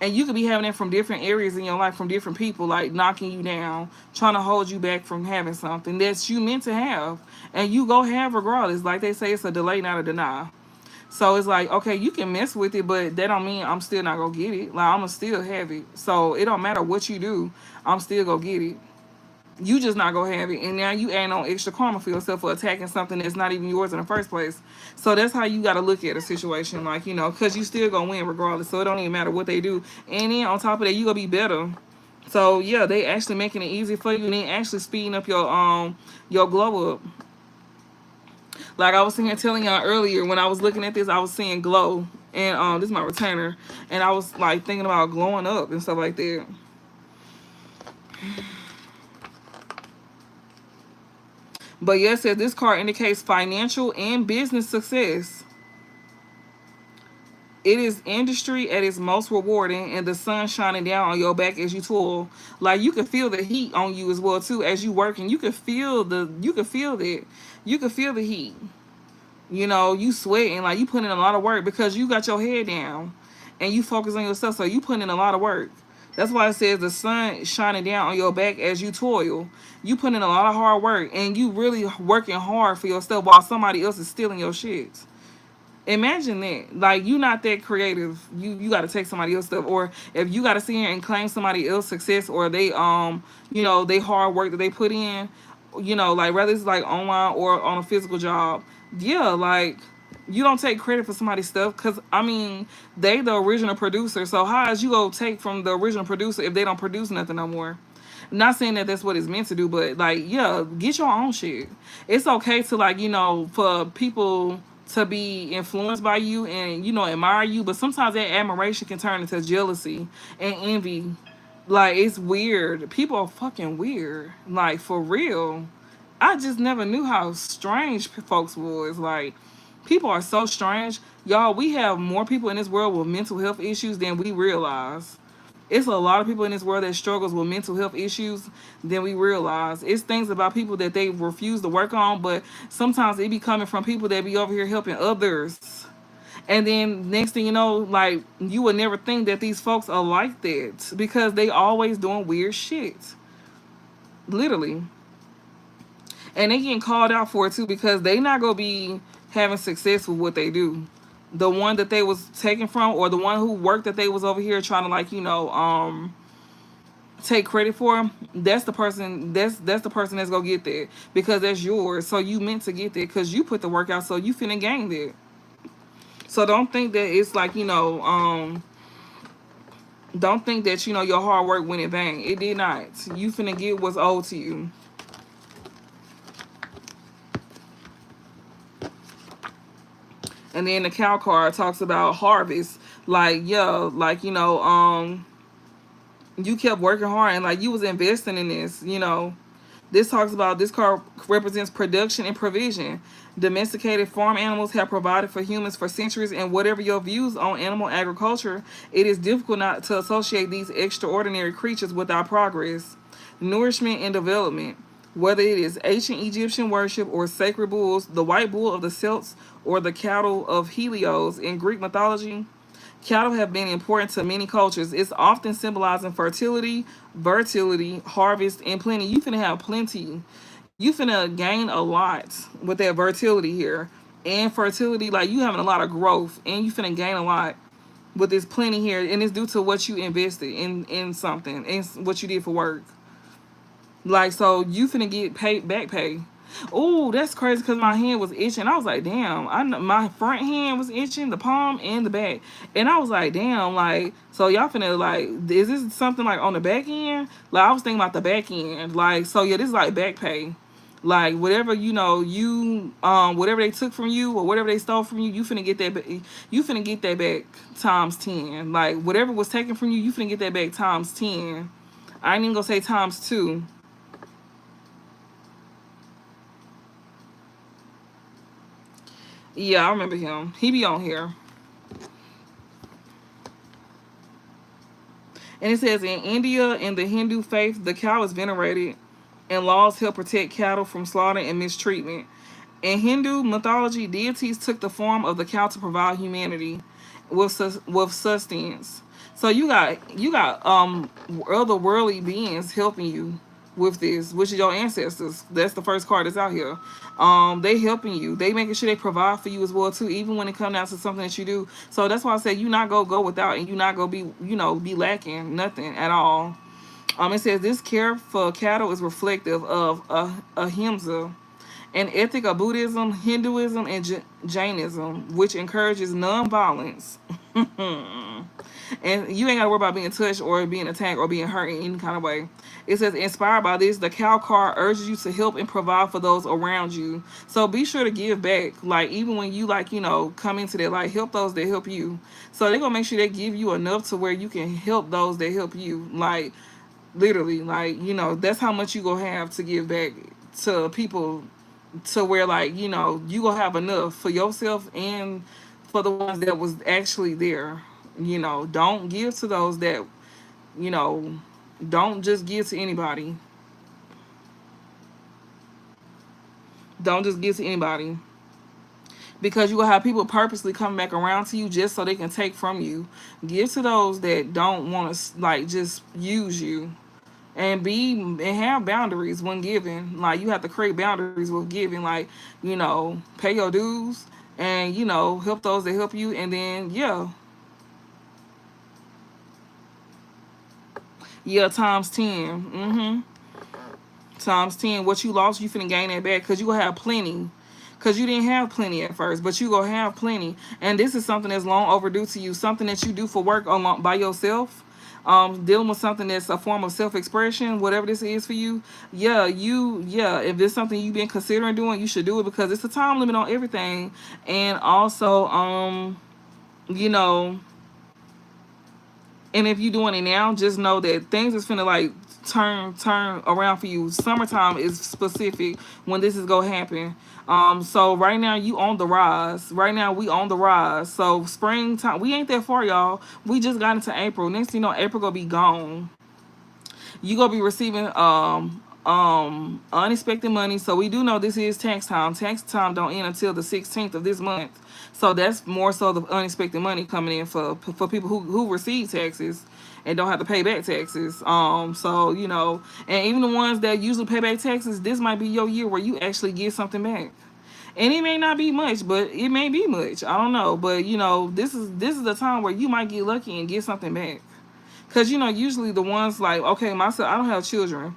And you could be having it from different areas in your life, from different people, like knocking you down, trying to hold you back from having something that you meant to have, and you go have regardless. Like they say, it's a delay, not a deny. So it's like, okay, you can mess with it, but that don't mean I'm still not gonna get it. Like, I'm gonna still have it. So it don't matter what you do, I'm still gonna get it. You just not gonna have it, and now you add on extra karma for yourself for attacking something that's not even yours in the first place. So that's how you got to look at a situation, like, because you still gonna win regardless. So it don't even matter what they do, and then on top of that, you gonna be better. So yeah, they actually making it easy for you, and then actually speeding up your glow up. Like I was sitting here telling y'all earlier, when I was looking at this, I was seeing glow, and this is my retainer, and I was like thinking about glowing up and stuff like that. But yes, it says this card indicates financial and business success. It is industry at its most rewarding, and the sun shining down on your back as you toil. Like, you can feel the heat on you as well too as you working. You can feel that. You can feel the heat. You sweating, like you putting in a lot of work because you got your head down and you focus on yourself. So you putting in a lot of work. That's why it says the sun shining down on your back as you toil. You put in a lot of hard work, and you really working hard for yourself while somebody else is stealing your shit. Imagine that. Like, you not that creative. You got to take somebody else's stuff, or if you got to sit here and claim somebody else's success, or they hard work that they put in, like whether it's like online or on a physical job. Yeah, like, you don't take credit for somebody's stuff, because I mean, they the original producer. So how is you go take from the original producer if they don't produce nothing no more? Not saying that that's what it's meant to do, but like, yeah, get your own shit. It's okay to, like, for people to be influenced by you and admire you, but sometimes that admiration can turn into jealousy and envy. Like, it's weird. People are fucking weird, like, for real. I just never knew how strange folks was. Like, people are so strange. Y'all, we have more people in this world with mental health issues than we realize. It's a lot of people in this world that struggles with mental health issues than we realize. It's things about people that they refuse to work on, but sometimes it be coming from people that be over here helping others. And then next thing you know, like, you would never think that these folks are like that because they always doing weird shit. Literally. And they getting called out for it too, because they not gonna be having success with what they do. The one that they was taken from, or the one who worked that they was over here trying to, like, take credit for, that's the person. That's the person that's gonna get that, because that's yours. So you meant to get that because you put the work out. So you finna gain that. So don't think that it's like, don't think that your hard work went in vain. It did not. You finna get what's owed to you. And then the cow card talks about harvest. Like, yeah, like, you kept working hard, and like you was investing in this, This card represents production and provision. Domesticated farm animals have provided for humans for centuries, and whatever your views on animal agriculture, it is difficult not to associate these extraordinary creatures with our progress, nourishment, and development. Whether it is ancient Egyptian worship or sacred bulls, the white bull of the Celts or the cattle of Helios in Greek mythology, cattle have been important to many cultures. It's often symbolizing fertility, harvest, and plenty. You finna have plenty. You finna gain a lot with that fertility here. And fertility, like you having a lot of growth, and you finna gain a lot with this plenty here. And it's due to what you invested in something, and what you did for work. Like, so you finna get paid back pay. Oh, that's crazy because my hand was itching. I was like, damn, my front hand was itching, the palm and the back. And I was like, damn, like, so y'all finna, like, is this something like on the back end? Like, I was thinking about the back end. Like, so yeah, this is like back pay. Like, whatever, whatever they took from you or whatever they stole from you, you finna get that you finna get that back times 10. Like, whatever was taken from you, you finna get that back times 10. I ain't even gonna say times 2. Yeah, I remember him. He be on here. And it says in India, in the Hindu faith, the cow is venerated, and laws help protect cattle from slaughter and mistreatment. In Hindu mythology, deities took the form of the cow to provide humanity with sustenance. So you got other worldly beings helping you with this, which is your ancestors. That's the first card that's out here. They helping you. They making sure they provide for you as well too, even when it comes down to something that you do. So that's why I say you not go without, and you not go be lacking nothing at all. It says this care for cattle is reflective of ahimsa, an ethic of Buddhism, Hinduism, and Jainism, which encourages non-violence. And you ain't got to worry about being touched or being attacked or being hurt in any kind of way. It says, inspired by this, the cow card urges you to help and provide for those around you. So be sure to give back. Like, even when you, come into that, like, help those that help you. So they're going to make sure they give you enough to where you can help those that help you. Like, literally, that's how much you going to have to give back to people, to where, you going to have enough for yourself and for the ones that was actually there. Don't give to those that, don't just give to anybody. Don't just give to anybody. Because you will have people purposely coming back around to you just so they can take from you. Give to those that don't want to, just use you. And have boundaries when giving. Like, you have to create boundaries with giving. Like, pay your dues and, help those that help you. And then, times 10. Times 10. What you lost, you finna gain that back, because you gonna have plenty. Because you didn't have plenty at first, but you gonna have plenty. And this is something that's long overdue to you. Something that you do for work by yourself. Dealing with something that's a form of self-expression, whatever this is for you. If there's something you've been considering doing, you should do it, because it's a time limit on everything. And also, and if you're doing it now, just know that things is finna turn around for you. Summertime is specific when this is gonna happen. So right now you on the rise. Right now we on the rise. So springtime, we ain't that far, y'all. We just got into April. Next thing you know, April gonna be gone. You gonna be receiving unexpected money. So we do know this is tax time. Tax time don't end until the 16th of this month. So that's more so the unexpected money coming in for people who receive taxes and don't have to pay back taxes. And even the ones that usually pay back taxes, this might be your year where you actually get something back. And it may not be much, but it may be much. I don't know. But this is the time where you might get lucky and get something back. Cause usually the ones myself, I don't have children.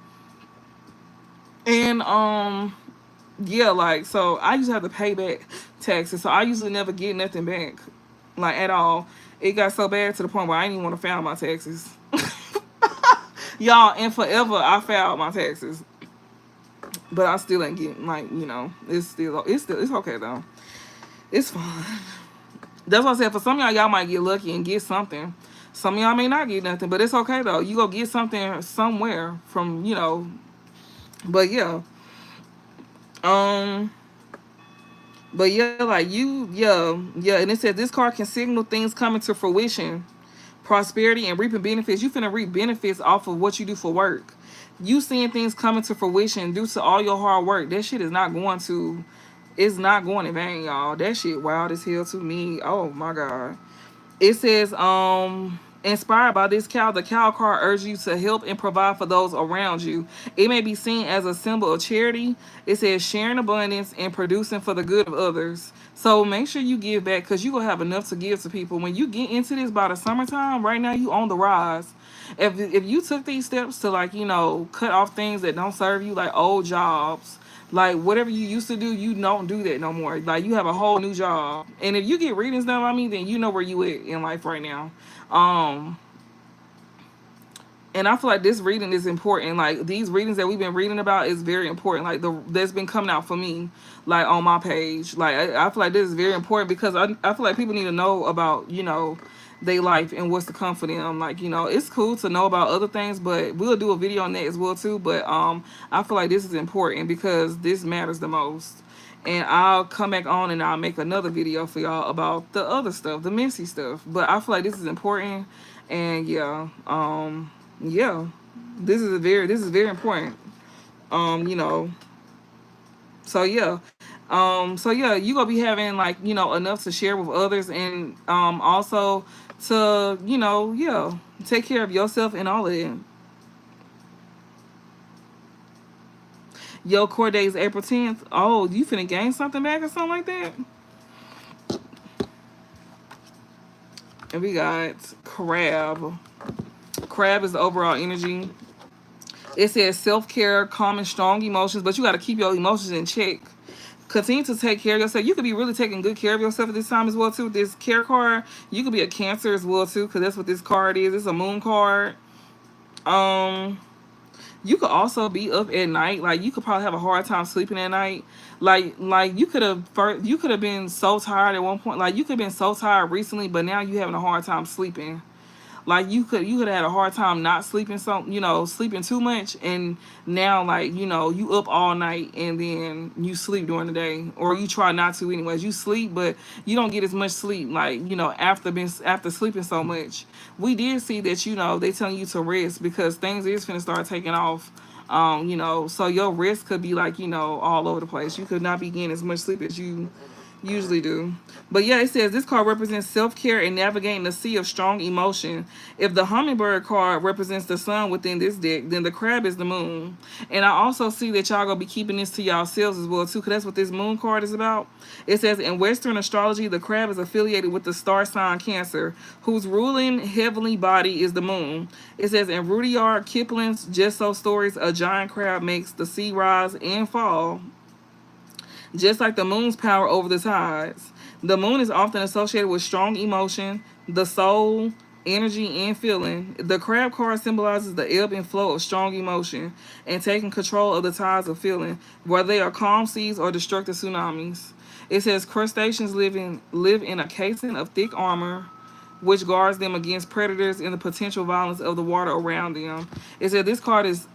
And so I usually have to pay back taxes. So I usually never get nothing back. At all. It got so bad to the point where I didn't even want to file my taxes. Y'all, and forever I filed my taxes. But I still ain't getting it's okay though. It's fine. That's what I said. For some of y'all might get lucky and get something. Some of y'all may not get nothing, but it's okay though. You go get something somewhere from, But yeah, um, but yeah, like you, yeah, and it says this card can signal things coming to fruition, prosperity, and reaping benefits. You finna reap benefits off of what you do for work. You seeing things coming to fruition due to all your hard work. That shit is not going to, it's not going in vain, y'all. That shit wild as hell to me. Oh my god. It says, inspired by this cow, the cow card urges you to help and provide for those around you. It may be seen as a symbol of charity. It says sharing abundance and producing for the good of others. So make sure you give back because you're going to have enough to give to people. When you get into this by the summertime, right now you on the rise. If you took these steps to, like, cut off things that don't serve you, like old jobs, like whatever you used to do, you don't do that no more. Like you have a whole new job. And if you get readings done by me, then you know where you at in life right now. Um and I feel like this reading is important. Like these readings that we've been reading about is very important. Like that's been coming out for me, like on my page. Like I feel like this is very important because I feel like people need to know about their life and what's to come for them. Like it's cool to know about other things, but we'll do a video on that as well too. But I feel like this is important because this matters the most. And I'll come back on and I'll make another video for y'all about the other stuff, the messy stuff. But I feel like this is important, and yeah, this is very important. Um, you know, so yeah, you gonna be having like enough to share with others, and also to take care of yourself and all of it. Your court date is April 10th. Oh, you finna gain something back or something like that? And we got crab. Crab is the overall energy. It says self-care, calm and strong emotions, but you got to keep your emotions in check. Continue to take care of yourself. You could be really taking good care of yourself at this time as well too. This care card, you could be a Cancer as well too, because that's what this card is. It's a moon card. Um, you could also be up at night. Like you could probably have a hard time sleeping at night. Like you could have been so tired at one point. Like you could have been so tired recently, but now you having a hard time sleeping. Like you could have had a hard time not sleeping sleeping too much, and now like you up all night and then you sleep during the day, or you try not to anyways. You sleep, but you don't get as much sleep like after sleeping so much. We did see that they telling you to rest because things is finna start taking off. So your rest could be like all over the place. You could not be getting as much sleep as you usually do. But yeah, it says this card represents self-care and navigating the sea of strong emotion. If the hummingbird card represents the sun within this deck, then the crab is the moon. And I also see that y'all gonna be keeping this to yourselves as well too, because that's what this moon card is about. It says in Western astrology, the crab is affiliated with the star sign Cancer, whose ruling heavenly body is the moon. It says in Rudyard Kipling's Just So stories, a giant crab makes the sea rise and fall just like the moon's power over the tides. The moon is often associated with strong emotion, the soul, energy, and feeling. The crab card symbolizes the ebb and flow of strong emotion and taking control of the tides of feeling, whether they are calm seas or destructive tsunamis. It says crustaceans live in a casing of thick armor, which guards them against predators and the potential violence of the water around them. It said this card is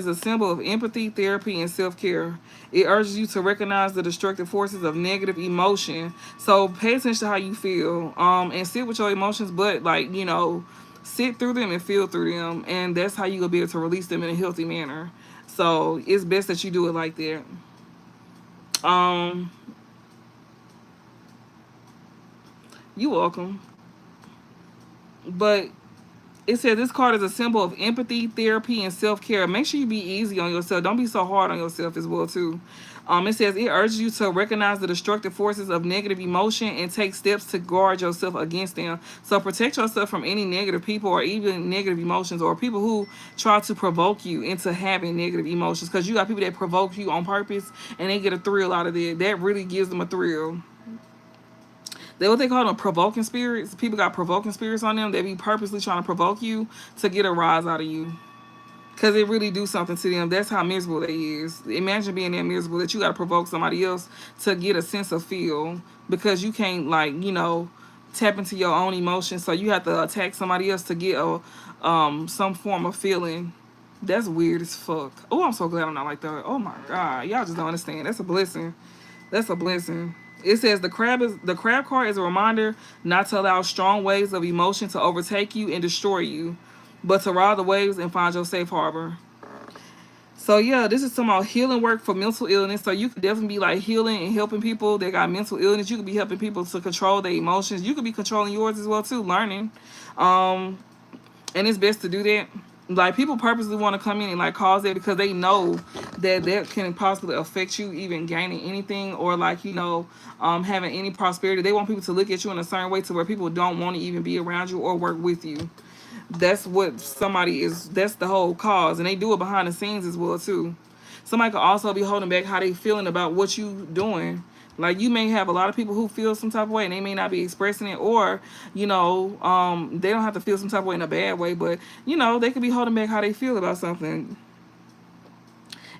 a symbol of empathy, therapy, and self-care. It urges you to recognize the destructive forces of negative emotion. So pay attention to how you feel, and sit with your emotions, but sit through them and feel through them, and that's how you gonna be able to release them in a healthy manner. So it's best that you do it like that. Um, you welcome. But it says this card is a symbol of empathy, therapy, and self-care. Make sure you be easy on yourself. Don't be so hard on yourself as well too. It says it urges you to recognize the destructive forces of negative emotion and take steps to guard yourself against them. So protect yourself from any negative people or even negative emotions or people who try to provoke you into having negative emotions. Because you got people that provoke you on purpose and they get a thrill out of it. That really gives them a thrill. They what they call them provoking spirits. People got provoking spirits on them. They be purposely trying to provoke you to get a rise out of you. Cause it really do something to them. That's how miserable they is. Imagine being that miserable that you gotta provoke somebody else to get a sense of feel. Because you can't tap into your own emotions. So you have to attack somebody else to get some form of feeling. That's weird as fuck. Oh, I'm so glad I'm not like that. Oh my god, y'all just don't understand. That's a blessing. That's a blessing. It says the crab card is a reminder not to allow strong waves of emotion to overtake you and destroy you, but to ride the waves and find your safe harbor. So yeah, this is some about healing work for mental illness. So you could definitely be like healing and helping people that got mental illness. You could be helping people to control their emotions. You could be controlling yours as well too, learning. Um, and it's best to do that. Like people purposely want to come in and like cause that because they know that can possibly affect you even gaining anything or like having any prosperity. They want people to look at you in a certain way to where people don't want to even be around you or work with you. That's what somebody is. That's the whole cause, and they do it behind the scenes as well too. Somebody could also be holding back how they feeling about what you doing. Like you may have a lot of people who feel some type of way and they may not be expressing it, or they don't have to feel some type of way in a bad way, but they could be holding back how they feel about something.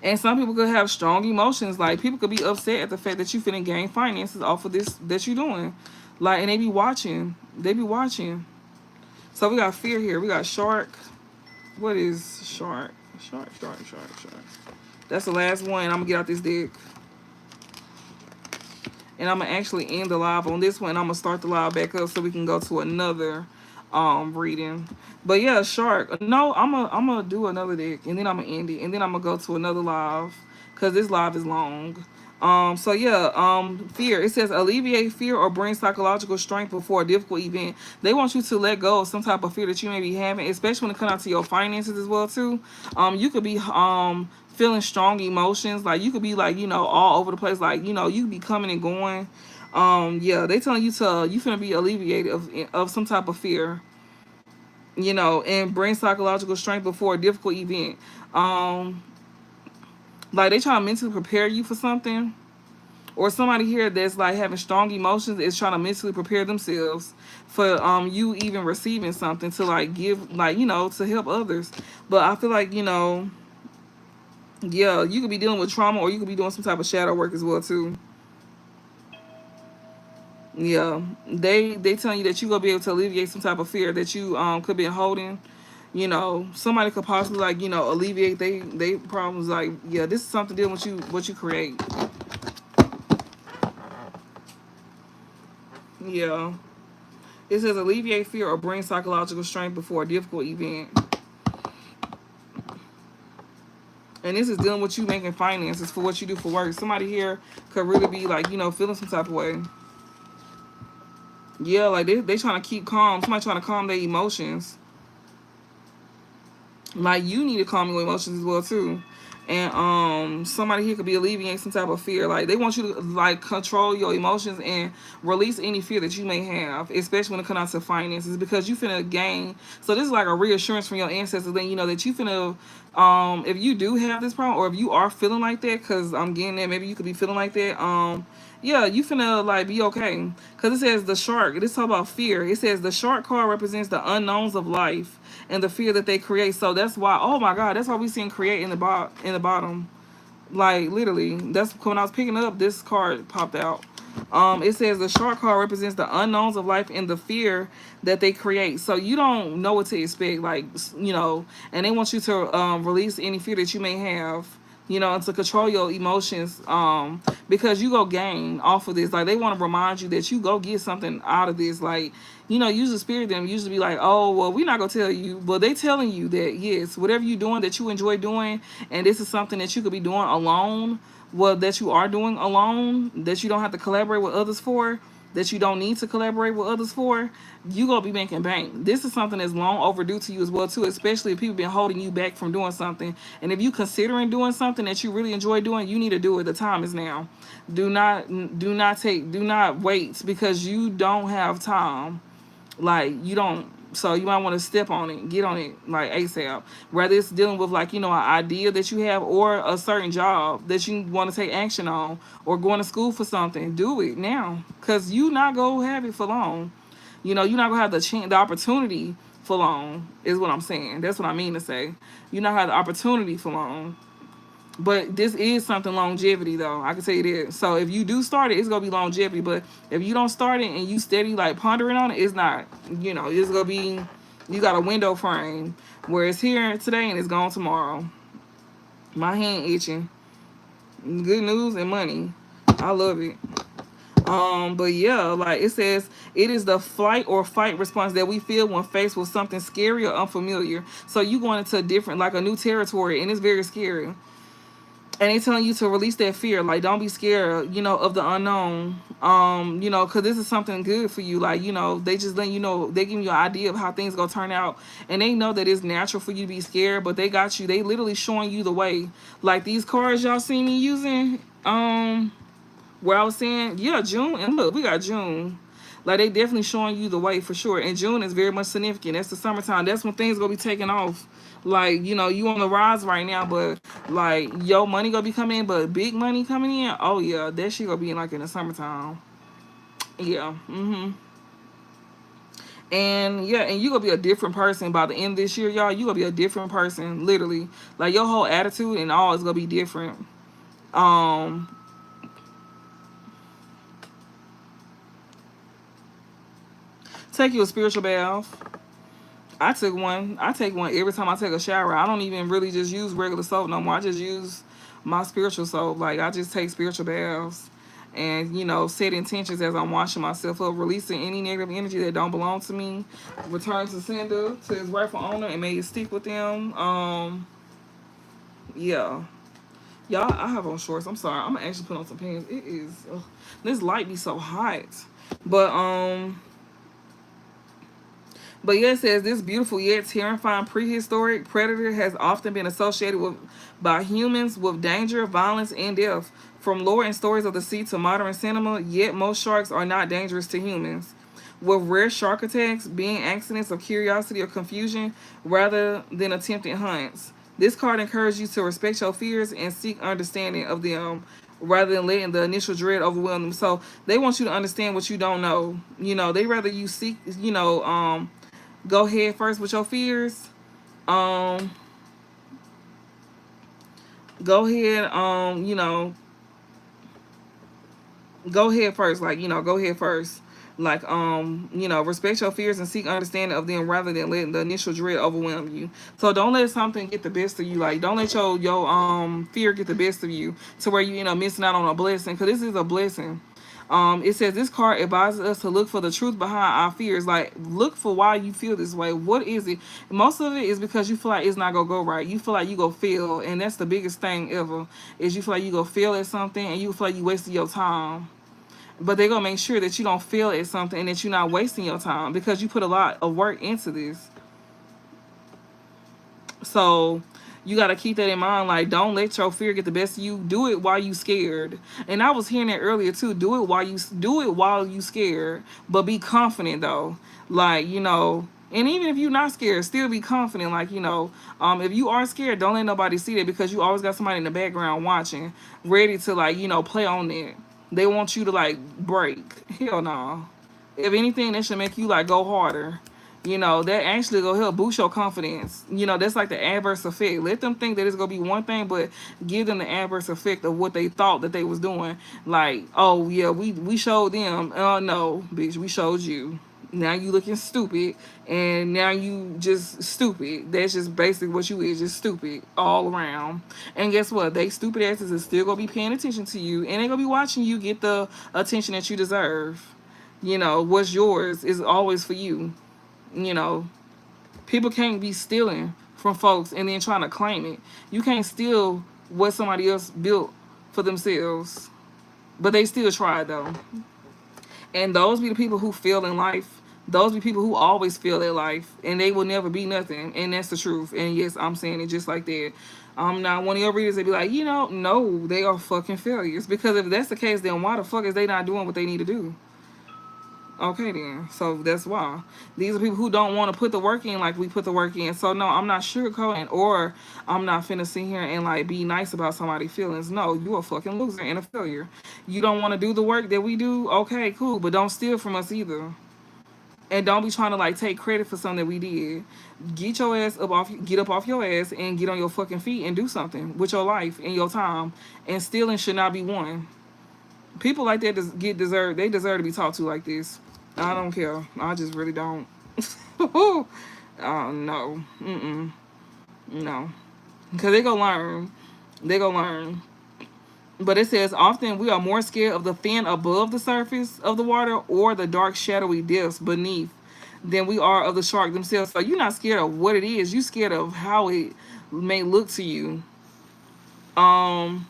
And some people could have strong emotions. Like people could be upset at the fact that you finna gain finances off of this that you doing. Like, and they be watching. They be watching. So we got fear here. We got shark. What is shark? Shark. That's the last one. I'm gonna get out this deck. And I'm gonna actually end the live on this one. I'm gonna start the live back up so we can go to another reading. But yeah, shark. No, I'm gonna do another deck and then I'm gonna end it. And then I'm gonna go to another live because this live is long. So yeah, fear. It says alleviate fear or bring psychological strength before a difficult event. They want you to let go of some type of fear that you may be having, especially when it comes out to your finances as well too. You could be feeling strong emotions, like you could be like all over the place, like you could be coming and going. Yeah, they telling you finna be alleviated of some type of fear, and bring psychological strength before a difficult event. Like they trying to mentally prepare you for something, or somebody here that's like having strong emotions is trying to mentally prepare themselves for you even receiving something to like give, like to help others. But I feel like yeah, you could be dealing with trauma, or you could be doing some type of shadow work as well too. Yeah, they telling you that you gonna be able to alleviate some type of fear that you could be holding. Somebody could possibly like alleviate they problems. Like yeah, this is something dealing with what you create. Yeah, it says alleviate fear or bring psychological strength before a difficult event. And this is dealing with you making finances for what you do for work. Somebody here could really be like feeling some type of way. Yeah, like they trying to keep calm. Somebody trying to calm their emotions. Like you need to calm your emotions as well too. And somebody here could be alleviating some type of fear. Like they want you to like control your emotions and release any fear that you may have, especially when it comes out to finances, because you finna gain. So this is like a reassurance from your ancestors, then that you finna if you do have this problem, or if you are feeling like that, because I'm getting that maybe you could be feeling like that, yeah, you finna like be okay. Because it says the shark. This talk about fear. It says the shark card represents the unknowns of life and the fear that they create. So that's why, oh my god, that's why we seen create in the bottom. Like literally, that's when I was picking up, this card popped out. It says the shark card represents the unknowns of life and the fear that they create. So you don't know what to expect, like and they want you to release any fear that you may have, and to control your emotions, because you go gain off of this. Like they want to remind you that you go get something out of this. Like usually spirit them usually be like, oh well, we're not gonna tell you, but they telling you that yes, whatever you're doing that you enjoy doing, and this is something that you could be doing alone, well, that you are doing alone, that you don't have to collaborate with others for, that you don't need to collaborate with others for, you gonna be making bank. This is something that's long overdue to you as well too, especially if people been holding you back from doing something. And if you considering doing something that you really enjoy doing, you need to do it. The time is now. Do not wait, because you don't have time. Like you don't. So you might want to step on it, get on it like ASAP. Whether it's dealing with like an idea that you have, or a certain job that you want to take action on, or going to school for something, do it now, cause you not gonna have it for long. You're not gonna have the opportunity for long. Is what I'm saying. That's what I mean to say. You're not gonna have the opportunity for long. But this is something longevity, though. I can tell you that. So if you do start it, it's gonna be longevity. But if you don't start it and you steady like pondering on it, it's not. It's gonna be You got a window frame where it's here today and it's gone tomorrow. My hand itching. Good news and money. I love it. But yeah, like it says, it is the flight or fight response that we feel when faced with something scary or unfamiliar. So you going into a different, like a new territory, and it's very scary. And they telling you to release that fear. Like, don't be scared, of the unknown. Because this is something good for you. Like, they just letting you know, they give you an idea of how things gonna turn out, and they know that it's natural for you to be scared, but they got you. They literally showing you the way. Like these cards y'all see me using. Where I was saying, yeah, June, and look, we got June. Like they definitely showing you the way for sure. And June is very much significant. That's the summertime. That's when things gonna be taking off. Like, you on the rise right now, but like your money gonna be coming in, but big money coming in. Oh yeah, that shit gonna be in like in the summertime. Yeah. And yeah, and you gonna be a different person by the end of this year, y'all. You gonna be a different person, literally. Like your whole attitude and all is gonna be different. Um, Take you a spiritual bath. I took one. I take one every time I take a shower. I don't even really just use regular soap no more. I just use my spiritual soap. Like I just take spiritual baths and set intentions as I'm washing myself up, releasing any negative energy that don't belong to me. Return to sender, to his rightful owner, and may it stick with them. Yeah. Y'all, I have on shorts. I'm sorry. I'm gonna actually put on some pants. It is this light be so hot. But But yeah, it says this beautiful yet terrifying prehistoric predator has often been associated with by humans with danger, violence, and death. From lore and stories of the sea to modern cinema, yet most sharks are not dangerous to humans. With rare shark attacks being accidents of curiosity or confusion rather than attempted hunts. This card encourages you to respect your fears and seek understanding of them rather than letting the initial dread overwhelm them. So they want you to understand what you don't know. They rather you seek, go ahead first with your fears. Um, Go ahead. Go ahead first. Like go ahead first. Like respect your fears and seek understanding of them rather than letting the initial dread overwhelm you. So don't let something get the best of you. Like don't let your fear get the best of you to where you missing out on a blessing. Because this is a blessing. It says this card advises us to look for the truth behind our fears. Like, look for why you feel this way. What is it? Most of it is because you feel like it's not gonna go right. You feel like you go fail, and that's the biggest thing ever. Is you feel like you go fail at something, and you feel like you wasted your time. But they're gonna make sure that you don't fail at something and that you're not wasting your time because you put a lot of work into this. So you got to keep that in mind. Like, don't let your fear get the best of you. Do it while you scared. And I was hearing that earlier too. Do it while you scared, but be confident though. Like, and even if you're not scared, still be confident. Like, if you are scared, don't let nobody see that because you always got somebody in the background watching, ready to like, play on it. They want you to like break. Hell no. If anything, that should make you like go harder. That actually go help boost your confidence. That's like the adverse effect. Let them think that it's gonna be one thing, but give them the adverse effect of what they thought that they was doing. Like, oh yeah, we showed them. No, bitch, we showed you. Now you looking stupid, and now you just stupid. That's just basically what you is, just stupid all around. And guess what? They stupid asses is still gonna be paying attention to you, and they gonna be watching you get the attention that you deserve. What's yours is always for you. you know, People can't be stealing from folks and then trying to claim it. You can't steal what somebody else built for themselves. But they still try though. And those be the people who fail in life. Those be people who always fail at life. And they will never be nothing. And that's the truth. And yes, I'm saying it just like that. I'm not one of your readers that be like, no, they are fucking failures. Because if that's the case, then why the fuck is they not doing what they need to do? Okay then, so that's why. These are people who don't want to put the work in like we put the work in. So no, I'm not sugarcoating or I'm not finna sit here and like be nice about somebody's feelings. No, you a fucking loser and a failure. You don't want to do the work that we do? Okay, cool, but don't steal from us either. And don't be trying to like take credit for something that we did. Get up off your ass and get on your fucking feet and do something with your life and your time. And stealing should not be one. People like that they deserve to be talked to like this. I don't care. I just really don't. No. Mm-mm. No. Because they go learn. They go learn. But it says often we are more scared of the fin above the surface of the water or the dark shadowy depths beneath than we are of the shark themselves. So you're not scared of what it is. You're scared of how it may look to you. Um,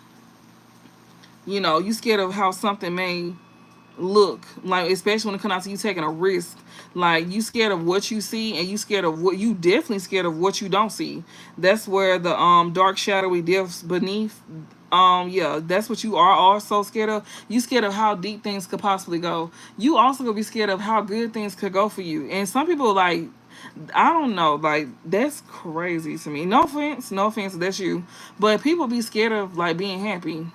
you scared of how something may look like, especially when it comes out to you taking a risk. Like, you scared of what you see, and you scared of what you definitely scared of what you don't see. That's where the dark shadowy depths beneath, yeah, that's what you are also scared of. You scared of how deep things could possibly go. You also gonna be scared of how good things could go for you. And some people, like, I don't know, like, that's crazy to me. No offense, that's you. But people be scared of, like, being happy,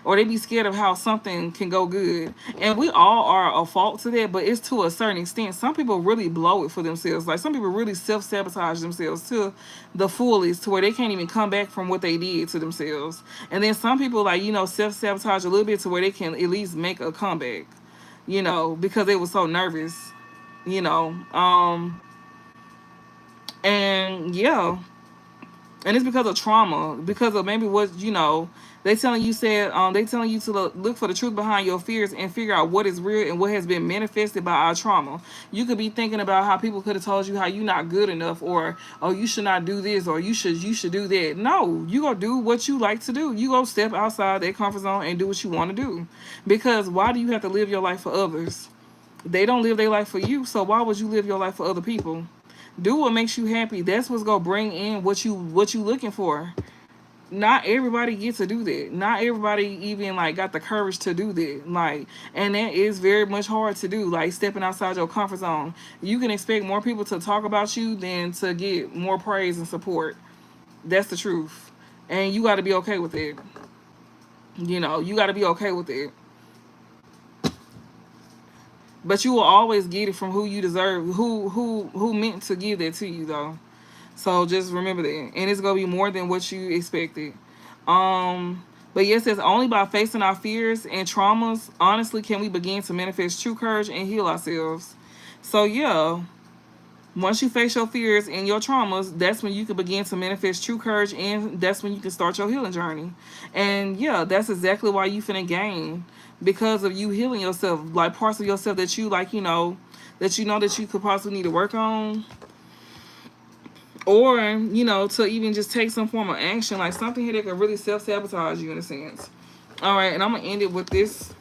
or they be scared of how something can go good. And we all are a fault to that, but it's to a certain extent. Some people really blow it for themselves. Like, some people really self-sabotage themselves to the fullest, to where they can't even come back from what they did to themselves. And then some people, like, self-sabotage a little bit to where they can at least make a comeback, because they were so nervous, you know. And yeah, and it's because of trauma, because of maybe what, they telling you to look for the truth behind your fears and figure out what is real and what has been manifested by our trauma. You could be thinking about how people could have told you how you're not good enough, or, oh, you should not do this, or you should do that. No, you go do what you like to do. You go step outside that comfort zone and do what you want to do. Because why do you have to live your life for others? They don't live their life for you, so why would you live your life for other people? Do what makes you happy. That's what's gonna bring in what you looking for. Not everybody gets to do that. Not everybody even, like, got the courage to do that. Like, and that is very much hard to do. Like, stepping outside your comfort zone. You can expect more people to talk about you than to get more praise and support. That's the truth. And you got to be okay with it. You got to be okay with it. But you will always get it from who you deserve, who meant to give that to you, though. So just remember that. And it's gonna be more than what you expected. But yes, it's only by facing our fears and traumas, honestly, can we begin to manifest true courage and heal ourselves. So yeah, once you face your fears and your traumas, that's when you can begin to manifest true courage, and that's when you can start your healing journey. And yeah, that's exactly why you finna gain, because of you healing yourself, like parts of yourself that you, like, that you could possibly need to work on, or to even just take some form of action, like something here that could really self-sabotage you in a sense. All right, and I'm gonna end it with this,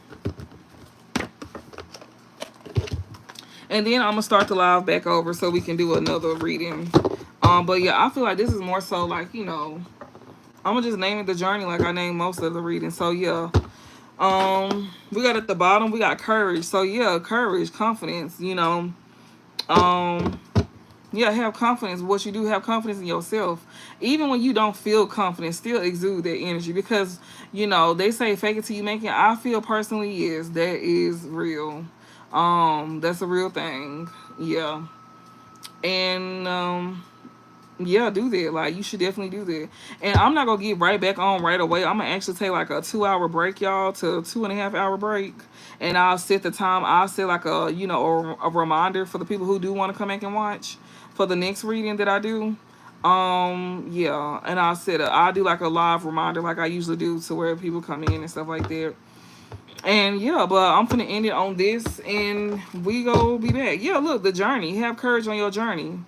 and then I'm gonna start the live back over so we can do another reading. But yeah, I feel like this is more so like, I'm gonna just name it the journey like I named most of the readings. So yeah, we got at the bottom, we got courage. So yeah, courage, confidence, yeah, have confidence. What you do, have confidence in yourself. Even when you don't feel confident, still exude that energy, because, they say fake it till you make it. I feel personally, yes, that is real. That's a real thing. Yeah. And yeah, do that. Like, you should definitely do that. And I'm not gonna get right back on right away. I'm gonna actually take like a 2 hour break, y'all, to 2.5 hour break. And I'll set the time. I'll set like a reminder for the people who do want to come back and watch for the next reading that I do. Yeah, and I'll do like a live reminder like I usually do, to where people come in and stuff like that. And yeah, but I'm gonna end it on this, and we go be back. Yeah, look, the journey. Have courage on your journey.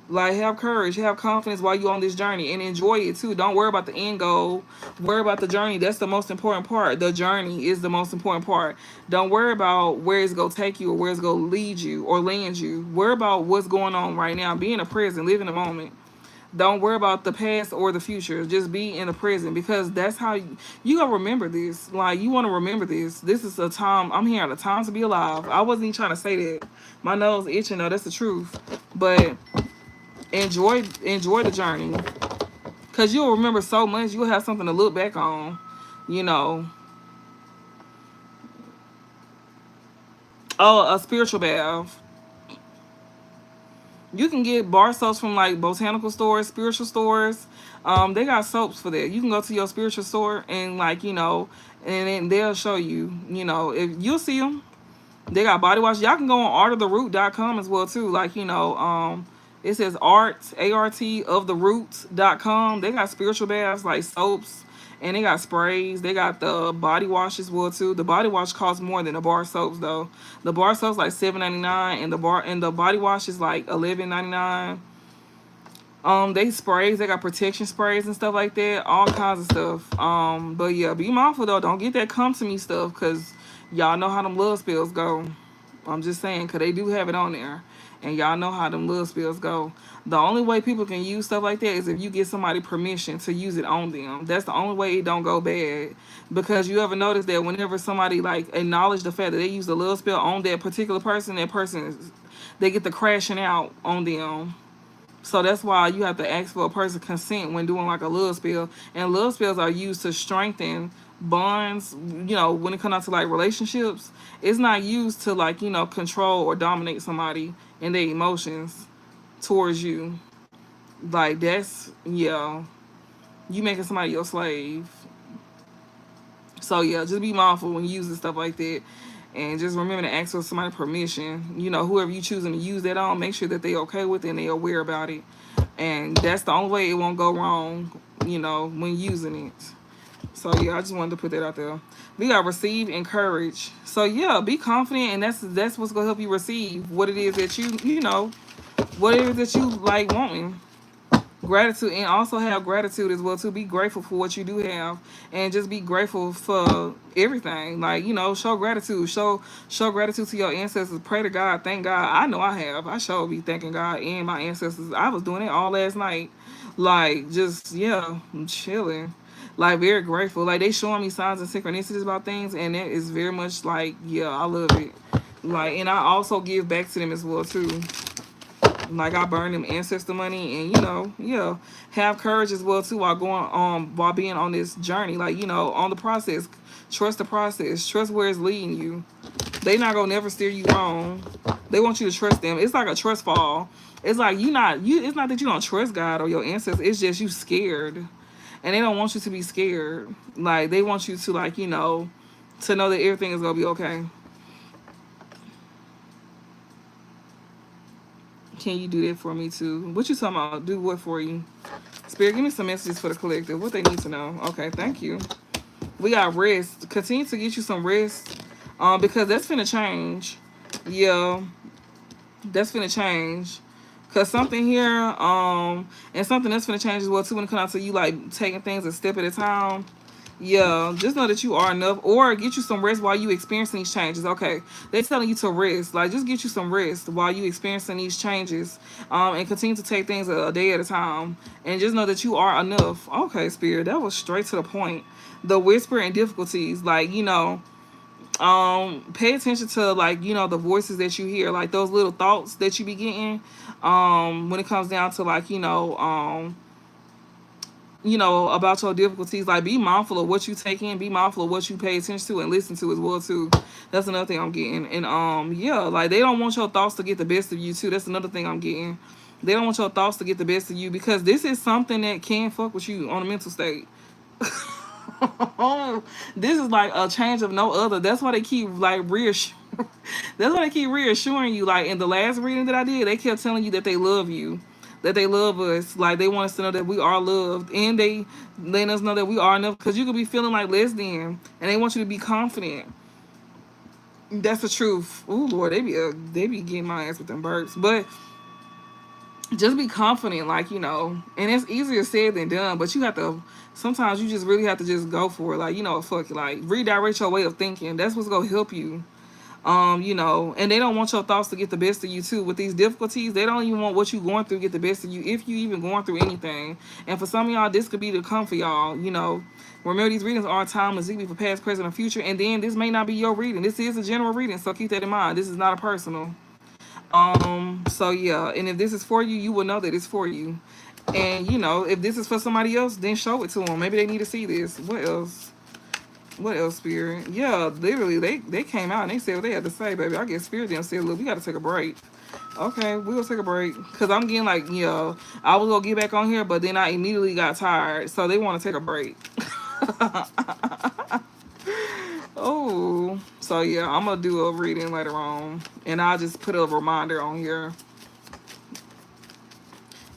Like, have courage, have confidence while you're on this journey, and enjoy it too. Don't worry about the end goal. Worry about the journey. That's the most important part. The journey is the most important part. Don't worry about where it's going to take you, or where it's going to lead you or land you. Worry about what's going on right now. Be in the present. Live in the moment. Don't worry about the past or the future. Just be in the present, because that's how you gonna remember this. Like, you want to remember this. This is a time. I'm here at a time to be alive. I wasn't even trying to say that. My nose itching though. That's the truth. But enjoy the journey, because you'll remember so much. You'll have something to look back on. you know oh, a spiritual bath. You can get bar soaps from like botanical stores, spiritual stores. They got soaps for that. You can go to your spiritual store and, like, and then they'll show you, if you'll see them. They got body wash. Y'all can go on artoftheroot.com as well too. Like, It says art, A-R-T, of the roots.com. They got spiritual baths like soaps, and they got sprays. They got the body wash as well too. The body wash costs more than the bar soaps though. The bar soaps like $7.99, and the body wash is like $11.99. They sprays, they got protection sprays and stuff like that, all kinds of stuff. But yeah, be mindful though, don't get that come to me stuff, cause y'all know how them love spells go. I'm just saying, cause they do have it on there, and y'all know how them love spells go. The only way people can use stuff like that is if you get somebody permission to use it on them. That's the only way it don't go bad. Because you ever notice that whenever somebody like acknowledge the fact that they use the love spell on that particular person, they get the crashing out on them. So that's why you have to ask for a person's consent when doing like a love spell. And love spells are used to strengthen bonds, when it comes out to like relationships. It's not used to like, control or dominate somebody and their emotions towards you. Like that's, yeah, you making somebody your slave. So yeah, just be mindful when using stuff like that. And just remember to ask for somebody's permission. Whoever you choosing to use that on, make sure that they okay with it and they aware about it. And that's the only way it won't go wrong, when using it. So yeah, I just wanted to put that out there. We got receive, encourage. So yeah, be confident, and that's what's gonna help you receive what it is that what it is that you like wanting. Gratitude, and also have gratitude as well too. Be grateful for what you do have, and just be grateful for everything. Like, show gratitude, show gratitude to your ancestors. Pray to God, thank God. I know I have. I sure be thanking God and my ancestors. I was doing it all last night. Like, just yeah, I'm chilling. Like, very grateful. Like, they showing me signs and synchronicities about things, and it is very much like, yeah, I love it. Like, and I also give back to them as well too. Like, I burn them ancestor money, and yeah, have courage as well too while being on this journey. Like, on the process, trust the process, trust where it's leading you. They not gonna never steer you wrong. They want you to trust them. It's like a trust fall. It's like it's not that you don't trust God or your ancestors. It's just you scared, and they don't want you to be scared. Like, they want you to like to know that everything is gonna be okay. Can you do that for me too? What you talking about? Do what for you? Spirit, give me some messages for the collective. What they need to know. Okay, thank you. We got rest. Continue to get you some rest. Because that's finna change. Yeah. That's finna change. Cause something here, and something that's finna change as well too when it comes out to you like taking things a step at a time. Yeah, just know that you are enough, or get you some rest while you experiencing these changes. Okay, they're telling you to rest. Like, just get you some rest while you experiencing these changes, and continue to take things a day at a time. And just know that you are enough. Okay, Spirit, that was straight to the point. The whisper and difficulties, like pay attention to like the voices that you hear, like those little thoughts that you be getting, when it comes down to like about your difficulties. Like, be mindful of what you take in, be mindful of what you pay attention to and listen to as well too. That's another thing I'm getting. And yeah, like, they don't want your thoughts to get the best of you too. That's another thing I'm getting. They don't want your thoughts to get the best of you, because this is something that can fuck with you on a mental state. This is like a change of no other. That's why they keep like reassuring. That's why they keep reassuring you. Like, in the last reading that I did, they kept telling you that they love you, that they love us. Like, they want us to know that we are loved, and they letting us know that we are enough. Because you could be feeling like less than, and they want you to be confident. That's the truth. Ooh, Lord, they be getting my ass with them burps, but just be confident, like, and it's easier said than done, but you have to, sometimes you just really have to just go for it. Like, fuck it, like, redirect your way of thinking. That's what's gonna help you. And they don't want your thoughts to get the best of you too. With these difficulties, they don't even want what you going through get the best of you, if you even going through anything. And for some of y'all, this could be the come for y'all. Remember, these readings are timeless. It can be for past, present, and future. And then this may not be your reading. This is a general reading, so keep that in mind. This is not a personal. So yeah, and if this is for you, you will know that it's for you. And if this is for somebody else, then show it to them. Maybe they need to see this. What else? What else, Spirit? Yeah, literally, they came out and they said what they had to say, baby. I guess Spirit didn't say, look, we got to take a break. Okay, we're going to take a break. Because I'm getting like, I was going to get back on here, but then I immediately got tired. So they want to take a break. Oh, so yeah, I'm going to do a reading later on. And I'll just put a reminder on here.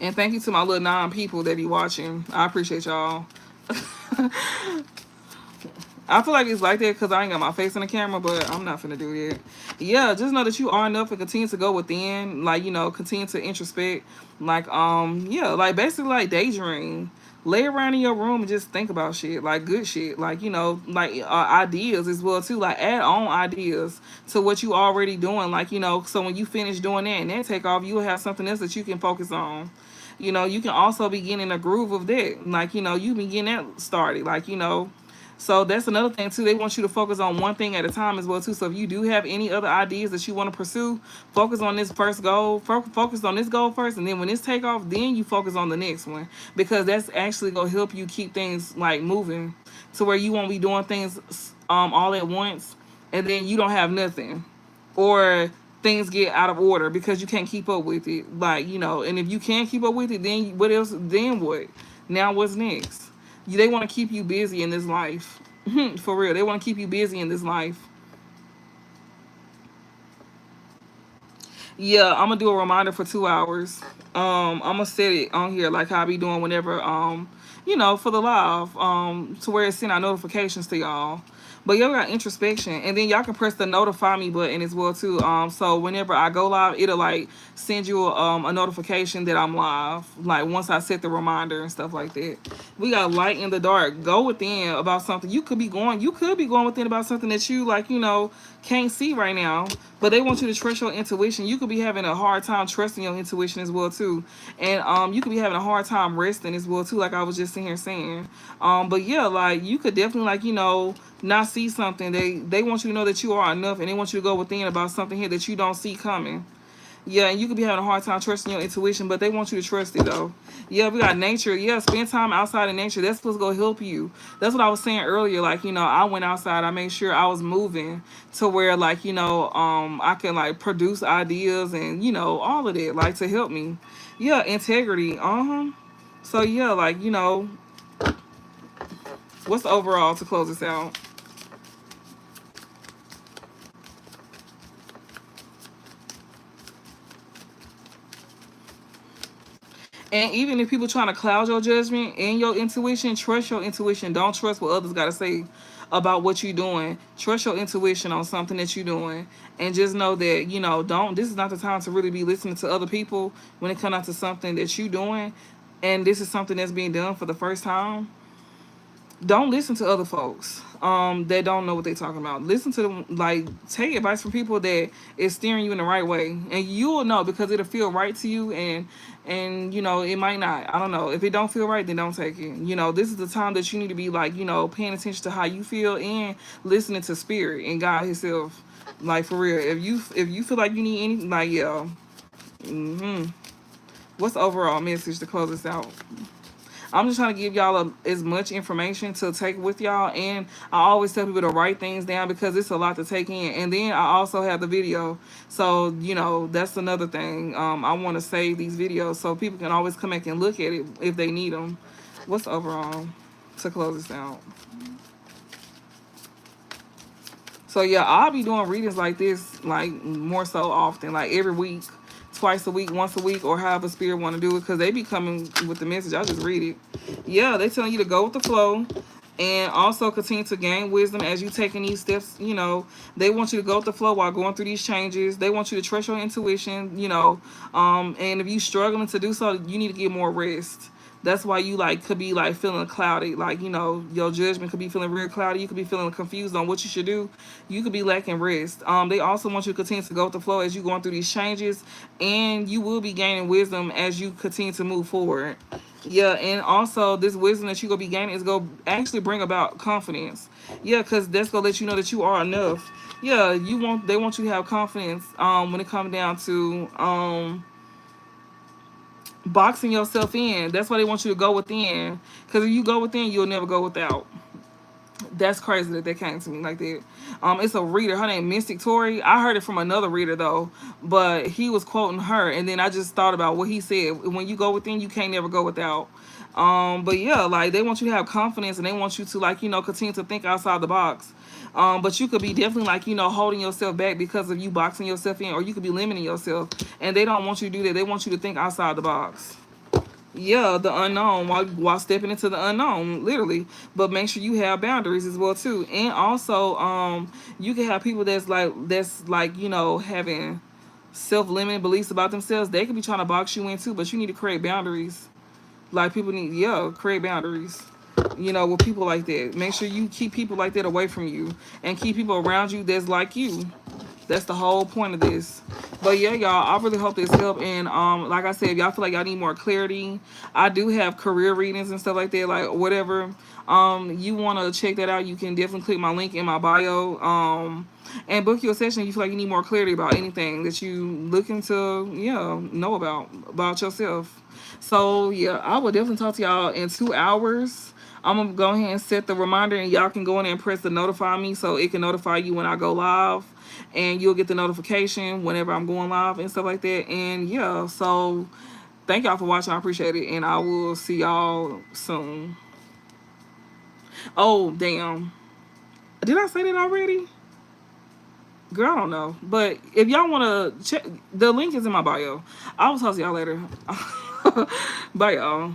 And thank you to my little 9 people that be watching. I appreciate y'all. I feel like it's like that because I ain't got my face in the camera, but I'm not finna do that. Yeah, just know that you are enough and continue to go within, like, continue to introspect. Like, yeah, like basically like daydream. Lay around in your room and just think about shit, like good shit, like, like ideas as well too. Like add on ideas to what you already doing, like, so when you finish doing that and then take off, you will have something else that you can focus on. You can also be getting a groove of that, like, you be getting that started, like, so that's another thing too. They want you to focus on one thing at a time as well too. So if you do have any other ideas that you want to pursue, focus on this first goal. Focus on this goal first, and then when this take off, then you focus on the next one, because that's actually gonna help you keep things like moving to where you won't be doing things all at once, and then you don't have nothing, or things get out of order because you can't keep up with it. Like, and if you can't keep up with it, then what else? Then what? Now what's next? They want to keep you busy in this life. For real. They want to keep you busy in this life. Yeah, I'm gonna do a reminder for 2 hours. I'm gonna set it on here like how I be doing whenever for the live, to where it send out notifications to y'all. But y'all got introspection, and then y'all can press the notify me button as well too. So whenever I go live, it'll like send you a notification that I'm live. Like once I set the reminder and stuff like that. We got light in the dark. Go within about something. You could be going. You could be going within about something that you like. Can't see right now. But they want you to trust your intuition. You could be having a hard time trusting your intuition as well too, and you could be having a hard time resting as well too. Like I was just sitting here saying, but yeah, like you could definitely like not see something. They want you to know that you are enough, and they want you to go within about something here that you don't see coming. Yeah, and you could be having a hard time trusting your intuition, but they want you to trust it though. Yeah, we got nature. Yeah, spend time outside of nature. That's what's gonna help you. That's what I was saying earlier. Like, I went outside. I made sure I was moving to where like, I can like produce ideas and all of that, like to help me. Yeah, integrity. So yeah, like, what's the overall to close this out? And even if people trying to cloud your judgment and your intuition, trust your intuition. Don't trust what others got to say about what you're doing. Trust your intuition on something that you're doing. And just know that, don't, this is not the time to really be listening to other people when it comes out to something that you're doing. And this is something that's being done for the first time. Don't listen to other folks that don't know what they're talking about. Listen to them, like take advice from people that is steering you in the right way, and you'll know because it'll feel right to you, and it might not. I don't know. If it don't feel right, then don't take it. This is the time that you need to be like paying attention to how you feel and listening to spirit and God Himself. Like for real, if you feel like you need any, like yeah. What's the overall message to close this out? I'm just trying to give y'all as much information to take with y'all, and I always tell people to write things down because it's a lot to take in. And then I also have the video, so that's another thing. I want to save these videos so people can always come back and look at it if they need them. What's the overall to close this out? So yeah, I'll be doing readings like this, like more so often, like every week, twice a week, once a week, or however spirit want to do it, because they be coming with the message. I just read it. Yeah, they telling you to go with the flow, and also continue to gain wisdom as you taking these steps. They want you to go with the flow while going through these changes. They want you to trust your intuition. And if you struggling to do so, you need to get more rest. That's why you like could be like feeling cloudy, like your judgment could be feeling real cloudy. You could be feeling confused on what you should do. You could be lacking rest. They also want you to continue to go with the flow as you going through these changes, and you will be gaining wisdom as you continue to move forward. Yeah, and also this wisdom that you gonna be gaining is gonna actually bring about confidence. Yeah, because that's gonna let you know that you are enough. Yeah, they want you to have confidence when it comes down to boxing yourself in. That's why they want you to go within. Because if you go within, you'll never go without. That's crazy that came to me like that. It's a reader. Her name Mystic Tori. I heard it from another reader though, but he was quoting her, and then I just thought about what he said. When you go within, you can't never go without. But yeah, like they want you to have confidence, and they want you to like continue to think outside the box. But you could be definitely like holding yourself back because of you boxing yourself in, or you could be limiting yourself, and they don't want you to do that. They want you to think outside the box. Yeah, the unknown while stepping into the unknown, literally. But make sure you have boundaries as well too. And also, you can have people that's like, having self-limiting beliefs about themselves. They could be trying to box you in too, but you need to create boundaries. Like people need, yeah, create boundaries. With people like that. Make sure you keep people like that away from you and keep people around you that's like you. That's the whole point of this. But yeah, y'all, I really hope this helped. And like I said, if y'all feel like y'all need more clarity, I do have career readings and stuff like that, like whatever. You want to check that out, you can definitely click my link in my bio. And book your session if you feel like you need more clarity about anything that you looking to, know about yourself. So yeah, I will definitely talk to y'all in 2 hours. I'm gonna go ahead and set the reminder, and y'all can go in there and press the notify me so it can notify you when I go live, and you'll get the notification whenever I'm going live and stuff like that. And yeah, so thank y'all for watching. I appreciate it, and I will see y'all soon. Oh damn, did I say that already? Girl, I don't know. But if y'all want to check, the link is in my bio. I will talk to y'all later. Bye, y'all.